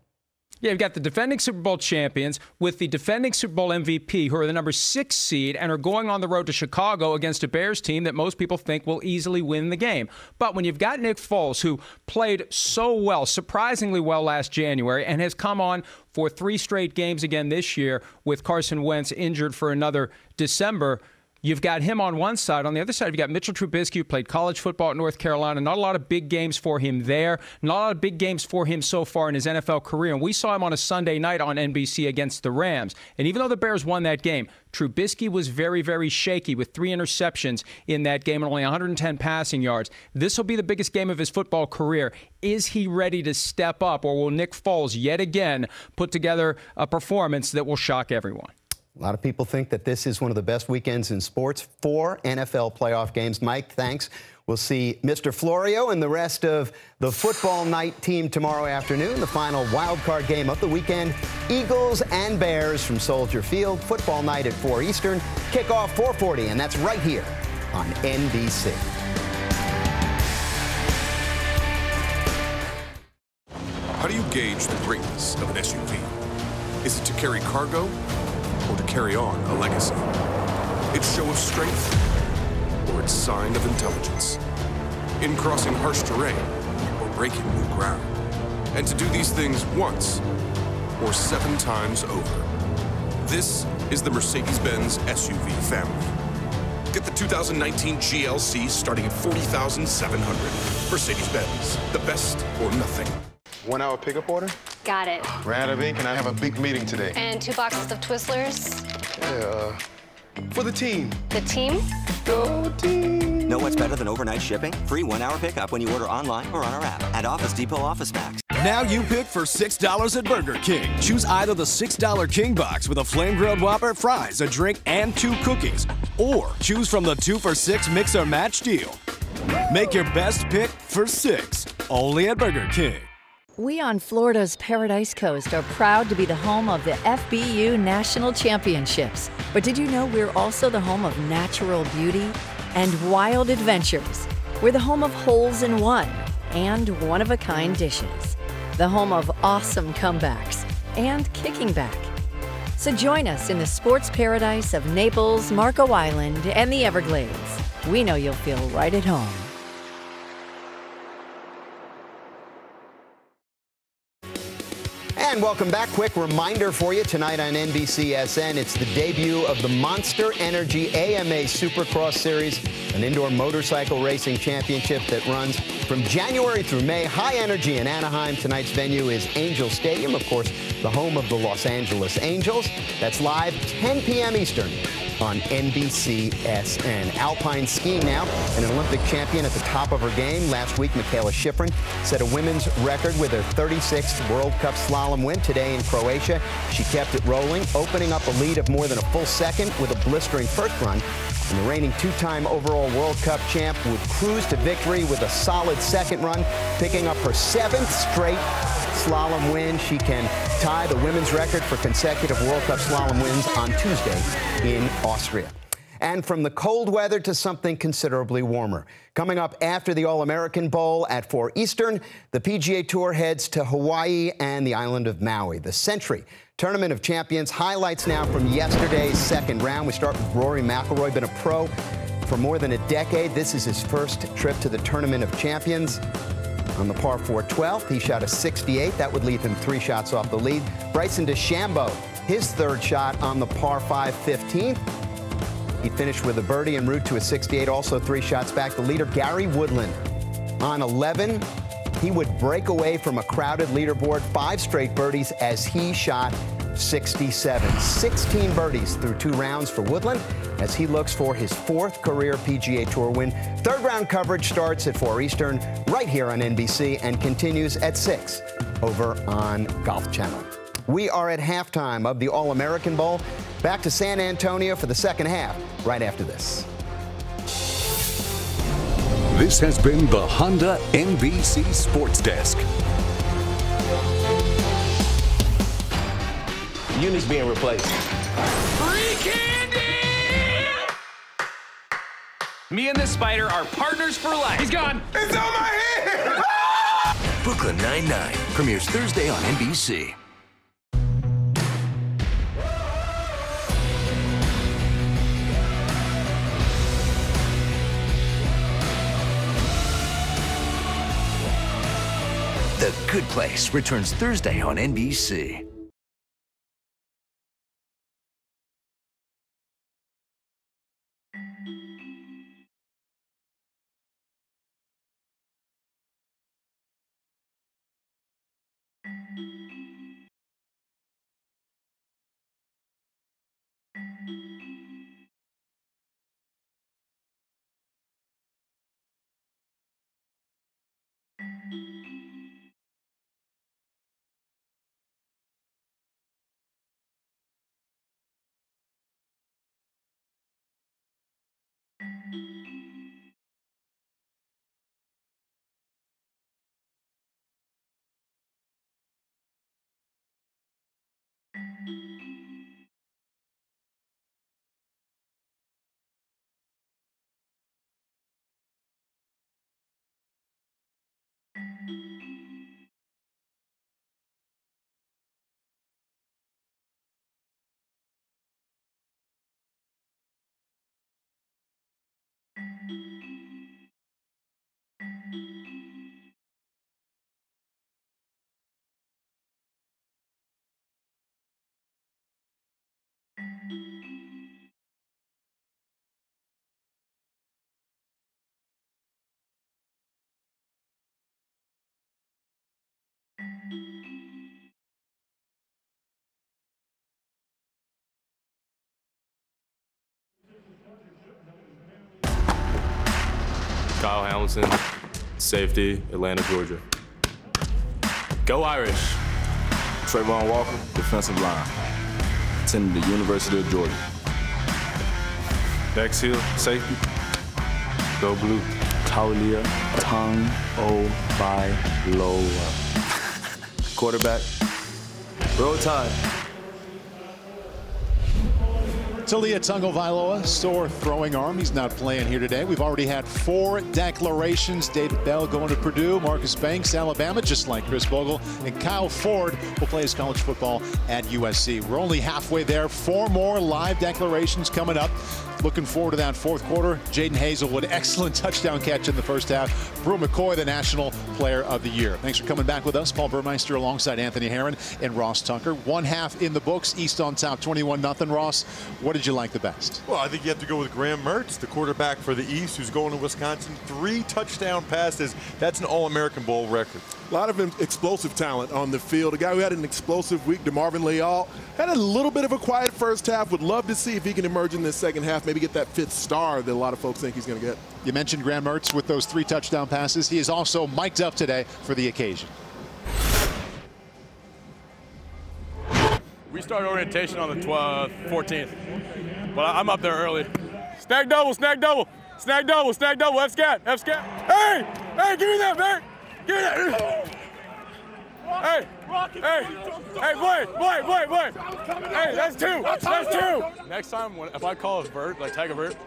Yeah, you've got the defending Super Bowl champions with the defending Super Bowl MVP, who are the number 6 seed and are going on the road to Chicago against a Bears team that most people think will easily win the game. But when you've got Nick Foles, who played so well, surprisingly well last January, and has come on for 3 straight games again this year with Carson Wentz injured for another December, you've got him on one side. On the other side, you've got Mitchell Trubisky, who played college football at North Carolina. Not a lot of big games for him there. Not a lot of big games for him so far in his NFL career. And we saw him on a Sunday night on NBC against the Rams. And even though the Bears won that game, Trubisky was very, very shaky with 3 interceptions in that game and only 110 passing yards. This will be the biggest game of his football career. Is he ready to step up, or will Nick Foles yet again put together a performance that will shock everyone? A lot of people think that this is one of the best weekends in sports. 4 NFL playoff games. Mike, thanks. We'll see Mr. Florio and the rest of the football night team tomorrow afternoon. The final wild card game of the weekend, Eagles and Bears from Soldier Field. Football night at 4 Eastern. Kickoff 4:40, and that's right here on NBC. How do you gauge the greatness of an SUV? Is it to carry cargo or to carry on a legacy? Its show of strength or its sign of intelligence? In crossing harsh terrain or breaking new ground? And to do these things once or 7 times over? This is the Mercedes-Benz SUV family. Get the 2019 GLC starting at $40,700. Mercedes-Benz, the best or nothing. 1 hour pickup order? Got it. Ran out of ink and I have a big meeting today. And 2 boxes of Twizzlers. Yeah, for the team. The team? Go team. Know what's better than overnight shipping? Free 1 hour pickup when you order online or on our app at Office Depot Office Max. Now you pick for $6 at Burger King. Choose either the $6 King Box with a flame-grilled Whopper, fries, a drink, and 2 cookies. Or choose from the 2 for $6 Mix or Match deal. Make your best pick for $6, only at Burger King. We on Florida's Paradise Coast are proud to be the home of the FBU National Championships. But did you know we're also the home of natural beauty and wild adventures? We're the home of holes in one and one-of-a-kind dishes. The home of awesome comebacks and kicking back. So join us in the sports paradise of Naples, Marco Island, and the Everglades. We know you'll feel right at home. And welcome back. Quick reminder for you tonight on NBCSN. It's the debut of the Monster Energy AMA Supercross Series, an indoor motorcycle racing championship that runs from January through May. High energy in Anaheim. Tonight's venue is Angel Stadium, of course, the home of the Los Angeles Angels. That's live 10 p.m. Eastern on NBCSN. Alpine skiing now, an Olympic champion at the top of her game. Last week, Michaela Schifrin set a women's record with her 36th World Cup slalom win today in Croatia. She kept it rolling, opening up a lead of more than a full second with a blistering first run. And the reigning two-time overall World Cup champ would cruise to victory with a solid second run, picking up her 7th straight slalom win. She can tie the women's record for consecutive World Cup slalom wins on Tuesday in Austria. And from the cold weather to something considerably warmer. Coming up after the All-American Bowl at 4 Eastern, the PGA Tour heads to Hawaii and the island of Maui. The Century Tournament of Champions highlights now from yesterday's second round. We start with Rory McIlroy, been a pro for more than a decade. This is his first trip to the Tournament of Champions. On the par 4 12th, he shot a 68. That would leave him 3 shots off the lead. Bryson DeChambeau, his third shot on the par 5 15th. He finished with a birdie en route to a 68, also 3 shots back. The leader, Gary Woodland, on 11. He would break away from a crowded leaderboard, 5 straight birdies as he shot 67. 16 birdies through 2 rounds for Woodland as he looks for his 4th career PGA Tour win. Third round coverage starts at 4 Eastern right here on NBC and continues at 6 over on Golf Channel. We are at halftime of the All-American Bowl. Back to San Antonio for the second half right after this. This has been the Honda NBC Sports Desk. Unit's being replaced. Free candy! Me and this spider are partners for life. He's gone. It's on my head! Brooklyn Nine-Nine premieres Thursday on NBC. The Good Place returns Thursday on NBC. Kyle Hamilton, safety, Atlanta, Georgia. Go Irish. Trayvon Walker, defensive line. Attended the University of Georgia. Dex Hill, safety. Go Blue. Taulia Tagovailoa. Quarterback. Roll Tide. Talia Tagovailoa, sore throwing arm. He's not playing here today. We've already had 4 declarations. David Bell going to Purdue. Marcus Banks, Alabama, just like Chris Bogle. And Kyle Ford will play his college football at USC. We're only halfway there. 4 more live declarations coming up. Looking forward to that fourth quarter. Jaden Hazelwood, excellent touchdown catch in the first half. Brew McCoy, the National Player of the Year. Thanks for coming back with us. Paul Burmeister alongside Anthony Herron and Ross Tucker. One half in the books. East on top, 21-0. Ross, what did you like the best? Well, I think you have to go with Graham Mertz, the quarterback for the East, who's going to Wisconsin. 3 touchdown passes. That's an All-American Bowl record. A lot of explosive talent on the field. A guy who had an explosive week, DeMarvin Leal, had a little bit of a quiet first half. Would love to see if he can emerge in this second half, maybe get that 5th star that a lot of folks think he's going to get. You mentioned Graham Mertz with those 3 touchdown passes. He is also mic'd up today for the occasion. We start orientation on the 14th, but I'm up there early. Snag double, snag double, snag double, snag double, F-scat, F-scat. Hey, hey, give me that, man. Give me that. Hey, hey, boy. Hey, that's 2, that's 2. Next time, if I call a vert, like tag a vert,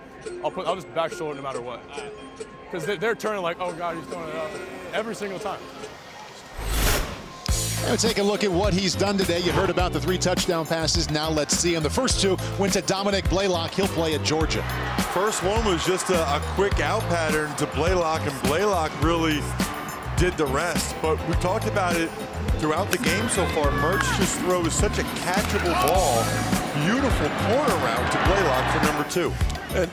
I'll just back shoulder no matter what. Because they're turning like, oh God, he's throwing it out every single time. Now take a look at what he's done today. You heard about the 3 touchdown passes. Now let's see him. The first 2 went to Dominic Blaylock. He'll play at Georgia. First one was just a quick out pattern to Blaylock, and Blaylock really did the rest. But we talked about it throughout the game so far. Mertz just throws such a catchable ball. Beautiful corner route to Blaylock for number 2. And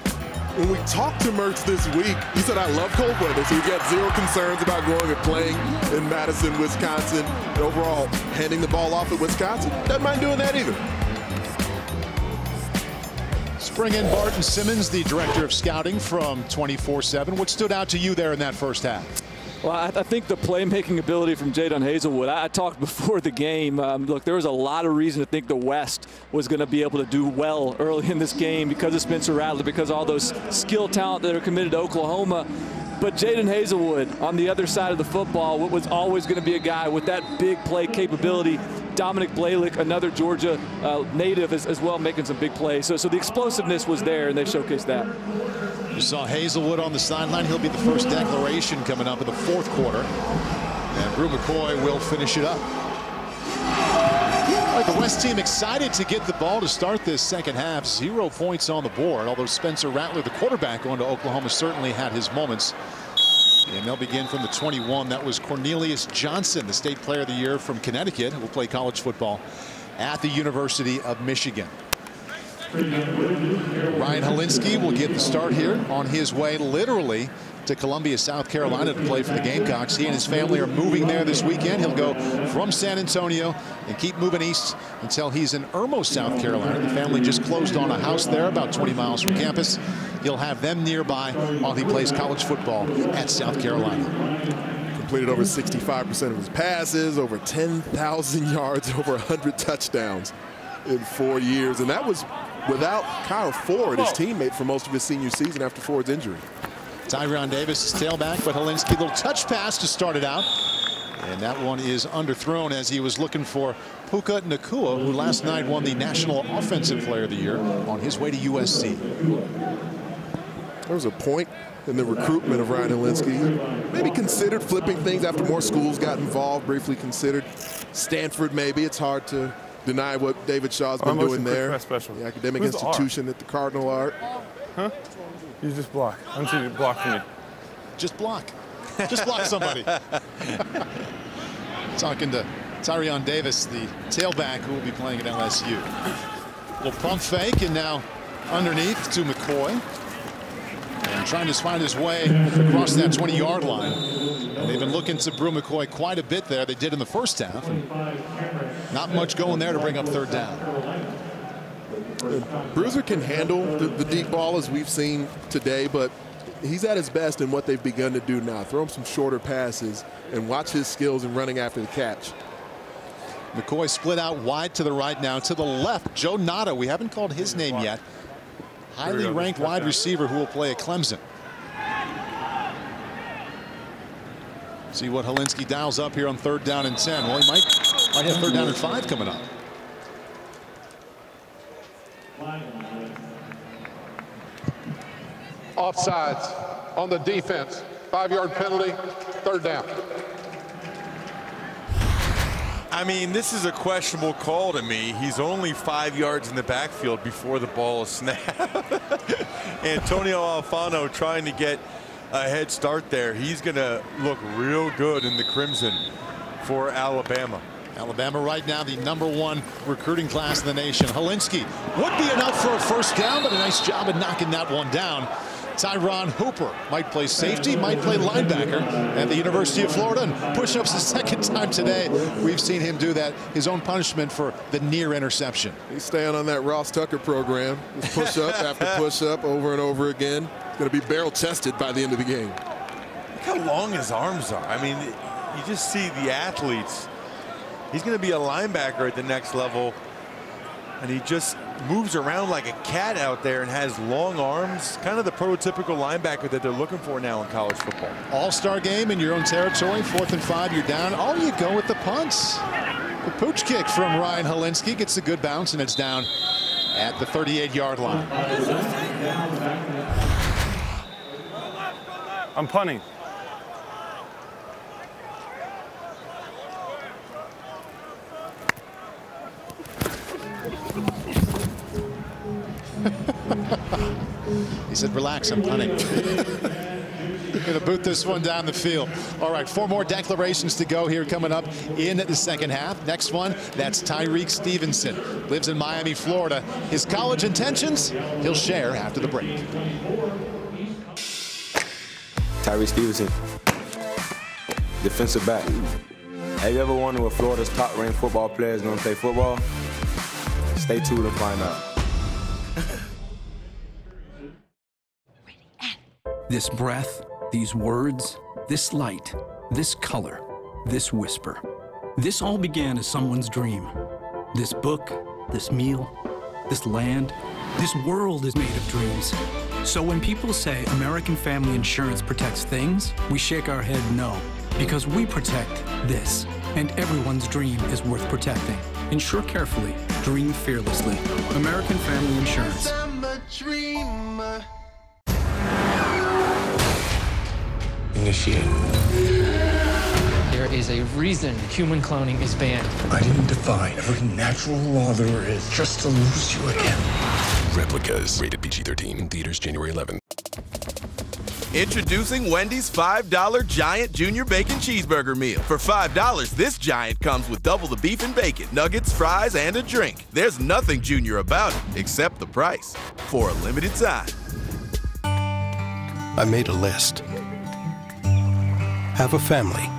when we talked to Mertz this week, he said, I love cold weather, so he got 0 concerns about going and playing in Madison, Wisconsin, and overall handing the ball off at Wisconsin. Doesn't mind doing that either. Bring in Barton Simmons, the director of scouting from 24/7. What stood out to you there in that first half? Well, I think the playmaking ability from Jaden Hazelwood. I talked before the game. Look, there was a lot of reason to think the West was going to be able to do well early in this game because of Spencer Rattler, because of all those skill talent that are committed to Oklahoma. But Jaden Hazelwood on the other side of the football was always going to be a guy with that big play capability. Dominic Blaylock, another Georgia native, as well, making some big plays. So the explosiveness was there, and they showcased that. You saw Hazelwood on the sideline. He'll be the first declaration coming up in the fourth quarter. And Brew McCoy will finish it up. The West team excited to get the ball to start this second half. 0 points on the board, although Spencer Rattler, the quarterback going to Oklahoma, certainly had his moments. And they'll begin from the 21. That was Cornelius Johnson, the state player of the year from Connecticut, who will play college football at the University of Michigan. Ryan Helinski will get the start here on his way literally to Columbia, South Carolina to play for the Gamecocks. He and his family are moving there this weekend. He'll go from San Antonio and keep moving east until he's in Irmo, South Carolina. The family just closed on a house there about 20 miles from campus. He'll have them nearby while he plays college football at South Carolina. Completed over 65% of his passes, over 10,000 yards, over 100 touchdowns in 4 years. And that was without Kyle Ford, his teammate for most of his senior season after Ford's injury. Tyrion Davis is tailback, but Helinski, little touch pass to start it out. And that one is underthrown as he was looking for Puka Nacua, who last night won the National Offensive Player of the Year on his way to USC. There was a point in the recruitment of Ryan Helinski. Maybe considered flipping things after more schools got involved, briefly considered Stanford maybe. It's hard to deny what David Shaw's been doing there. The academic institution that the Cardinal are. Huh? You just block. I want you to block for me. Just block. Just block somebody. Talking to Tyrion Davis, the tailback who will be playing at LSU. Little pump fake, and now underneath to McCoy. And trying to find his way across that 20-yard line. And they've been looking to Brew McCoy quite a bit there. They did in the first half. And not much going there to bring up third down. Bruiser can handle the deep ball as we've seen today, but he's at his best in what they've begun to do now. Throw him some shorter passes and watch his skills in running after the catch. McCoy split out wide to the right now. To the left, Joe Nada. We haven't called his name yet. Highly ranked wide receiver who will play at Clemson. See what Helinski dials up here on 3rd down and 10. Well, he might have 3rd down and 5 coming up. Offsides on the defense. 5-yard penalty, 3rd down. I mean, this is a questionable call to me. He's only 5 yards in the backfield before the ball is snapped. Antonio Alfano trying to get a head start there. He's going to look real good in the crimson for Alabama. Alabama right now the #1 recruiting class in the nation. Helinski would be enough for a 1st down, but a nice job of knocking that one down. Tyron Hooper might play safety, might play linebacker at the University of Florida, and push-ups the 2nd time today. We've seen him do that, his own punishment for the near interception. He's staying on that Ross Tucker program. Push-up after push-up over and over again. Going to be barrel-chested by the end of the game. Look how long his arms are. I mean, you just see the athletes. He's going to be a linebacker at the next level, and he just moves around like a cat out there and has long arms. Kind of the prototypical linebacker that they're looking for now in college football. All-star game in your own territory, 4th and 5, you're down. Oh, you go with the punts. The pooch kick from Ryan Helinski gets a good bounce, and it's down at the 38-yard line. I'm punting. He said, relax, I'm punting. Going to boot this one down the field. All right, 4 more declarations to go here coming up in the 2nd half. Next one, that's Tyreek Stevenson. Lives in Miami, Florida. His college intentions, he'll share after the break. Tyreek Stevenson, defensive back. Have you ever wondered what Florida's top-ranked football player is going to play football? Stay tuned to find out. This breath, these words, this light, this color, this whisper. This all began as someone's dream. This book, this meal, this land, this world is made of dreams. So when people say American Family Insurance protects things, we shake our head no, because we protect this. And everyone's dream is worth protecting. Insure carefully, dream fearlessly. American Family Insurance. Initiate. There is a reason human cloning is banned. I didn't defy every natural law there is just to lose you again. Replicas, rated PG-13, in theaters January 11th. Introducing Wendy's $5 Giant Junior Bacon Cheeseburger Meal. For $5, this Giant comes with double the beef and bacon, nuggets, fries, and a drink. There's nothing junior about it, except the price. For a limited time. I made a list. Have a family.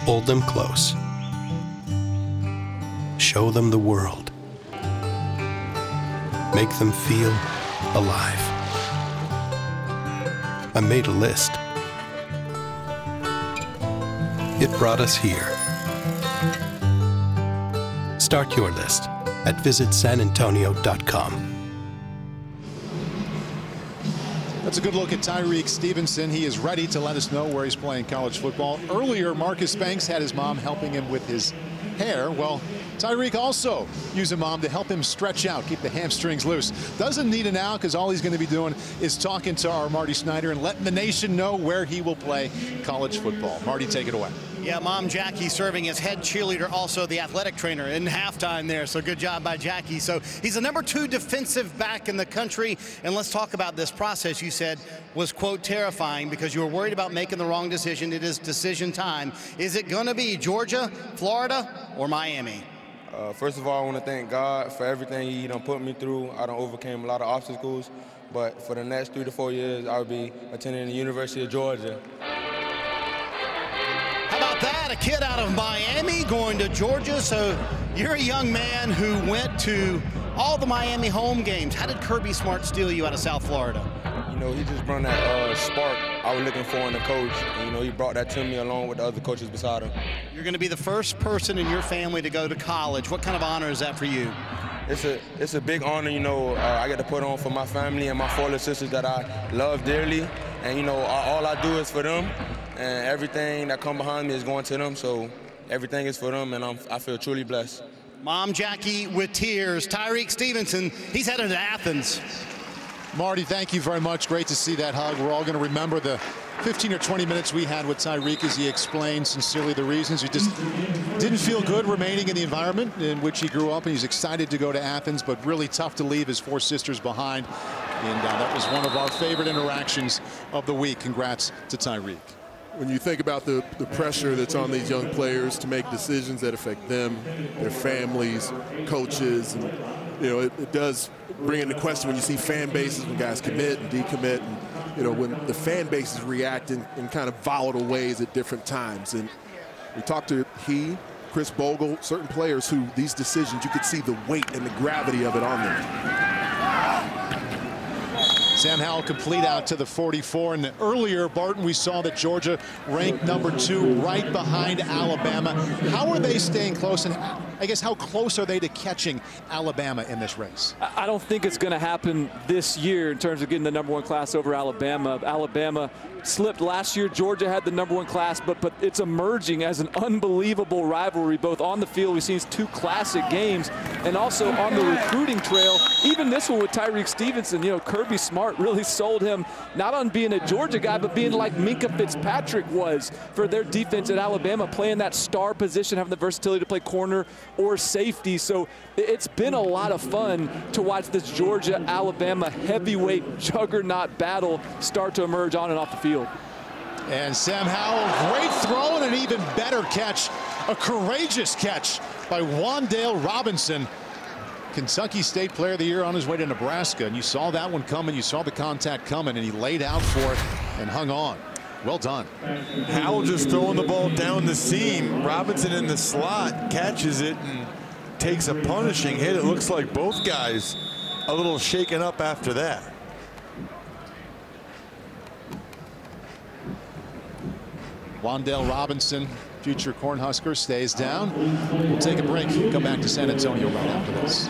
Hold them close. Show them the world. Make them feel alive. I made a list. It brought us here. Start your list at visitsanantonio.com. That's a good look at Tyreek Stevenson. He is ready to let us know where he's playing college football. Earlier, Marcus Banks had his mom helping him with his hair. Well, Tyreek also used a mom to help him stretch out, keep the hamstrings loose. Doesn't need it now because all he's going to be doing is talking to our Marty Snyder and letting the nation know where he will play college football. Marty, take it away. Yeah, Mom Jackie serving as head cheerleader, also the athletic trainer in halftime there. So good job by Jackie. So he's the #2 defensive back in the country. And let's talk about this process you said was, quote, terrifying because you were worried about making the wrong decision. It is decision time. Is it going to be Georgia, Florida, or Miami? First of all, I want to thank God for everything He done put me through. I done overcame a lot of obstacles. But for the next 3 to 4 years, I'll be attending the University of Georgia. How about that? A kid out of Miami going to Georgia. So you're a young man who went to all the Miami home games. How did Kirby Smart steal you out of South Florida? You know, he just brought that spark I was looking for in a coach. And, you know, he brought that to me along with the other coaches beside him. You're going to be the first person in your family to go to college. What kind of honor is that for you? It's a big honor, you know. I get to put on for my family and my 4 little sisters that I love dearly. And, you know, all I do is for them. And everything that come behind me is going to them. So everything is for them, and I feel truly blessed. Mom Jackie with tears. Tyreek Stevenson, he's headed to Athens. Marty, thank you very much. Great to see that hug. We're all going to remember the 15 or 20 minutes we had with Tyreek as he explained sincerely the reasons. He just didn't feel good remaining in the environment in which he grew up, and he's excited to go to Athens, but really tough to leave his 4 sisters behind. And that was one of our favorite interactions of the week. Congrats to Tyreek. When you think about the pressure that's on these young players to make decisions that affect them, their families, coaches, and it does bring into question when you see fan bases, when guys commit and decommit, and when the fan bases react in kind of volatile ways at different times. And we talked to Chris Bogle, certain players who these decisions, you could see the weight and the gravity of it on them. Sam Howell complete out to the 44. And earlier, Barton, we saw that Georgia ranked #2 right behind Alabama. How are they staying close? And I guess how close are they to catching Alabama in this race? I don't think it's going to happen this year in terms of getting the #1 class over Alabama. Alabama slipped last year. Georgia had the #1 class, but it's emerging as an unbelievable rivalry, both on the field. We've seen 2 classic games, and also on the recruiting trail. Even this one with Tyreek Stevenson, Kirby Smart really sold him not on being a Georgia guy, but being like Minkah Fitzpatrick was for their defense at Alabama, playing that star position, having the versatility to play corner or safety. So it's been a lot of fun to watch this Georgia-Alabama heavyweight juggernaut battle start to emerge on and off the field. And Sam Howell, great throw and an even better catch, a courageous catch by Wan'Dale Robinson. Kentucky State Player of the Year on his way to Nebraska. And you saw that one coming, you saw the contact coming, and he laid out for it and hung on. Well done. Howell just throwing the ball down the seam. Robinson in the slot catches it and takes a punishing hit. It looks like both guys a little shaken up after that. Wan'Dale Robinson, future Cornhusker, stays down. We'll take a break. Come back to San Antonio right after this.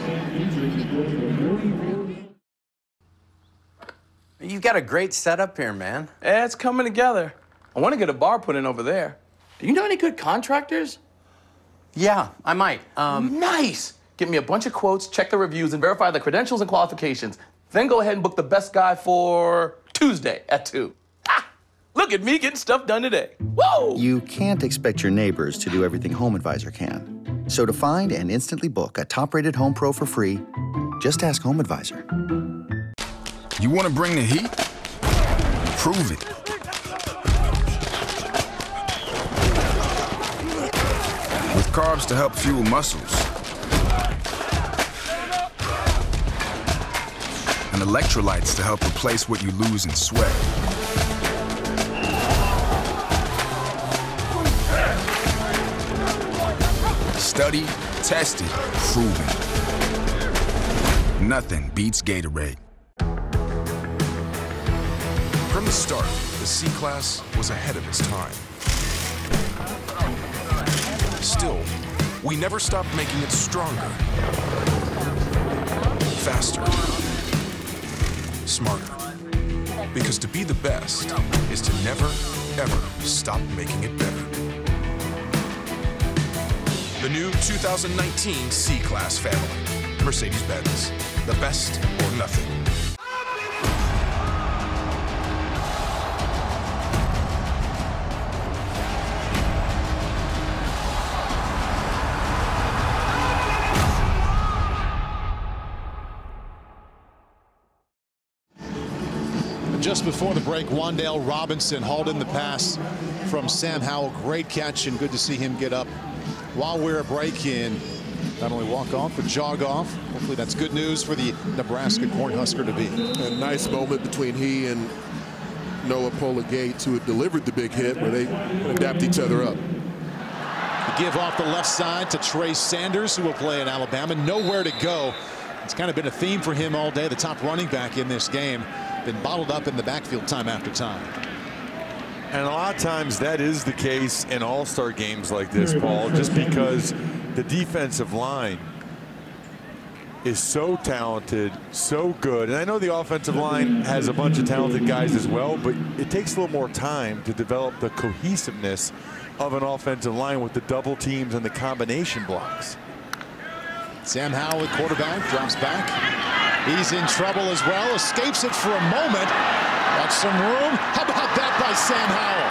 You've got a great setup here, man. Yeah, it's coming together. I want to get a bar put in over there. Do you know any good contractors? Yeah, I might. Nice! Give me a bunch of quotes, check the reviews, and verify the credentials and qualifications. Then go ahead and book the best guy for Tuesday at 2. Ha! Look at me getting stuff done today. Whoa! You can't expect your neighbors to do everything HomeAdvisor can. So to find and instantly book a top-rated home pro for free, just ask HomeAdvisor. You want to bring the heat? Prove it. With carbs to help fuel muscles. And electrolytes to help replace what you lose in sweat. Studied, tested, proven. Nothing beats Gatorade. From the start, the C-Class was ahead of its time. Still, we never stopped making it stronger, faster, smarter. Because to be the best is to never, ever stop making it better. The new 2019 C-Class family. Mercedes-Benz. The best or nothing. Just before the break, Wan'Dale Robinson hauled in the pass from Sam Howell. Great catch, and good to see him get up while we're at break in. Not only walk off, but jog off. Hopefully that's good news for the Nebraska Cornhusker to be. A nice moment between he and Noah Pola-Gates, who had delivered the big hit, where they adapt each other up. The give off the left side to Trey Sanders, who will play at Alabama. Nowhere to go. It's kind of been a theme for him all day. The top running back in this game. Been bottled up in the backfield time after time. And a lot of times that is the case in all-star games like this, Paul, just because the defensive line is so talented, so good. And I know the offensive line has a bunch of talented guys as well, but it takes a little more time to develop the cohesiveness of an offensive line with the double teams and the combination blocks. Sam Howell, quarterback, drops back. He's in trouble as well. Escapes it for a moment. Got some room. How about that by Sam Howell?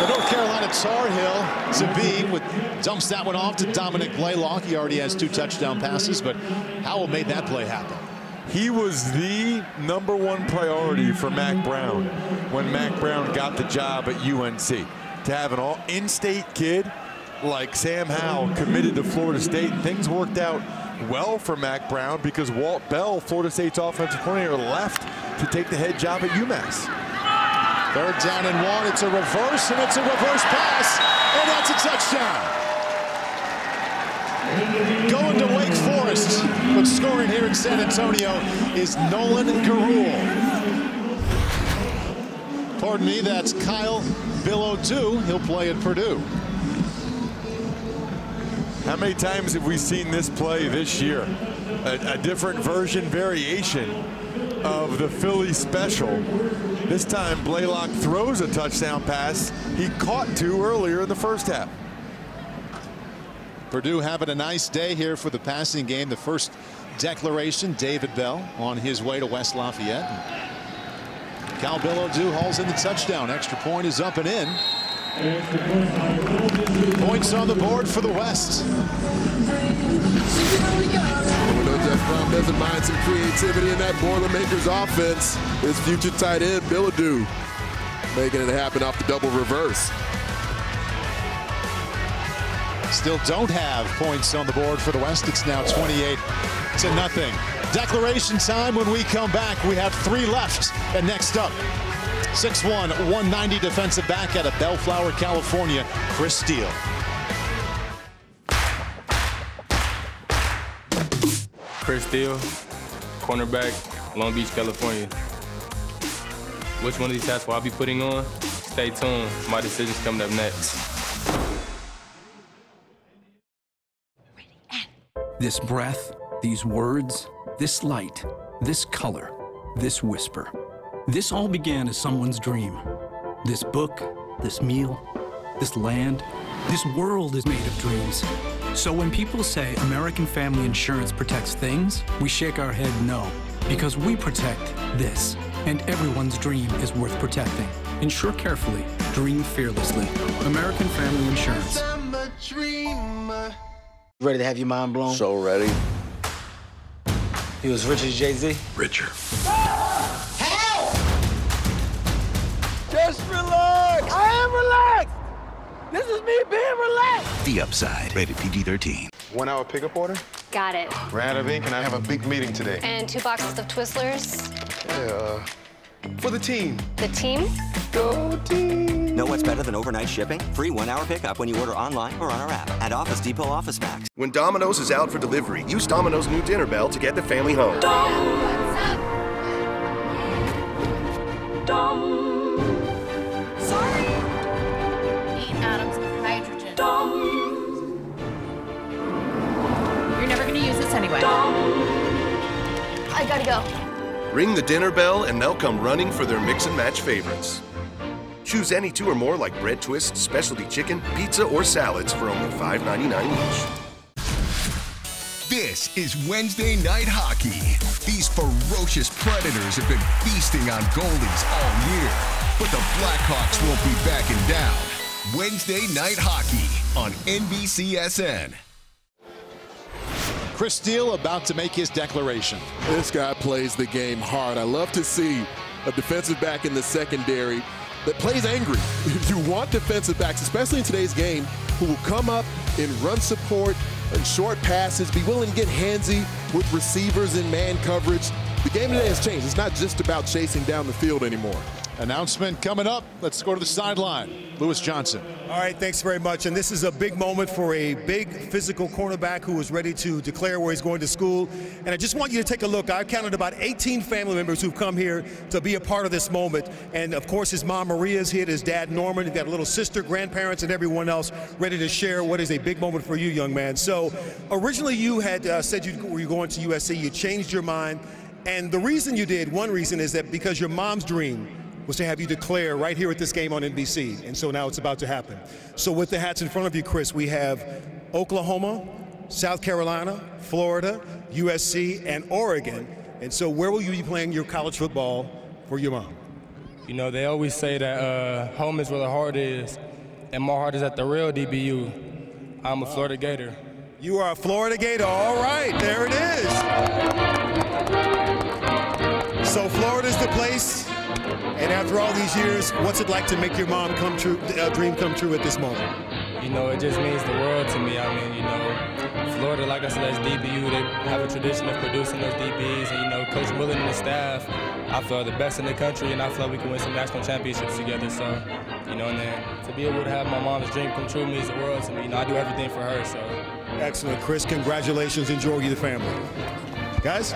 The North Carolina Tar Heel, Zabib, dumps that one off to Dominic Blaylock. He already has 2 touchdown passes, but Howell made that play happen. He was the #1 priority for Mack Brown when Mack Brown got the job at UNC. To have an all-in-state kid like Sam Howell committed to Florida State, things worked out well for Mack Brown because Walt Bell, Florida State's offensive coordinator, left to take the head job at UMass. 3rd down and 1. It's a reverse, and it's a reverse pass, and that's a touchdown. Going to Wake Forest, but scoring here in San Antonio is Nolan Garul. Pardon me, that's Kyle Bilodeau. He'll play at Purdue. How many times have we seen this play this year? A different version, variation of the Philly special. This time, Blaylock throws a touchdown pass. He caught 2 earlier in the first half. Purdue having a nice day here for the passing game. The first declaration, David Bell on his way to West Lafayette. Kyle Bilodeau hauls in the touchdown. Extra point is up and in. Points on the board for the West. Jeff Brown doesn't mind some creativity in that Boilermakers offense. His future tight end, Bilodeau, making it happen off the double reverse. Still don't have points on the board for the West. It's now 28-0. Declaration time when we come back. We have 3 left. And next up, 6'1", 190 defensive back out of Bellflower, California, Chris Steele. Chris Steele, cornerback, Long Beach, California. Which one of these hats will I be putting on? Stay tuned. My decision's coming up next. This breath, these words, this light, this color, this whisper. This all began as someone's dream. This book, this meal, this land, this world is made of dreams. So when people say American Family Insurance protects things, we shake our head no, because we protect this. And everyone's dream is worth protecting. Insure carefully, dream fearlessly. American Family Insurance. Ready to have your mind blown? So ready. You as rich as Jay-Z? Richer. Help! Just relax. I am relaxed. This is me being relaxed. The Upside, rated PG-13. 1 hour pickup order? Got it. Brad of Ink, and I have a big meeting today. And 2 boxes of Twizzlers. Yeah, for the team. The team? Go team. Know what's better than overnight shipping? Free 1 hour pickup when you order online or on our app. At Office Depot Office Max. When Domino's is out for delivery, use Domino's new dinner bell to get the family home. Sorry. 8 atoms of hydrogen. You're never going to use this anyway. I gotta go. Ring the dinner bell and they'll come running for their mix and match favorites. Choose any 2 or more like bread twists, specialty chicken, pizza, or salads for only $5.99 each. This is Wednesday Night Hockey. These ferocious Predators have been feasting on goalies all year, but the Blackhawks won't be backing down. Wednesday Night Hockey on NBCSN. Chris Steele about to make his declaration. This guy plays the game hard. I love to see a defensive back in the secondary that plays angry. You want defensive backs, especially in today's game, who will come up in run support and short passes, be willing to get handsy with receivers in man coverage. The game today has changed. It's not just about chasing down the field anymore. Announcement coming up. Let's go to the sideline. Lewis Johnson. All right, thanks very much. And this is a big moment for a big physical cornerback who is ready to declare where he's going to school. And I just want you to take a look. I've counted about 18 family members who've come here to be a part of this moment. And of course, his mom Maria's here, his dad Norman, you've got a little sister, grandparents, and everyone else ready to share what is a big moment for you, young man. So originally you had said you were going to USC, you changed your mind. And the reason you did, one reason is that because your mom's dream was to have you declare right here at this game on NBC. And so now it's about to happen. So with the hats in front of you, Chris, we have Oklahoma, South Carolina, Florida, USC, and Oregon. And so where will you be playing your college football for your mom? You know, they always say that home is where the heart is, and my heart is at the real DBU. I'm a Florida Gator. You are a Florida Gator. All right, there it is. So Florida's the place. And after all these years, what's it like to make your mom dream come true at this moment? You know, it just means the world to me. I mean, you know, Florida, like I said, that's DBU. They have a tradition of producing those DBs. And, you know, Coach Mullen and the staff, I feel are the best in the country, and I feel like we can win some national championships together. So, you know, and then to be able to have my mom's dream come true means the world to me. You know, I do everything for her, so. Excellent, Chris. Congratulations. Enjoy you, the family. Guys?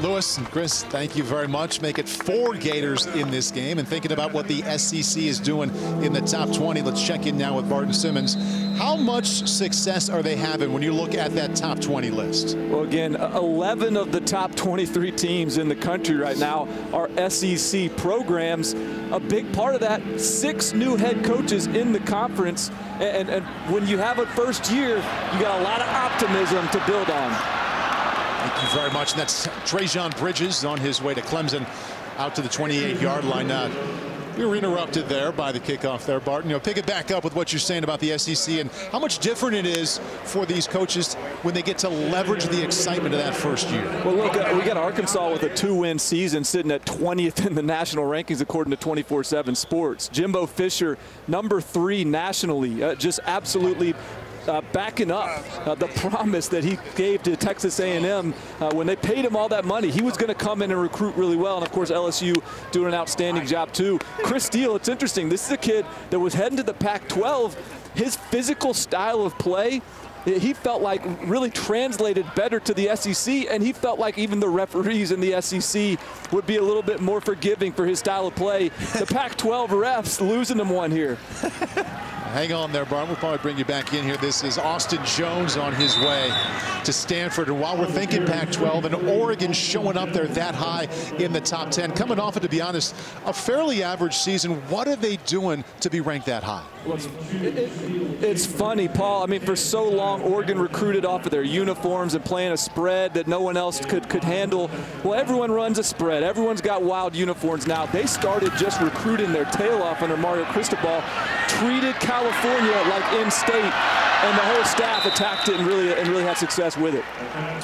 Lewis and Chris, thank you very much. Make it 4 Gators in this game. And thinking about what the SEC is doing in the top 20, let's check in now with Barton Simmons. How much success are they having when you look at that top 20 list? Well, again, 11 of the top 23 teams in the country right now are SEC programs. A big part of that, 6 new head coaches in the conference. And when you have a first year, you got a lot of optimism to build on. Thank you very much. And that's Trajan Bridges on his way to Clemson out to the 28-yard line. We were interrupted there by the kickoff there, Barton. You know, pick it back up with what you're saying about the SEC and how much different it is for these coaches when they get to leverage the excitement of that first year. Well, look, we got Arkansas with a 2-win season sitting at 20th in the national rankings according to 24/7 Sports. Jimbo Fisher, number 3 nationally, just absolutely backing up the promise that he gave to Texas A&M when they paid him all that money. He was going to come in and recruit really well, and of course LSU doing an outstanding job too. Chris Steele, it's interesting. This is a kid that was heading to the Pac-12. His physical style of play, he felt like really translated better to the SEC, and he felt like even the referees in the SEC would be a little bit more forgiving for his style of play. The Pac-12 refs losing him one here. Hang on there, Barton. We'll probably bring you back in here. This is Austin Jones on his way to Stanford. And while we're thinking Pac-12 and Oregon showing up there that high in the top 10, coming off of, to be honest, a fairly average season, what are they doing to be ranked that high? Well, it's funny, Paul. I mean, for so long, Oregon recruited off of their uniforms and playing a spread that no one else could handle. Well, everyone runs a spread. Everyone's got wild uniforms now. They started just recruiting their tail off under Mario Cristobal, treated California like in-state, and the whole staff attacked it and really had success with it.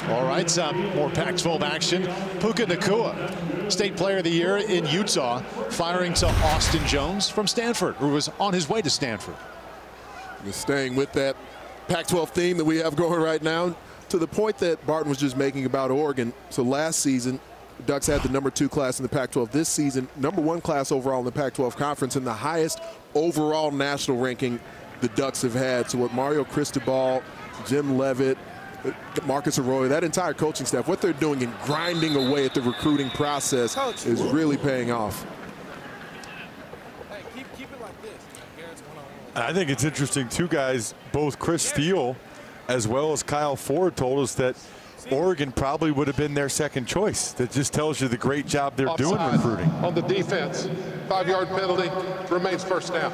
All right, more Pac-12 action. Puka Nacua, State Player of the Year in Utah, firing to Austin Jones from Stanford, who was on his way to Stanford. Just staying with that Pac-12 theme that we have going right now, to the point that Barton was just making about Oregon. So last season, Ducks had the number 2 class in the Pac-12. This season, number 1 class overall in the Pac-12 conference and the highest overall national ranking the Ducks have had. So what Mario Cristobal, Jim Leavitt, Marcus Arroyo, that entire coaching staff, what they're doing in grinding away at the recruiting process is really paying off. I think it's interesting, too, guys. Both Chris Steele as well as Kyle Ford told us that Oregon probably would have been their second choice. That just tells you the great job they're doing recruiting. On the defense, 5-yard penalty, remains first down.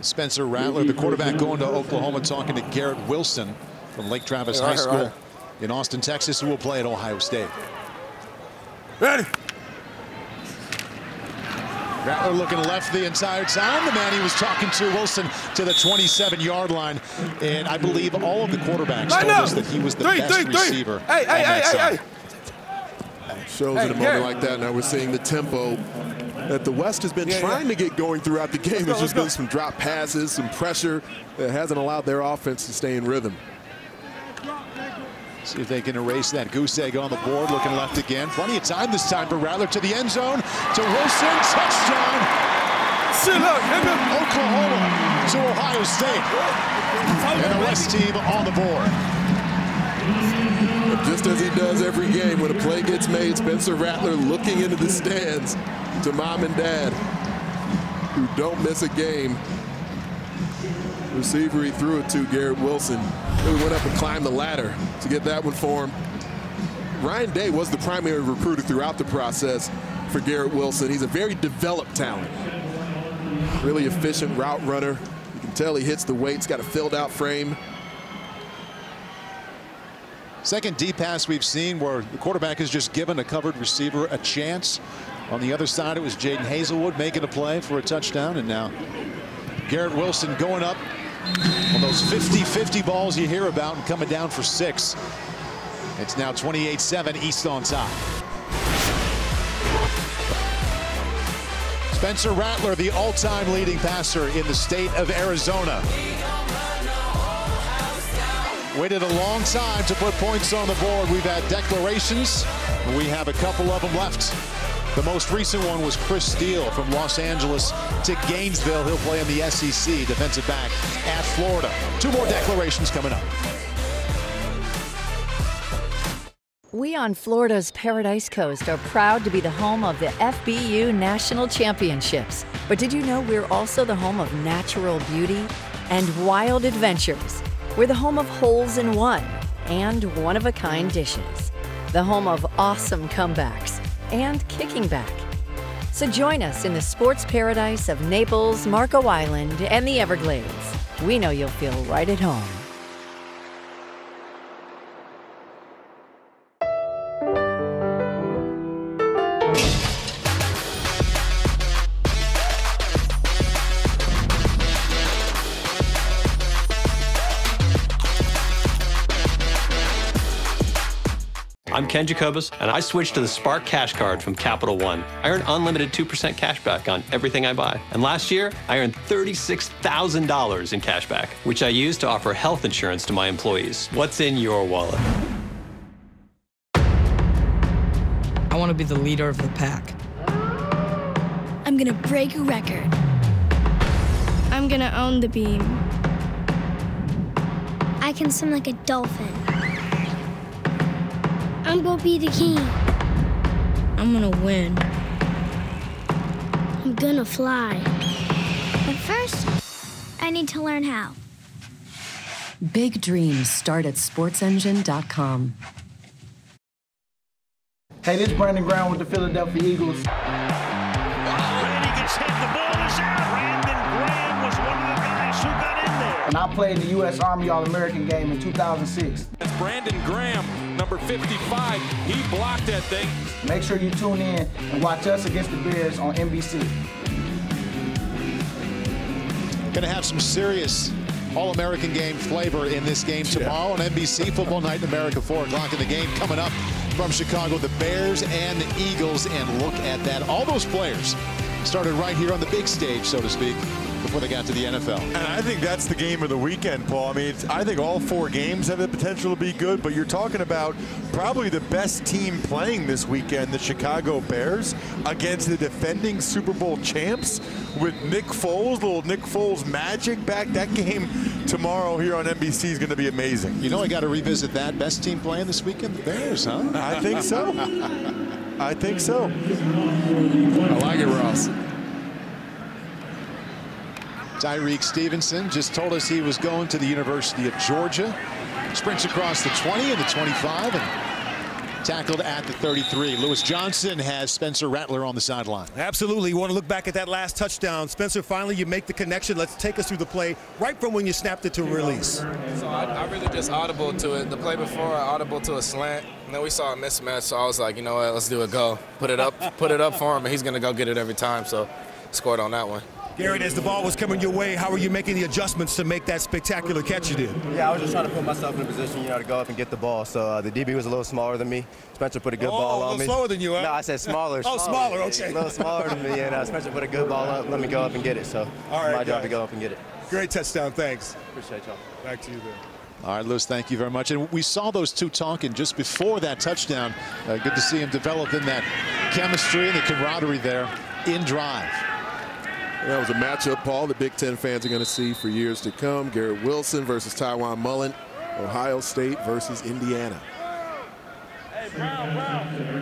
Spencer Rattler, the quarterback, going to Oklahoma, talking to Garrett Wilson from Lake Travis High School in Austin, Texas, who will play at Ohio State. Ready. Rattler looking left the entire time. The man he was talking to, Wilson, to the 27-yard line. And I believe all of the quarterbacks told us that he was the best receiver. Hey. Shows in a moment like that. Now we're seeing the tempo that the West has been trying to get going throughout the game. There's just been some drop passes, some pressure that hasn't allowed their offense to stay in rhythm. See if they can erase that goose egg on the board. Looking left again. Plenty of time this time for Rattler to the end zone. To Wilson. Touchdown. Oklahoma to Ohio State. And the West team on the board. Just as he does every game, when a play gets made, Spencer Rattler looking into the stands to mom and dad, who don't miss a game. Receiver he threw it to, Garrett Wilson, really went up and climbed the ladder to get that one for him. Ryan Day was the primary recruiter throughout the process for Garrett Wilson. He's a very developed talent. Really efficient route runner. You can tell he hits the weights, got a filled out frame. Second deep pass we've seen where the quarterback has just given a covered receiver a chance. On the other side, it was Jaden Hazelwood making a play for a touchdown, and now Garrett Wilson going up on those 50-50 balls you hear about and coming down for 6. It's now 28-7, East on top. Spencer Rattler, the all-time leading passer in the state of Arizona. Waited a long time to put points on the board. We've had declarations. We have a couple of them left. The most recent one was Chris Steele from Los Angeles to Gainesville. He'll play in the SEC, defensive back at Florida. 2 more declarations coming up. We on Florida's Paradise Coast are proud to be the home of the FBU National Championships. But did you know we're also the home of natural beauty and wild adventures? We're the home of holes in one and one-of-a-kind dishes. The home of awesome comebacks and kicking back. So join us in the sports paradise of Naples, Marco Island, and the Everglades. We know you'll feel right at home. I'm Ken Jacobus, and I switched to the Spark Cash Card from Capital One. I earn unlimited 2% cash back on everything I buy. And last year, I earned $36,000 in cash back, which I used to offer health insurance to my employees. What's in your wallet? I want to be the leader of the pack. I'm gonna break a record. I'm gonna own the beam. I can swim like a dolphin. I'm gonna be the king. I'm gonna win. I'm gonna fly. But first, I need to learn how. Big dreams start at sportsengine.com. Hey, this is Brandon Graham with the Philadelphia Eagles. And he gets hit. The ball is out. Brandon Graham was one of the guys who got in there. And I played the U.S. Army All-American game in 2006. That's Brandon Graham, number 55. He blocked that thing. Make sure you tune in and watch us against the Bears on NBC. Going to have some serious All-American game flavor in this game tomorrow on NBC. Football Night in America, 4 o'clock in the game. Coming up from Chicago, the Bears and the Eagles. And look at that. All those players started right here on the big stage, so to speak, before they got to the NFL. And I think that's the game of the weekend, Paul. I mean, I think all 4 games have the potential to be good, but you're talking about probably the best team playing this weekend, the Chicago Bears, against the defending Super Bowl champs with Nick Foles, little Nick Foles magic back. That game tomorrow here on NBC is going to be amazing. You know, I got to revisit that. Best team playing this weekend, the Bears, huh? I think so. I think so. I like it, Ross. Tyreek Stevenson just told us he was going to the University of Georgia. Sprints across the 20 and the 25 and tackled at the 33. Lewis Johnson has Spencer Rattler on the sideline. Absolutely. You want to look back at that last touchdown. Spencer, finally you make the connection. Let's take us through the play right from when you snapped it to release. So I really just audible to it. The play before, I audible to a slant. And then we saw a mismatch, so I was like, you know what, let's do a go. Put it up for him, and he's going to go get it every time. So scored on that one. Garrett, as the ball was coming your way, how were you making the adjustments to make that spectacular catch you did? Yeah, I was just trying to put myself in a position, to go up and get the ball. So the DB was a little smaller than me. Spencer put a good ball on me. A little slower than you, huh? No, I said smaller. Oh, smaller, okay. A little smaller than me, and Spencer put a good ball up, let me go up and get it. So my job to go up and get it. Great touchdown, thanks. Appreciate y'all. Back to you there. All right, Lewis, thank you very much. And we saw those two talking just before that touchdown. Good to see him develop in that chemistry and the camaraderie there in drive. That was a matchup, Paul, the Big Ten fans are going to see for years to come. Garrett Wilson versus Tywan Mullen. Ohio State versus Indiana.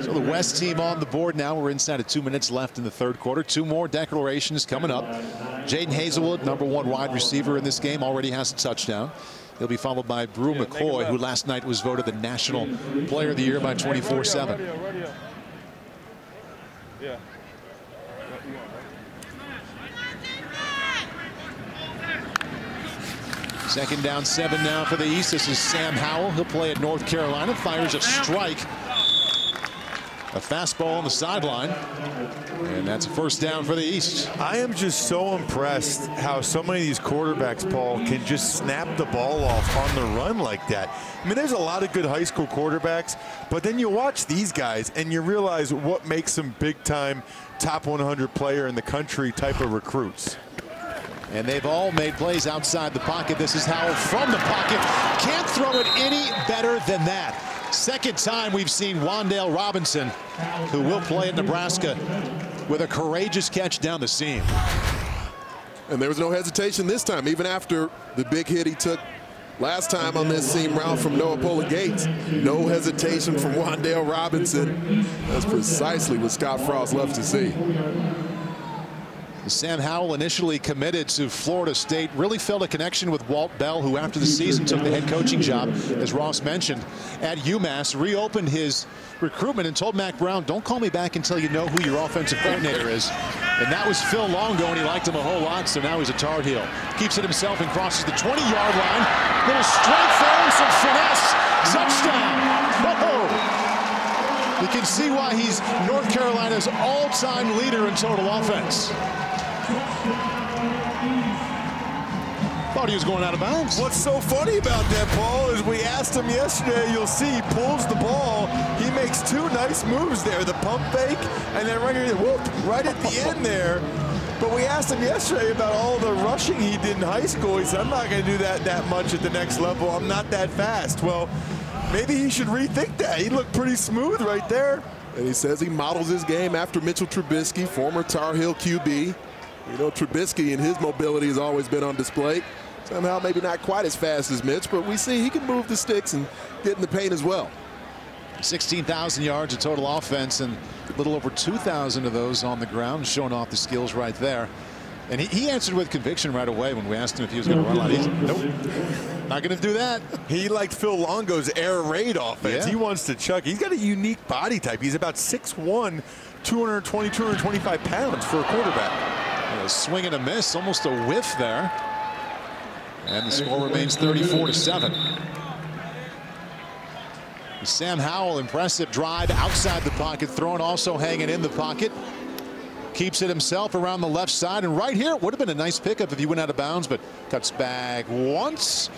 So the West team on the board now. We're inside of 2 minutes left in the third quarter. 2 more declarations coming up. Jaden Hazelwood, #1 wide receiver in this game, already has a touchdown. He'll be followed by Brew McCoy, who last night was voted the National Player of the Year by 24/7. Second down, 7 now for the East. This is Sam Howell. He'll play at North Carolina. Fires a strike. A fastball on the sideline. And that's a first down for the East. I am just so impressed how so many of these quarterbacks, Paul, can just snap the ball off on the run like that. I mean, there's a lot of good high school quarterbacks, but then you watch these guys and you realize what makes them big-time top 100 player in the country type of recruits. And they've all made plays outside the pocket. This is Howell from the pocket. Can't throw it any better than that. Second time we've seen Wan'Dale Robinson, who will play at Nebraska, with a courageous catch down the seam. And there was no hesitation this time, even after the big hit he took last time on this seam route from Noah Pola-Gates. No hesitation from Wan'Dale Robinson. That's precisely what Scott Frost loves to see. Sam Howell initially committed to Florida State, really felt a connection with Walt Bell, who after the season took the head coaching job, as Ross mentioned, at UMass, reopened his recruitment and told Mac Brown, don't call me back until you know who your offensive coordinator is. And that was Phil Longo, and he liked him a whole lot, so now he's a Tar Heel. Keeps it himself and crosses the 20-yard line. Little strike there and some finesse. Touchdown. Whoa. You can see why he's North Carolina's all-time leader in total offense. Thought he was going out of bounds. What's so funny about that, Paul, is we asked him yesterday, you'll see he pulls the ball. He makes two nice moves there, the pump fake, and then right here, whoop, right at the end there. But we asked him yesterday about all the rushing he did in high school. He said, I'm not going to do that much at the next level. I'm not that fast. Well, maybe he should rethink that. He looked pretty smooth right there. And he says he models his game after Mitchell Trubisky, former Tar Heel QB. You know, Trubisky and his mobility has always been on display. Somehow maybe not quite as fast as Mitch, but we see he can move the sticks and get in the paint as well. 16,000 yards of total offense and a little over 2,000 of those on the ground, showing off the skills right there. And he answered with conviction right away when we asked him if he was going to run a lot. He's nope, not going to do that. He liked Phil Longo's air raid offense. Yeah. He wants to chuck. He's got a unique body type. He's about 6'1", 220, 225 pounds for a quarterback. A swing and a miss, almost a whiff there. And the score remains 34-7. Sam Howell, impressive drive outside the pocket, throwing also hanging in the pocket. Keeps it himself around the left side, and right here would have been a nice pickup if he went out of bounds, but cuts back once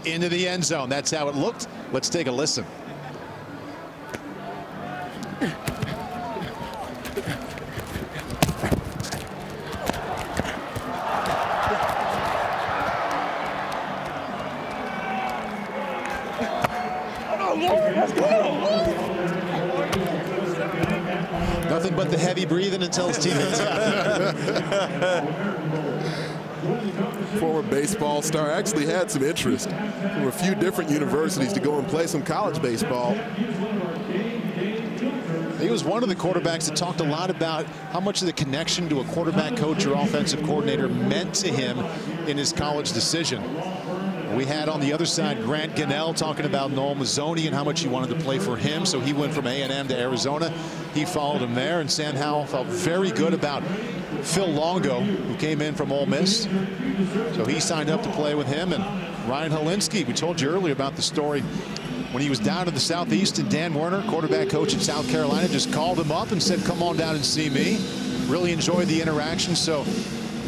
into the end zone. That's how it looked. Let's take a listen. Nothing but the heavy breathing until his teammates. Former baseball star actually had some interest from a few different universities to go and play some college baseball. He was one of the quarterbacks that talked a lot about how much of the connection to a quarterback coach or offensive coordinator meant to him in his college decision. We had on the other side Grant Gunnell talking about Noel Mazzoni and how much he wanted to play for him, so he went from A&M to Arizona. He followed him there, and Sam Howell felt very good about Phil Longo, who came in from Ole Miss. So he signed up to play with him, and Ryan Helinski, we told you earlier about the story when he was down in the Southeast, and Dan Werner, quarterback coach in South Carolina, just called him up and said, come on down and see me. Really enjoyed the interaction. So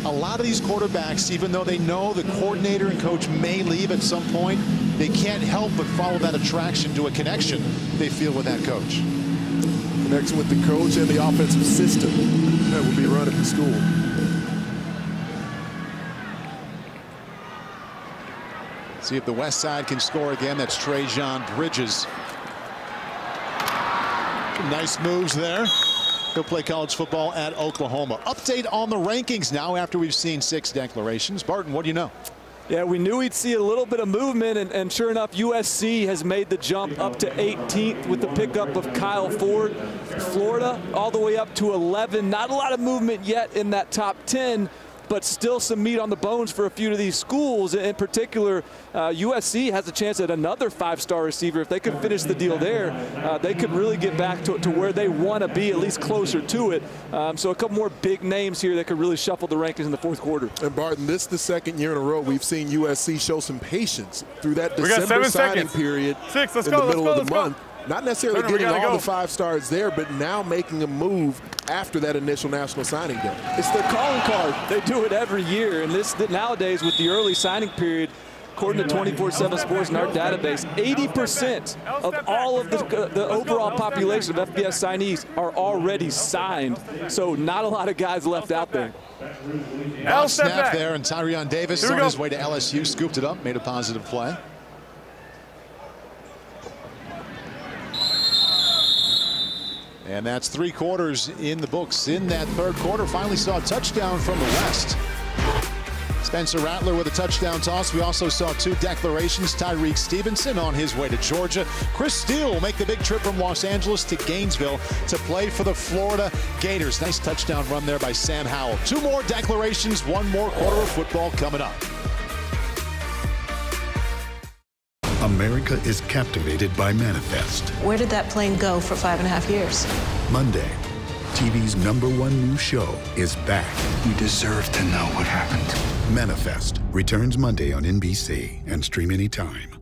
a lot of these quarterbacks, even though they know the coordinator and coach may leave at some point, they can't help but follow that attraction to a connection they feel with that coach. Connection with the coach and the offensive system that will be run at the school. See if the West Side can score again. That's Trajan Bridges. Nice moves there. He'll play college football at Oklahoma. Update on the rankings now after we've seen 6 declarations. Barton, what do you know? Yeah, we knew we'd see a little bit of movement, and sure enough, USC has made the jump up to 18th with the pickup of Kyle Ford. Florida all the way up to 11. Not a lot of movement yet in that top 10. but still some meat on the bones for a few of these schools. In particular, USC has a chance at another 5-star receiver. If they could finish the deal there, they could really get back to where they want to be, at least closer to it. So a couple more big names here that could really shuffle the rankings in the fourth quarter. And Barton, this is the second year in a row we've seen USC show some patience through that December signing period in the middle of the month. Not necessarily getting all the 5 stars there, but now making a move after that initial national signing day. It's their calling card. They do it every year. And nowadays with the early signing period, according to 24/7 Sports in our database, 80% of all of the overall population of FBS signees are already signed. So not a lot of guys left out there. Now snap there, and Tyrion Davis on his way to LSU, scooped it up, made a positive play. And that's 3 quarters in the books. In that third quarter, finally saw a touchdown from the West. Spencer Rattler with a touchdown toss. We also saw 2 declarations. Tyreek Stevenson on his way to Georgia. Chris Steele will make the big trip from Los Angeles to Gainesville to play for the Florida Gators. Nice touchdown run there by Sam Howell. 2 more declarations, 1 more quarter of football coming up. America is captivated by Manifest. Where did that plane go for 5.5 years? Monday, TV's #1 new show is back. You deserve to know what happened. Manifest returns Monday on NBC and stream anytime.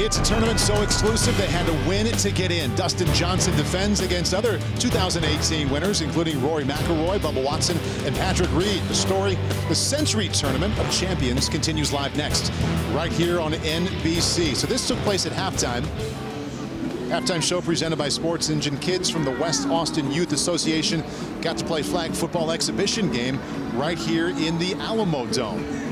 It's a tournament so exclusive they had to win it to get in. Dustin Johnson defends against other 2018 winners, including Rory McIlroy, Bubba Watson, and Patrick Reed. The story, the Century Tournament of Champions, continues live next, right here on NBC. So this took place at halftime. Halftime show presented by Sports Engine. Kids from the West Austin Youth Association got to play flag football exhibition game right here in the Alamodome.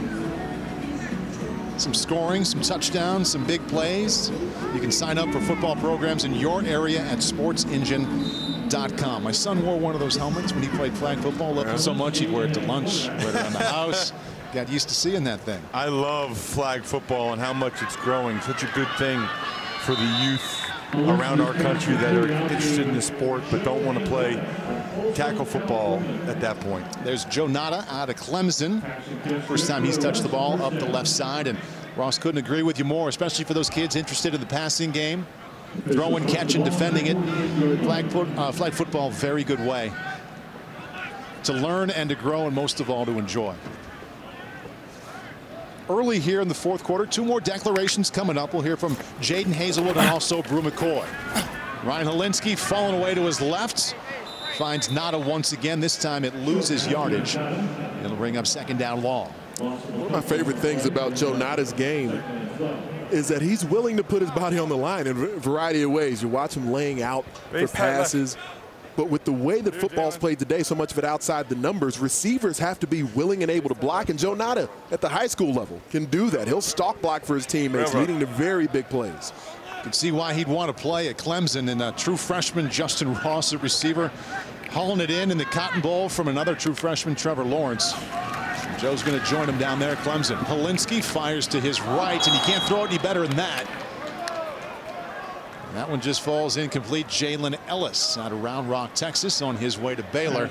Some scoring, some touchdowns, some big plays. You can sign up for football programs in your area at sportsengine.com. My son wore one of those helmets when he played flag football. Loved it so much he'd wear it to lunch, wear it around the house. Got used to seeing that thing. I love flag football and how much it's growing. Such a good thing for the youth around our country that are interested in the sport but don't want to play tackle football at that point. There's Joe Nada out of Clemson. First time he's touched the ball up the left side, and Ross couldn't agree with you more, especially for those kids interested in the passing game. Throwing, catching, defending it. Flag football, very good way to learn and to grow, and most of all to enjoy. Early here in the fourth quarter, 2 more declarations coming up. We'll hear from Jaden Hazelwood and also Brew McCoy. Ryan Helinski falling away to his left. Finds Nada once again. This time it loses yardage. It'll bring up second down long. One of my favorite things about Joe Nada's game is that he's willing to put his body on the line in a variety of ways. You watch him laying out for passes. But with the way that football's played today, so much of it outside the numbers, receivers have to be willing and able to block. And Joe Nada at the high school level can do that. He'll stalk block for his teammates, leading to very big plays. can see why he'd want to play at Clemson. And a true freshman, Justin Ross, at receiver, hauling it in the Cotton Bowl from another true freshman, Trevor Lawrence. Joe's going to join him down there at Clemson. Polinsky fires to his right, and he can't throw it any better than that. That one just falls incomplete. Jalen Ellis out of Round Rock, Texas, on his way to Baylor.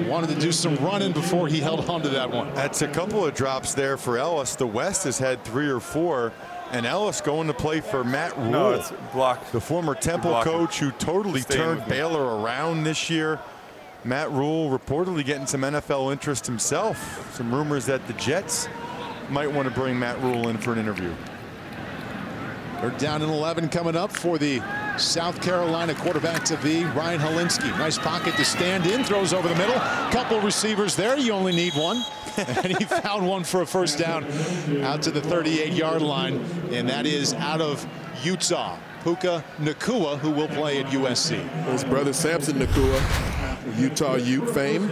Wanted to do some running before he held on to that one. That's a couple of drops there for Ellis. The West has had 3 or 4. And Ellis going to play for Matt Rule. No, it's blocked. The former Temple coach who totally turned Baylor around this year. Matt Rule reportedly getting some NFL interest himself. Some rumors that the Jets might want to bring Matt Rule in for an interview. They're down in 11 coming up for the South Carolina quarterback to be Ryan Hilinski. Nice pocket to stand in, throws over the middle. Couple receivers there, you only need one. And he found one for a first down out to the 38-yard line, and that is out of Utah. Puka Nacua, who will play at USC. His brother Samson Nacua, Utah Ute fame.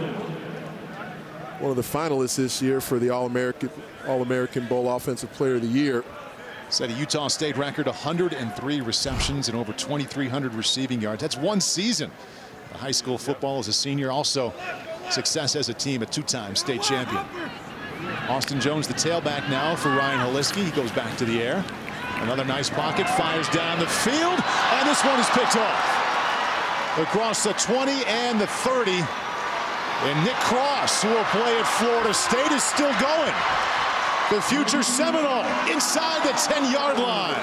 One of the finalists this year for the All-American Bowl Offensive Player of the Year. Set a Utah State record, 103 receptions and over 2,300 receiving yards. That's one season. The high school football as a senior, also success as a team, a 2-time state champion. Austin Jones, the tailback now for Ryan Hilinski. He goes back to the air. Another nice pocket, fires down the field, and this one is picked off. Across the 20 and the 30. And Nick Cross, who will play at Florida State, is still going. The future Seminole inside the 10-yard line.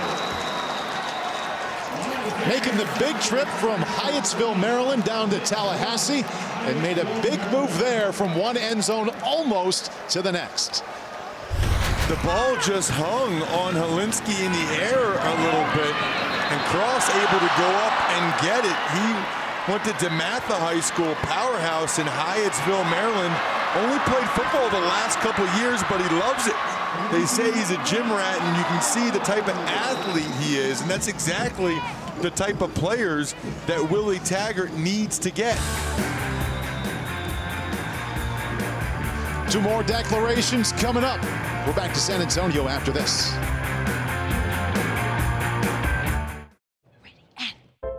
Making the big trip from Hyattsville, Maryland down to Tallahassee, and made a big move there from one end zone almost to the next. The ball just hung on Hilinski in the air a little bit, and Cross able to go up and get it. He went to DeMatha High School, powerhouse in Hyattsville, Maryland. Only played football the last couple years, but he loves it. They say he's a gym rat, and you can see the type of athlete he is, and that's exactly the type of players that Willie Taggart needs to get. 2 more declarations coming up. We're back to San Antonio after this.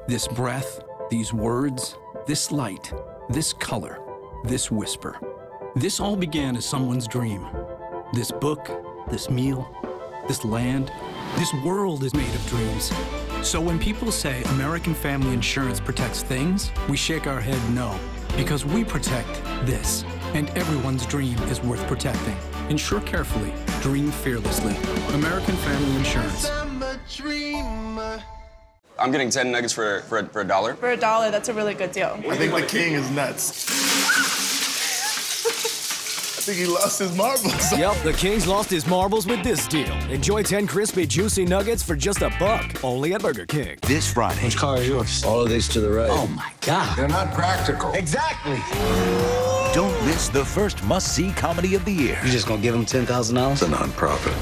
This breath, these words, this light, this color, this whisper. This all began as someone's dream. This book, this meal, this land, this world is made of dreams. So when people say American Family Insurance protects things, we shake our head no, because we protect this. And everyone's dream is worth protecting. Insure carefully, dream fearlessly. American Family Insurance. I'm getting 10 nuggets for $1. For $1, that's a really good deal. I think the king is nuts. I think he lost his marbles. Yep, the King's lost his marbles with this deal. Enjoy 10 crispy, juicy nuggets for just $1, only at Burger King. This Friday. Which car is yours? All of these to the right. Oh my God. They're not practical. Exactly. Don't miss the first must-see comedy of the year. You just gonna give him $10,000? It's a non-profit.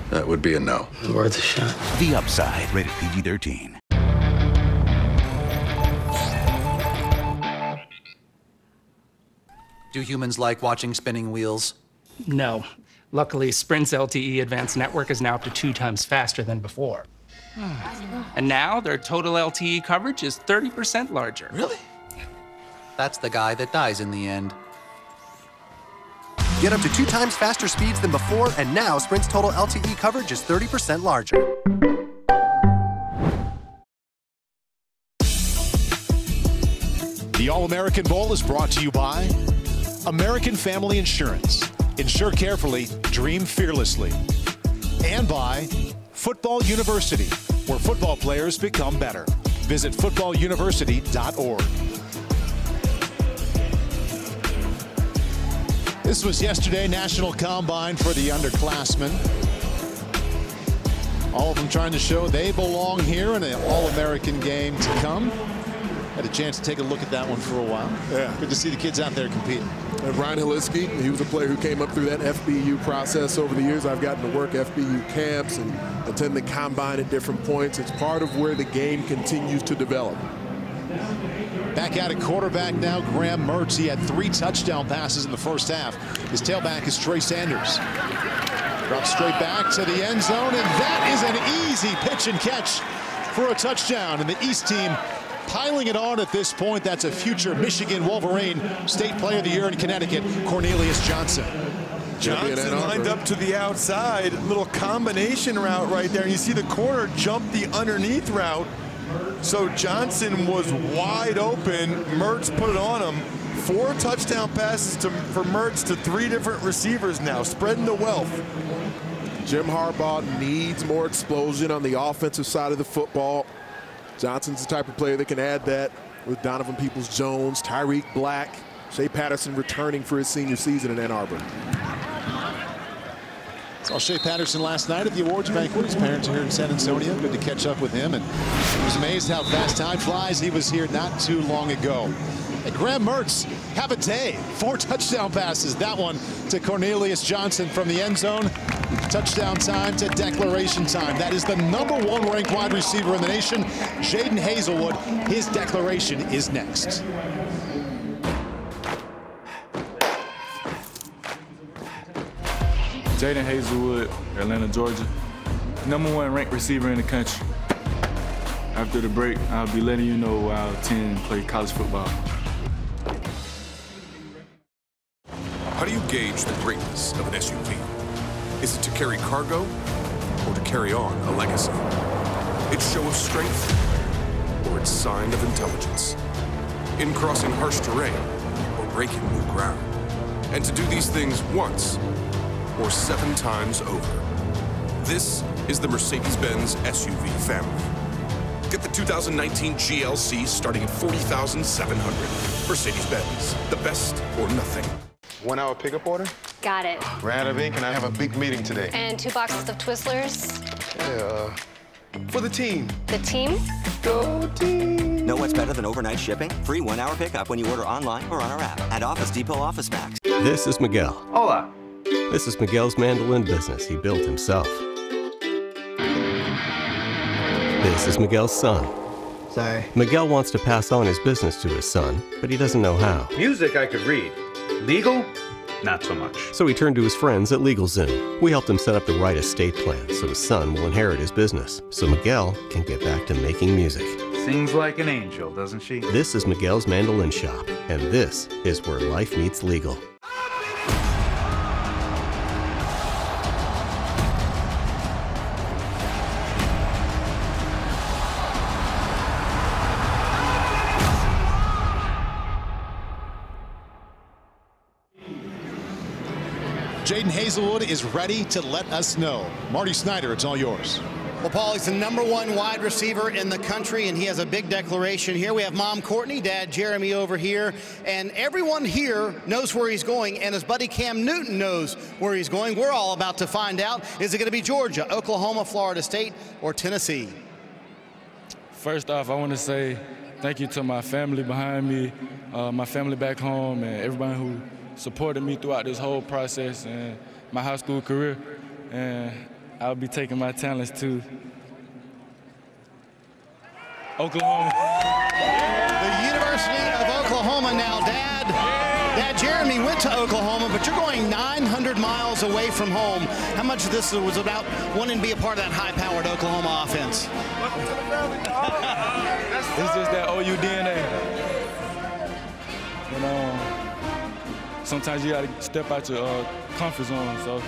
That would be a no. Worth a shot. The Upside, rated PG-13. Do humans like watching spinning wheels? No. Luckily, Sprint's LTE Advanced Network is now up to 2 times faster than before. And now their total LTE coverage is 30% larger. Really? That's the guy that dies in the end. Get up to 2 times faster speeds than before, and now Sprint's total LTE coverage is 30% larger. The All-American Bowl is brought to you by American Family Insurance. Insure carefully, dream fearlessly. And by Football University, where football players become better. Visit footballuniversity.org. This was yesterday, National Combine for the underclassmen. All of them trying to show they belong here in an All-American game to come. Had a chance to take a look at that one for a while. Yeah. Good to see the kids out there competing. And Ryan Hilinski, he was a player who came up through that FBU process over the years. I've gotten to work FBU camps and attend the combine at different points. It's part of where the game continues to develop. Back out at quarterback now, Graham Mertz. He had 3 touchdown passes in the first half. His tailback is Trey Sanders. Drops straight back to the end zone, and that is an easy pitch and catch for a touchdown. And the East team piling it on at this point. That's a future Michigan Wolverine State Player of the Year in Connecticut, Cornelius Johnson. Johnson lined up to the outside, little combination route right there. And you see the corner jump the underneath route. So Johnson was wide open. Mertz put it on him. 4 touchdown passes for Mertz to 3 different receivers now, spreading the wealth. Jim Harbaugh needs more explosion on the offensive side of the football. Johnson's the type of player that can add that with Donovan Peoples-Jones, Tyreek Black, Shea Patterson returning for his senior season in Ann Arbor. Saw Shea Patterson last night at the awards banquet. His parents are here in San Antonio. Good to catch up with him. And he was amazed how fast time flies. He was here not too long ago. And Graham Mertz, have a day. 4 touchdown passes. That one to Cornelius Johnson from the end zone. Touchdown time to declaration time. That is the #1 ranked wide receiver in the nation, Jadon Haselwood. His declaration is next. Jadon Haselwood, Atlanta, Georgia. #1 ranked receiver in the country. After the break, I'll be letting you know why I'll attend and play college football. How do you gauge the greatness of an SUV? Is it to carry cargo or to carry on a legacy? Its show of strength or its sign of intelligence? In crossing harsh terrain or breaking new ground? And to do these things once or 7 times over. This is the Mercedes-Benz SUV family. Get the 2019 GLC starting at $40,700. Mercedes-Benz, the best or nothing. 1 hour pickup order? Got it. Ranovic, and I have a big meeting today. And 2 boxes of Twizzlers. Yeah, for the team. The team? Go team! Know what's better than overnight shipping? Free 1 hour pickup when you order online or on our app at Office Depot Office Max. This is Miguel. Hola. This is Miguel's mandolin business he built himself. This is Miguel's son. Sorry. Miguel wants to pass on his business to his son, but he doesn't know how. Music I could read. Legal? Not so much. So he turned to his friends at LegalZoom. We helped him set up the right estate plan so his son will inherit his business, so Miguel can get back to making music. Sings like an angel, doesn't she? This is Miguel's Mandolin Shop, and this is where life meets legal. Jadon Haselwood is ready to let us know. Marty Snyder, it's all yours. Well, Paul, he's the #1 wide receiver in the country, and he has a big declaration here. We have Mom Courtney, Dad Jeremy over here, and everyone here knows where he's going, and his buddy Cam Newton knows where he's going. We're all about to find out. Is it going to be Georgia, Oklahoma, Florida State, or Tennessee? First off, I want to say thank you to my family behind me, my family back home, and everybody who supported me throughout this whole process and my high school career. And I'll be taking my talents to Oklahoma. The University of Oklahoma now, Dad Jeremy went to Oklahoma, but you're going 900 miles away from home. How much of this was about wanting to be a part of that high-powered Oklahoma offense? It's just that OU DNA. And sometimes you got to step out your comfort zone. So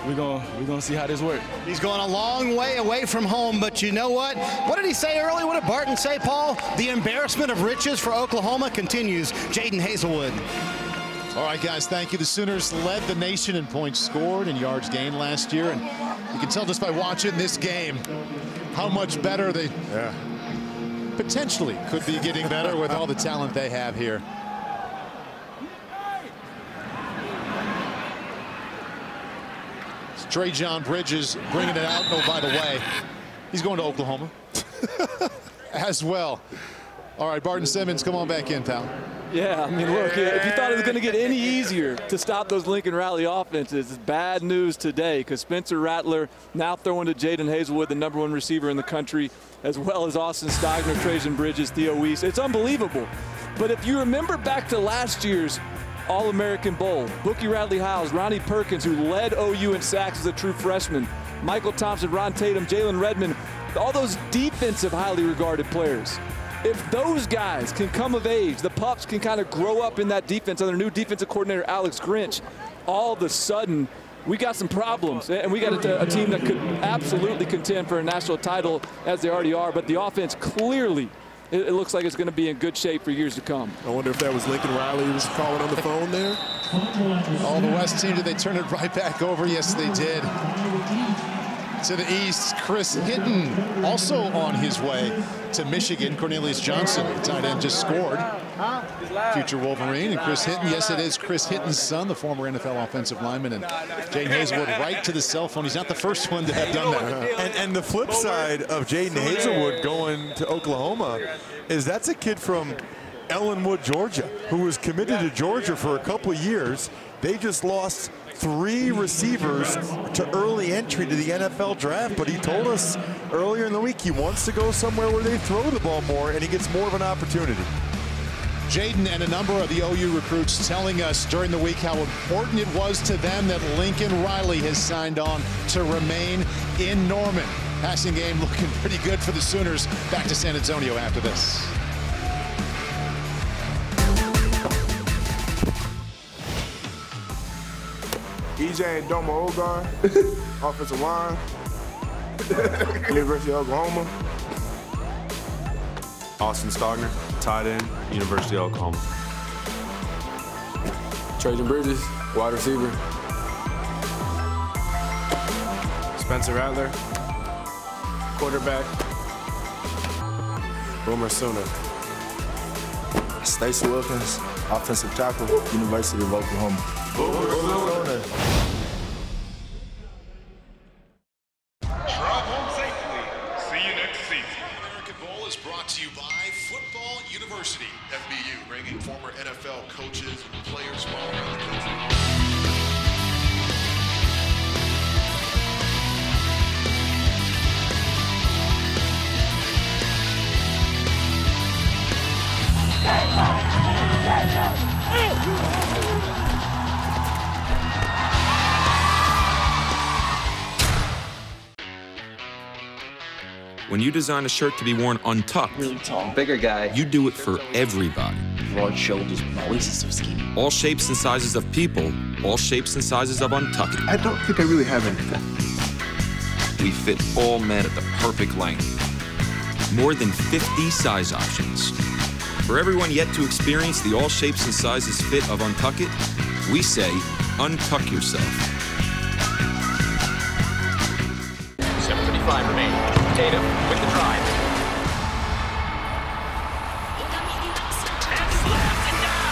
we're gonna see how this works. He's going a long way away from home, but you know what? What did he say earlier? What did Barton say, Paul? The embarrassment of riches for Oklahoma continues. Jadon Haselwood. All right, guys, thank you. The Sooners led the nation in points scored and yards gained last year, and you can tell just by watching this game how much better they potentially could be getting better with all the talent they have here. Trajan Bridges bringing it out. Oh, by the way, he's going to Oklahoma as well. All right, Barton Simmons, come on back in, pal. Yeah, I mean, look, if you thought it was going to get any easier to stop those Lincoln Riley offenses, it's bad news today because Spencer Rattler now throwing to Jadon Haselwood, the #1 receiver in the country, as well as Austin Stogner, Trajan Bridges, Theo Weiss. It's unbelievable. But if you remember back to last year's All-American Bowl, Bookie Radley-Howes, Ronnie Perkins, who led OU in sacks as a true freshman, Michael Thompson, Ron Tatum, Jalen Redmond, all those defensive highly regarded players. If those guys can come of age, the pups can kind of grow up in that defense under new defensive coordinator Alex Grinch, all of a sudden we got some problems, and we got a team that could absolutely contend for a national title as they already are. But the offense clearly, it looks like it's going to be in good shape for years to come. I wonder if that was Lincoln Riley who was calling on the phone there. Oh, the West team, did they turn it right back over? Yes, they did. To the east, Chris Hinton also on his way to Michigan. Cornelius Johnson, the tight end, just scored. Future Wolverine. And Chris Hinton, yes, it is Chris Hinton's son, the former NFL offensive lineman. And Jaden Hazelwood right to the cell phone. He's not the first one to have done that. And the flip side of Jaden Hazelwood going to Oklahoma is that's a kid from Ellenwood, Georgia, who was committed to Georgia for a couple of years. They just lost 3 receivers to early entry to the NFL draft, but he told us earlier in the week he wants to go somewhere where they throw the ball more and he gets more of an opportunity. Jaden and a number of the OU recruits telling us during the week how important it was to them that Lincoln Riley has signed on to remain in Norman. Passing game looking pretty good for the Sooners. Back to San Antonio after this. EJ and Domo Ogar, offensive line, University of Oklahoma. Austin Stogner, tight end, University of Oklahoma. Trajan Bridges, wide receiver. Spencer Rattler, quarterback, Boomer Sooner. Stacey Wilkins, offensive tackle, University of Oklahoma. Boomer Sooner. FBU, bringing former NFL coaches and players from all around the country. When you design a shirt to be worn untucked, really tall, bigger guy, you do it for everybody. Broad shoulders, my waist is so skinny. All shapes and sizes of people, all shapes and sizes of untucked. I don't think I really have anything. We fit all men at the perfect length. More than 50 size options. For everyone yet to experience the all shapes and sizes fit of Untuck It, we say, untuck yourself. 7:35 remaining. Tatum with the drive. And slams it down.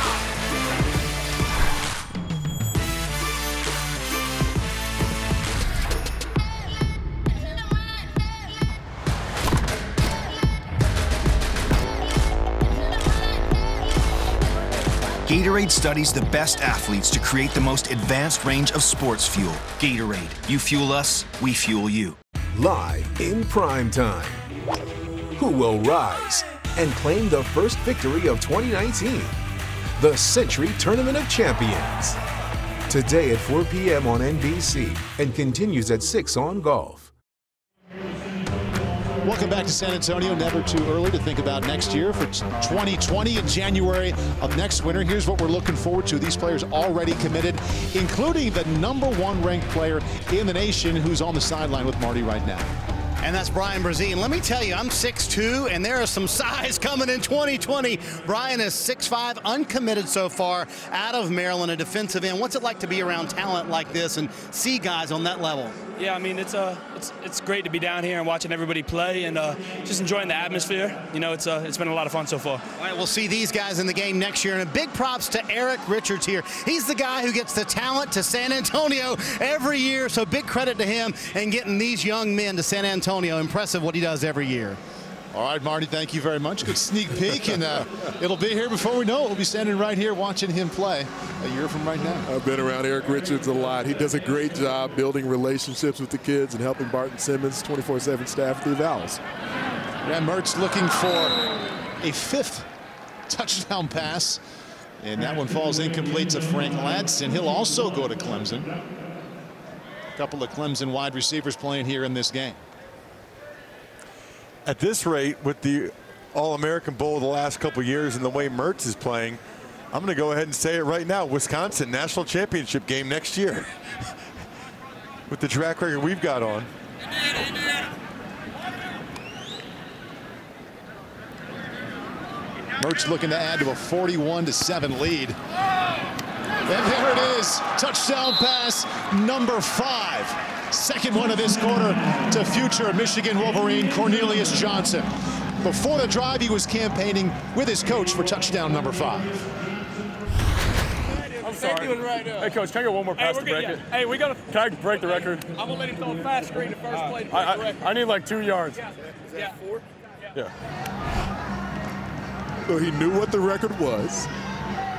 Gatorade studies the best athletes to create the most advanced range of sports fuel. Gatorade. You fuel us, we fuel you. Live in prime time. Who will rise and claim the first victory of 2019? The Century Tournament of Champions. Today at 4 p.m. on NBC and continues at 6 on Golf. Welcome back to San Antonio. Never too early to think about next year. For 2020 in January of next winter, here's what we're looking forward to. These players already committed, including the #1 ranked player in the nation who's on the sideline with Marty right now. And that's Brian Brazee. And let me tell you, I'm 6'2", and there is some size coming in 2020. Brian is 6'5", uncommitted so far, out of Maryland, a defensive end. What's it like to be around talent like this and see guys on that level? Yeah, I mean, it's great to be down here and watching everybody play and just enjoying the atmosphere. You know, it's been a lot of fun so far. All right, we'll see these guys in the game next year. And a big props to Eric Richards here. He's the guy who gets the talent to San Antonio every year, so big credit to him and getting these young men to San Antonio. Impressive what he does every year. All right, Marty, thank you very much. Good sneak peek, and it'll be here before we know it. We'll be standing right here watching him play a year from right now. I've been around Eric Richards a lot. He does a great job building relationships with the kids and helping Barton Simmons, 24/7 staff through Valles. Graham Mertz looking for a 5th touchdown pass, and that one falls incomplete to Frank Ladson. He'll also go to Clemson. A couple of Clemson wide receivers playing here in this game. at this rate, with the All-American Bowl the last couple years and the way Mertz is playing, I'm going to go ahead and say it right now. Wisconsin national championship game next year. With the track record we've got on. Mertz looking to add to a 41-7 lead. And there it is, touchdown pass number 5. Second one of this quarter to future Michigan Wolverine Cornelius Johnson. Before the drive, he was campaigning with his coach for touchdown number 5. I'm sorry. Hey, Coach, can I get one more pass to break it? Hey, we got to. Can I break the record? I'm going to let him throw a fast screen the first play to break the record. I need like 2 yards. Yeah. 4? Yeah. So he knew what the record was,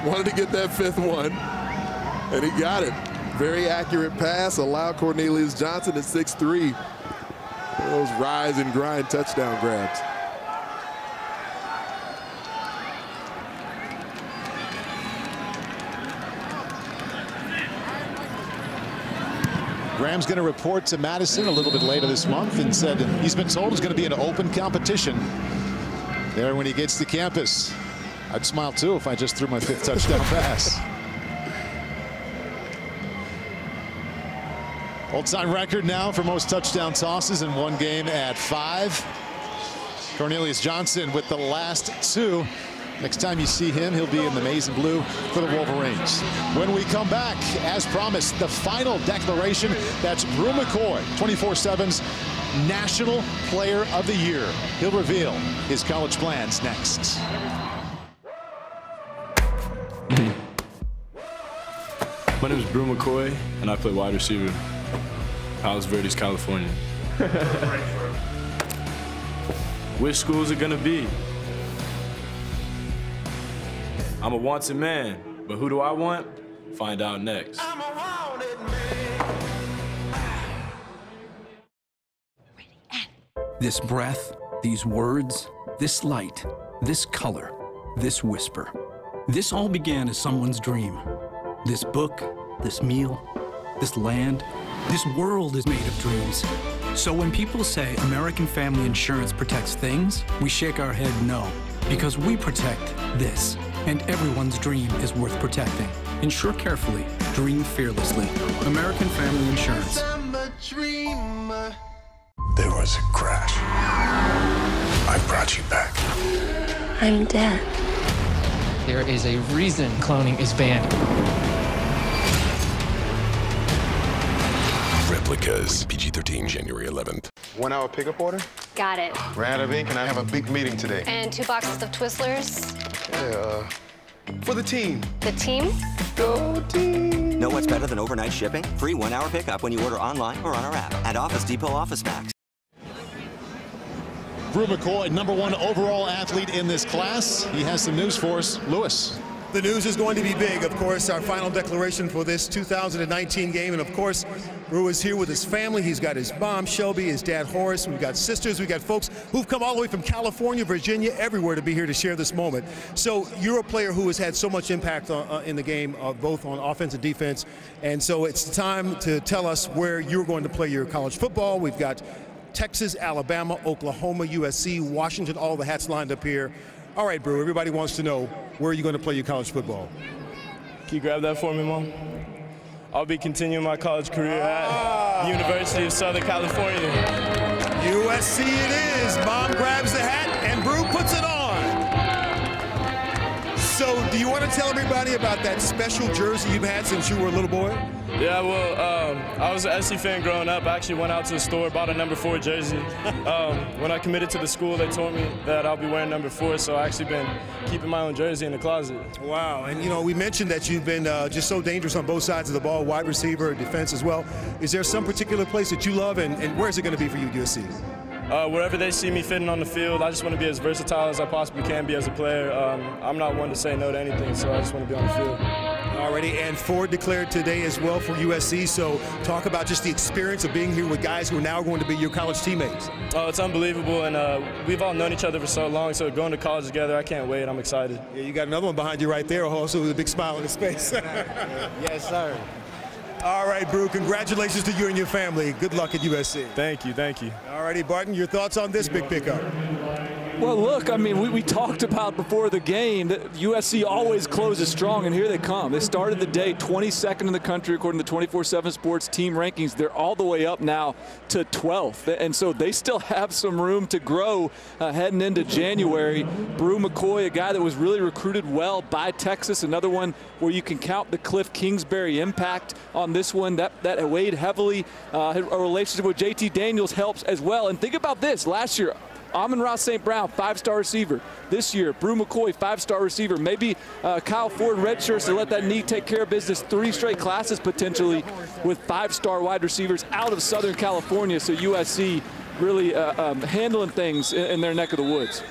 wanted to get that 5th one, and he got it. Very accurate pass, allowed Cornelius Johnson at 6'3". Those rise and grind touchdown grabs. Graham's going to report to Madison a little bit later this month and said he's been told it's going to be an open competition there when he gets to campus. I'd smile too if I just threw my 5th touchdown pass. All-time record now for most touchdown tosses in one game at 5. Cornelius Johnson with the last 2. Next time you see him, he'll be in the maize and blue for the Wolverines. When we come back, as promised, the final declaration. That's Brew McCoy, 24/7's National Player of the Year. He'll reveal his college plans next. My name is Brew McCoy, and I play wide receiver. Palos Verdes, California. Which school is it gonna be? I'm a wanted man, but who do I want? Find out next. This breath, these words, this light, this color, this whisper. This all began as someone's dream. This book, this meal, this land, this world is made of dreams. So when people say American Family Insurance protects things, we shake our head no, because we protect this. And everyone's dream is worth protecting. Insure carefully, dream fearlessly. American Family Insurance. There was a crash. I brought you back. I'm dead. There is a reason cloning is banned. Replicas, PG-13, January 11th. 1 hour pickup order? Got it. Rad of ink, and I have a big meeting today. And 2 boxes of Twizzlers. Yeah, for the team. The team? Go team. Know what's better than overnight shipping? Free 1 hour pickup when you order online or on our app at Office Depot Office Max. Brew McCoy, #1 overall athlete in this class. He has some news for us. Lewis. The news is going to be big, of course, our final declaration for this 2019 game. And of course, Brew is here with his family. He's got his mom, Shelby, his dad, Horace. We've got sisters. We've got folks who've come all the way from California, Virginia, everywhere to be here to share this moment. So you're a player who has had so much impact in the game, both on offense and defense. And so it's time to tell us where you're going to play your college football. We've got Texas, Alabama, Oklahoma, USC, Washington, all the hats lined up here. All right, Brew, everybody wants to know, where are you going to play your college football? Can you grab that for me, Mom? I'll be continuing my college career at University of Southern California. USC it is. Mom grabs the hat and Brew puts it on. So do you want to tell everybody about that special jersey you've had since you were a little boy? Yeah, well, I was an SC fan growing up. I actually went out to the store, bought a #4 jersey. When I committed to the school, they told me that I'll be wearing #4, so I've actually been keeping my own jersey in the closet. Wow, and you know, we mentioned that you've been just so dangerous on both sides of the ball, wide receiver, defense as well. Is there some particular place that you love, and where's it going to be for you, USC? Wherever they see me fitting on the field, I just want to be as versatile as I possibly can be as a player. I'm not one to say no to anything, so I just want to be on the field. Already, and Ford declared today as well for USC, so talk about just the experience of being here with guys who are now going to be your college teammates. Oh, it's unbelievable, and we've all known each other for so long, so going to college together, I can't wait. I'm excited. Yeah, you got another one behind you right there, also with a big smile on his face. Yes, sir. All right, Brew, congratulations to you and your family. Good luck at USC. Thank you, thank you. All righty, Barton, your thoughts on this big pickup? Well, look, I mean, we talked about before the game that USC always closes strong, and here they come. They started the day 22nd in the country according to 24/7 Sports team rankings. They're all the way up now to 12th, and so they still have some room to grow heading into January. Brew McCoy, a guy that was really recruited well by Texas, another one where you can count the Cliff Kingsbury impact on this one. That weighed heavily. A relationship with JT Daniels helps as well. And think about this, last year, Amon-Ra St. Brown, 5-star receiver. This year, Brew McCoy, 5-star receiver. Maybe Kyle Ford redshirts to let that knee take care of business. 3 straight classes potentially with 5-star wide receivers out of Southern California. So USC really handling things in their neck of the woods.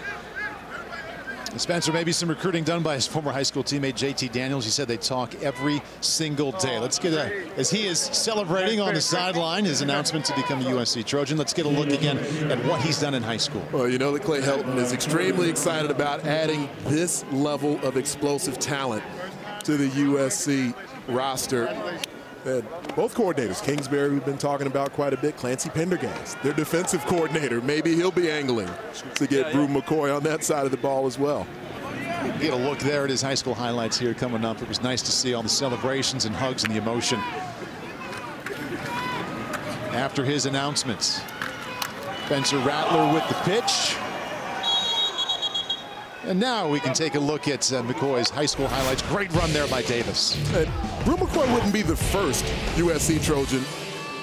Spencer, maybe some recruiting done by his former high school teammate JT Daniels. He said they talk every single day. Let's get as he is celebrating on the sideline his announcement to become a USC Trojan. Let's get a look again at what he's done in high school. Well, you know that Clay Helton is extremely excited about adding this level of explosive talent to the USC roster. And both coordinators, Kingsbury, we've been talking about quite a bit, Clancy Pendergast, their defensive coordinator. Maybe he'll be angling to get Brew McCoy on that side of the ball as well. Get a look there at his high school highlights here coming up. It was nice to see all the celebrations and hugs and the emotion after his announcements. Spencer Rattler with the pitch. And now we can take a look at McCoy's high school highlights. Great run there by Davis. Brew McCoy wouldn't be the first USC Trojan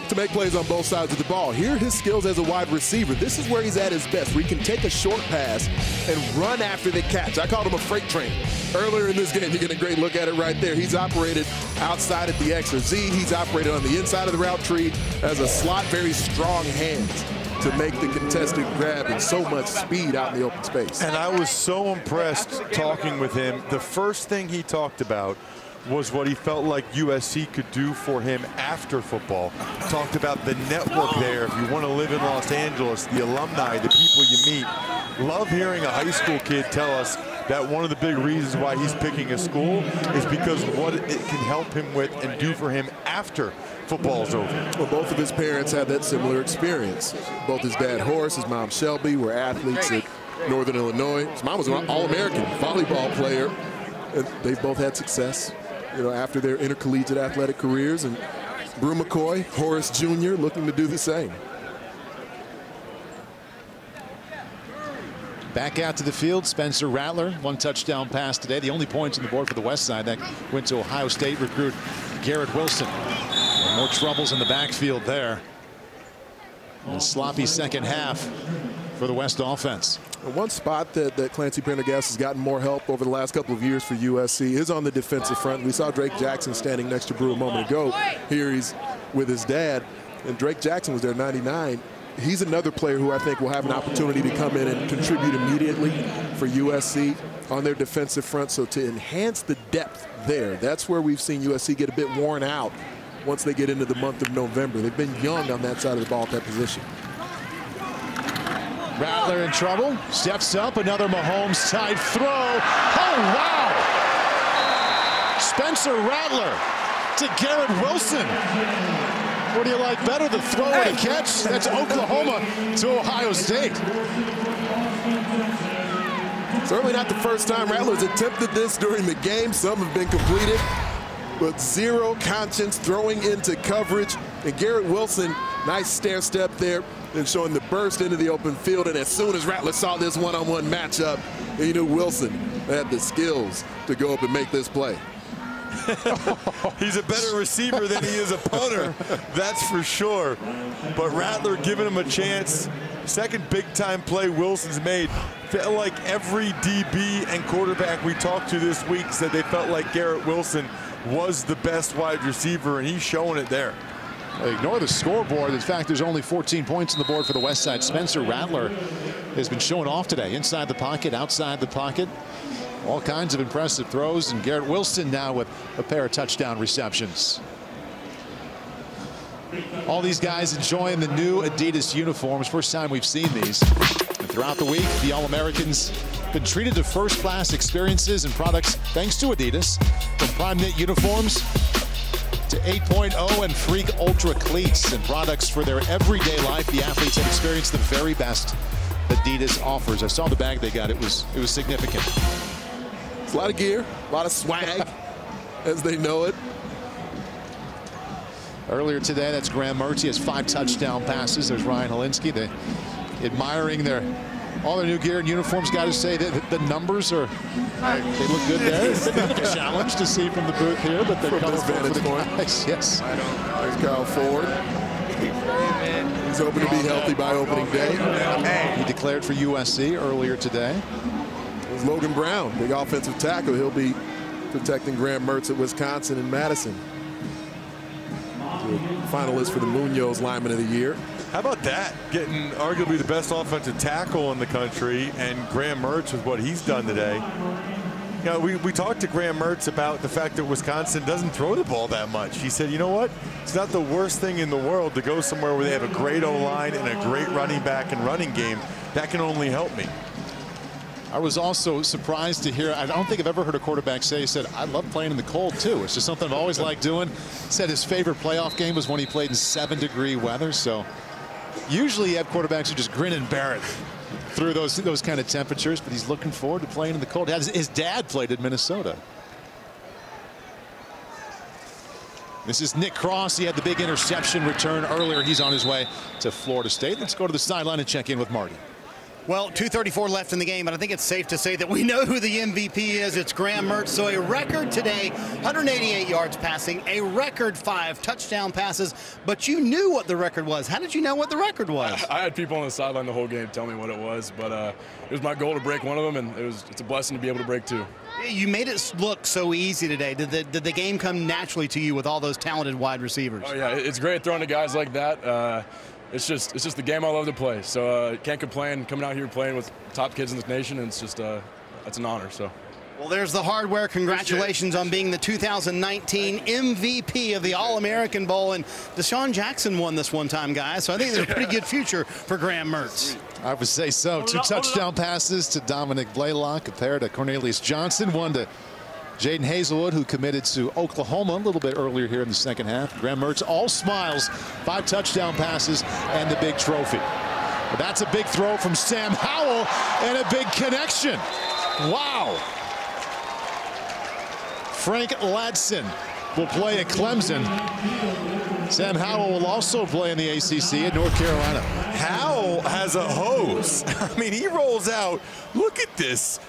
to make plays on both sides of the ball. Here are his skills as a wide receiver. This is where he's at his best, where he can take a short pass and run after the catch. I called him a freight train. Earlier in this game, you get a great look at it right there. He's operated outside at the X or Z. He's operated on the inside of the route tree as a slot, very strong hands to make the contested grab and so much speed out in the open space. And I was so impressed talking with him. The first thing he talked about was what he felt like USC could do for him after football. Talked about the network there. If you want to live in Los Angeles, the alumni, the people you meet. Love hearing a high school kid tell us that one of the big reasons why he's picking a school is because what it can help him with and do for him after football's over. Well, both of his parents had that similar experience. Both his dad, Horace, his mom, Shelby, were athletes at Northern Illinois. His mom was an All-American volleyball player. And they both had success, you know, after their intercollegiate athletic careers. And Brew McCoy, Horace Jr., looking to do the same. Back out to the field, Spencer Rattler, 1 touchdown pass today. The only points on the board for the West Side. That went to Ohio State recruit Garrett Wilson. And more troubles in the backfield there. And a sloppy second half for the West offense. One spot that Clancy Pendergast has gotten more help over the last couple of years for USC is on the defensive front. We saw Drake Jackson standing next to Brew a moment ago. Here he's with his dad, and Drake Jackson was there 99. He's another player who I think will have an opportunity to come in and contribute immediately for USC on their defensive front. So to enhance the depth there, that's where we've seen USC get a bit worn out once they get into the month of November. They've been young on that side of the ball at that position. Rattler in trouble, steps up, another Mahomes-type throw. Oh, wow! Spencer Rattler to Garrett Wilson. What do you like better, the throw or the catch? That's Oklahoma to Ohio State. Certainly not the first time Rattler's attempted this during the game. Some have been completed, but zero conscience throwing into coverage. And Garrett Wilson, nice stair step there and showing the burst into the open field. And as soon as Rattler saw this one-on-one matchup, he knew Wilson had the skills to go up and make this play. He's a better receiver than he is a punter, that's for sure. But Rattler giving him a chance. Second big-time play Wilson's made. Felt like every DB and quarterback we talked to this week said they felt like Garrett Wilson was the best wide receiver, and he's showing it there. Ignore the scoreboard. In fact, there's only 14 points on the board for the West Side. Spencer Rattler has been showing off today. Inside the pocket, outside the pocket. All kinds of impressive throws, and Garrett Wilson now with a pair of touchdown receptions. All these guys enjoying the new Adidas uniforms. First time we've seen these. And throughout the week, the All-Americans been treated to first-class experiences and products thanks to Adidas. From prime knit uniforms to 8.0 and Freak Ultra cleats and products for their everyday life. The athletes have experienced the very best Adidas offers. I saw the bag they got. It was significant. It's a lot of gear, a lot of swag, as they know it. Earlier today, that's Graham Mertz. He has 5 touchdown passes. There's Ryan Helinski. They're admiring all their new gear and uniforms. Got to say that the numbers are, they look good there. It's been a challenge to see from the booth here, but they're colorful for the guys. Yes. There's Kyle Ford. He's hoping to be healthy by opening day. He declared for USC earlier today. There's Logan Brown, big offensive tackle. He'll be protecting Graham Mertz at Wisconsin and Madison. Finalist for the Munoz Lineman of the Year. How about that? Getting arguably the best offensive tackle in the country, and Graham Mertz with what he's done today. You know, we talked to Graham Mertz about the fact that Wisconsin doesn't throw the ball that much. He said, you know what? It's not the worst thing in the world to go somewhere where they have a great O-line and a great running back and running game. That can only help me. I was also surprised to hear, I don't think I've ever heard a quarterback say, he said, I love playing in the cold too. It's just something I've always liked doing. Said his favorite playoff game was when he played in 7-degree weather. So usually you have quarterbacks who just grin and bear it through those kind of temperatures, but he's looking forward to playing in the cold. His dad played in Minnesota. This is Nick Cross. He had the big interception return earlier. He's on his way to Florida State. Let's go to the sideline and check in with Marty. Well, 2:34 left in the game, and I think it's safe to say that we know who the MVP is. It's Graham Mertz. So a record today, 188 yards passing, a record 5 touchdown passes. But you knew what the record was. How did you know what the record was? I had people on the sideline the whole game tell me what it was, but it was my goal to break one of them, and it's a blessing to be able to break 2. You made it look so easy today. Did the game come naturally to you with all those talented wide receivers? Oh yeah, it's great throwing to guys like that. It's just the game I love to play. So can't complain coming out here playing with top kids in this nation, and it's just that's an honor. So. Well, there's the hardware. Congratulations on being the 2019 MVP of the All-American Bowl. And Deshaun Jackson won this one time, guys. So I think there's a pretty good future for Graham Mertz. I would say so. 2 touchdown passes to Dominic Blaylock compared to Cornelius Johnson. 1 to Jaden Hazelwood, who committed to Oklahoma a little bit earlier here in the second half. Graham Mertz, all smiles, 5 touchdown passes and the big trophy. But that's a big throw from Sam Howell and a big connection. Wow. Frank Ladson will play at Clemson. Sam Howell will also play in the ACC at North Carolina. Howell has a hose. I mean, he rolls out. Look at this.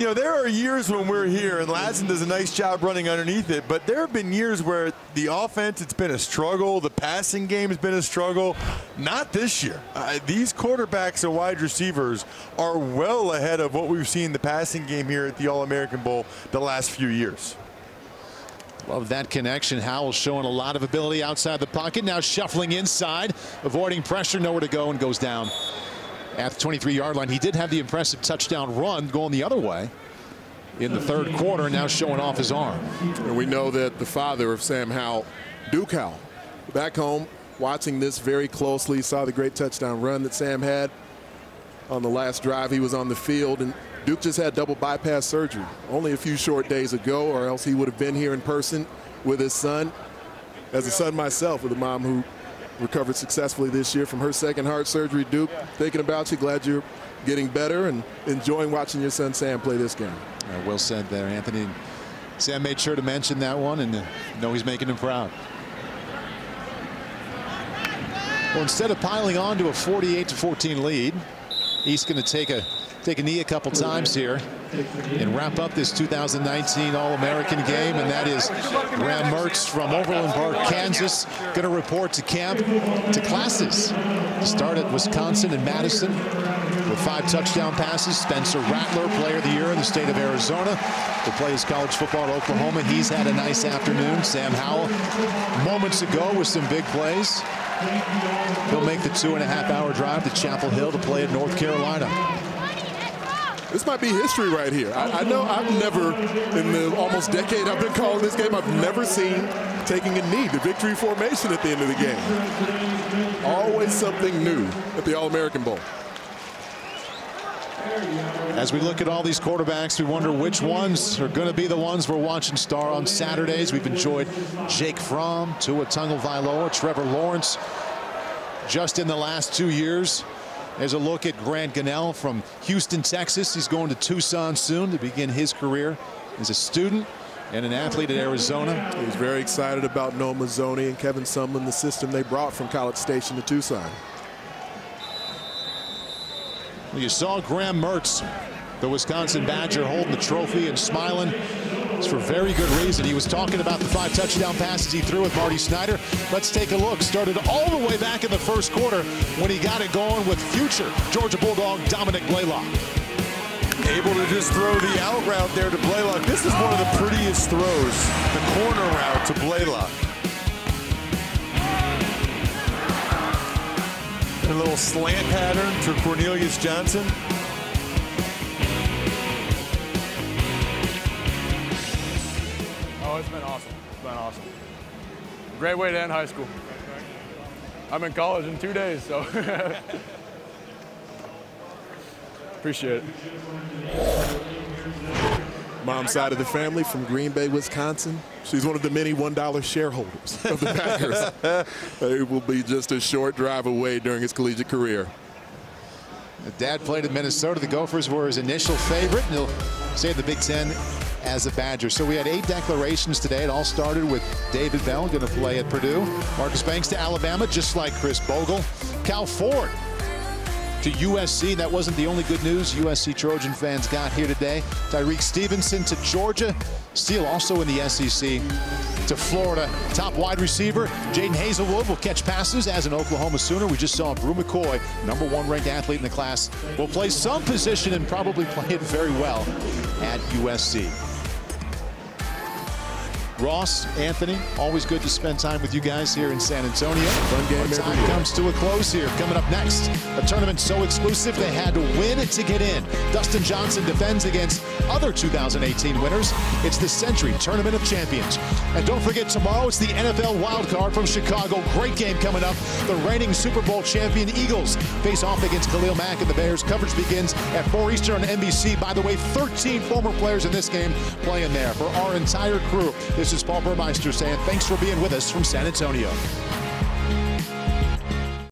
You know, there are years when we're here and Ladson does a nice job running underneath it, but there have been years where the offense, it's been a struggle. The passing game has been a struggle. Not this year. These quarterbacks and wide receivers are well ahead of what we've seen in the passing game here at the All-American Bowl the last few years. Love that connection. Howell showing a lot of ability outside the pocket. Now shuffling inside, avoiding pressure, nowhere to go, and goes down at the 23-yard line. He did have the impressive touchdown run going the other way in the third quarter, now showing off his arm. And we know that the father of Sam Howell, Duke Howell, back home watching this very closely, saw the great touchdown run that Sam had on the last drive he was on the field. And Duke just had double bypass surgery only a few short days ago, or else he would have been here in person with his son. As a son myself, with a mom who recovered successfully this year from her second heart surgery. Duke, thinking about you, glad you're getting better and enjoying watching your son Sam play this game. Well said there, Anthony. Sam made sure to mention that one, and know he's making him proud. Well, instead of piling on to a 48-14 lead, East going to take a knee a couple times here and wrap up this 2019 All-American game, and that is Graham Mertz from Overland Park, Kansas, going to report to camp, to classes. Start at Wisconsin and Madison with 5 touchdown passes. Spencer Rattler, player of the year in the state of Arizona, will play his college football at Oklahoma. He's had a nice afternoon. Sam Howell moments ago with some big plays. He'll make the 2.5-hour drive to Chapel Hill to play at North Carolina. This might be history right here. I know I've never, in the almost decade I've been calling this game, I've never seen taking a knee, the victory formation at the end of the game. Always something new at the All-American Bowl. As we look at all these quarterbacks, we wonder which ones are going to be the ones we're watching star on Saturdays. We've enjoyed Jake Fromm, Tua Tagovailoa, Trevor Lawrence just in the last 2 years. There's a look at Grant Gunnell from Houston, Texas. He's going to Tucson soon to begin his career as a student and an athlete at Arizona. He's very excited about Noah Mazzoni and Kevin Sumlin, the system they brought from College Station to Tucson. You saw Graham Mertz, the Wisconsin Badger, holding the trophy and smiling. It's for very good reason. He was talking about the 5 touchdown passes he threw with Marty Snyder. Let's take a look. Started all the way back in the first quarter when he got it going with future Georgia Bulldog Dominic Blaylock. Able to just throw the out route there to Blaylock. This is one of the prettiest throws, the corner route to Blaylock. A little slant pattern to Cornelius Johnson. Oh, it's been awesome. It's been awesome. Great way to end high school. I'm in college in 2 days, so appreciate it. Mom's side of the family from Green Bay, Wisconsin. She's one of the many $1 shareholders of the Packers. It will be just a short drive away during his collegiate career. Dad played in Minnesota. The Gophers were his initial favorite, and he'll stay in the Big Ten as a Badger. So we had 8 declarations today. It all started with David Bell going to play at Purdue. Marcus Banks to Alabama, just like Chris Bogle. Cal Ford to USC. That wasn't the only good news USC Trojan fans got here today. Tyreek Stevenson to Georgia. Steele also in the SEC to Florida. Top wide receiver Jaden Hazelwood will catch passes as an Oklahoma Sooner. We just saw Brew McCoy, #1 ranked athlete in the class, will play some position and probably play it very well at USC. Ross, Anthony, always good to spend time with you guys here in San Antonio. Fun game every time year. Comes to a close here. Coming up next, a tournament so exclusive they had to win it to get in. Dustin Johnson defends against other 2018 winners. It's the Century Tournament of Champions. And don't forget, tomorrow it's the NFL wildcard from Chicago. Great game coming up. The reigning Super Bowl champion Eagles face off against Khalil Mack and the Bears. Coverage begins at 4 Eastern on NBC. By the way, 13 former players in this game playing there. For our entire crew, this is Paul Burmeister saying thanks for being with us from San Antonio.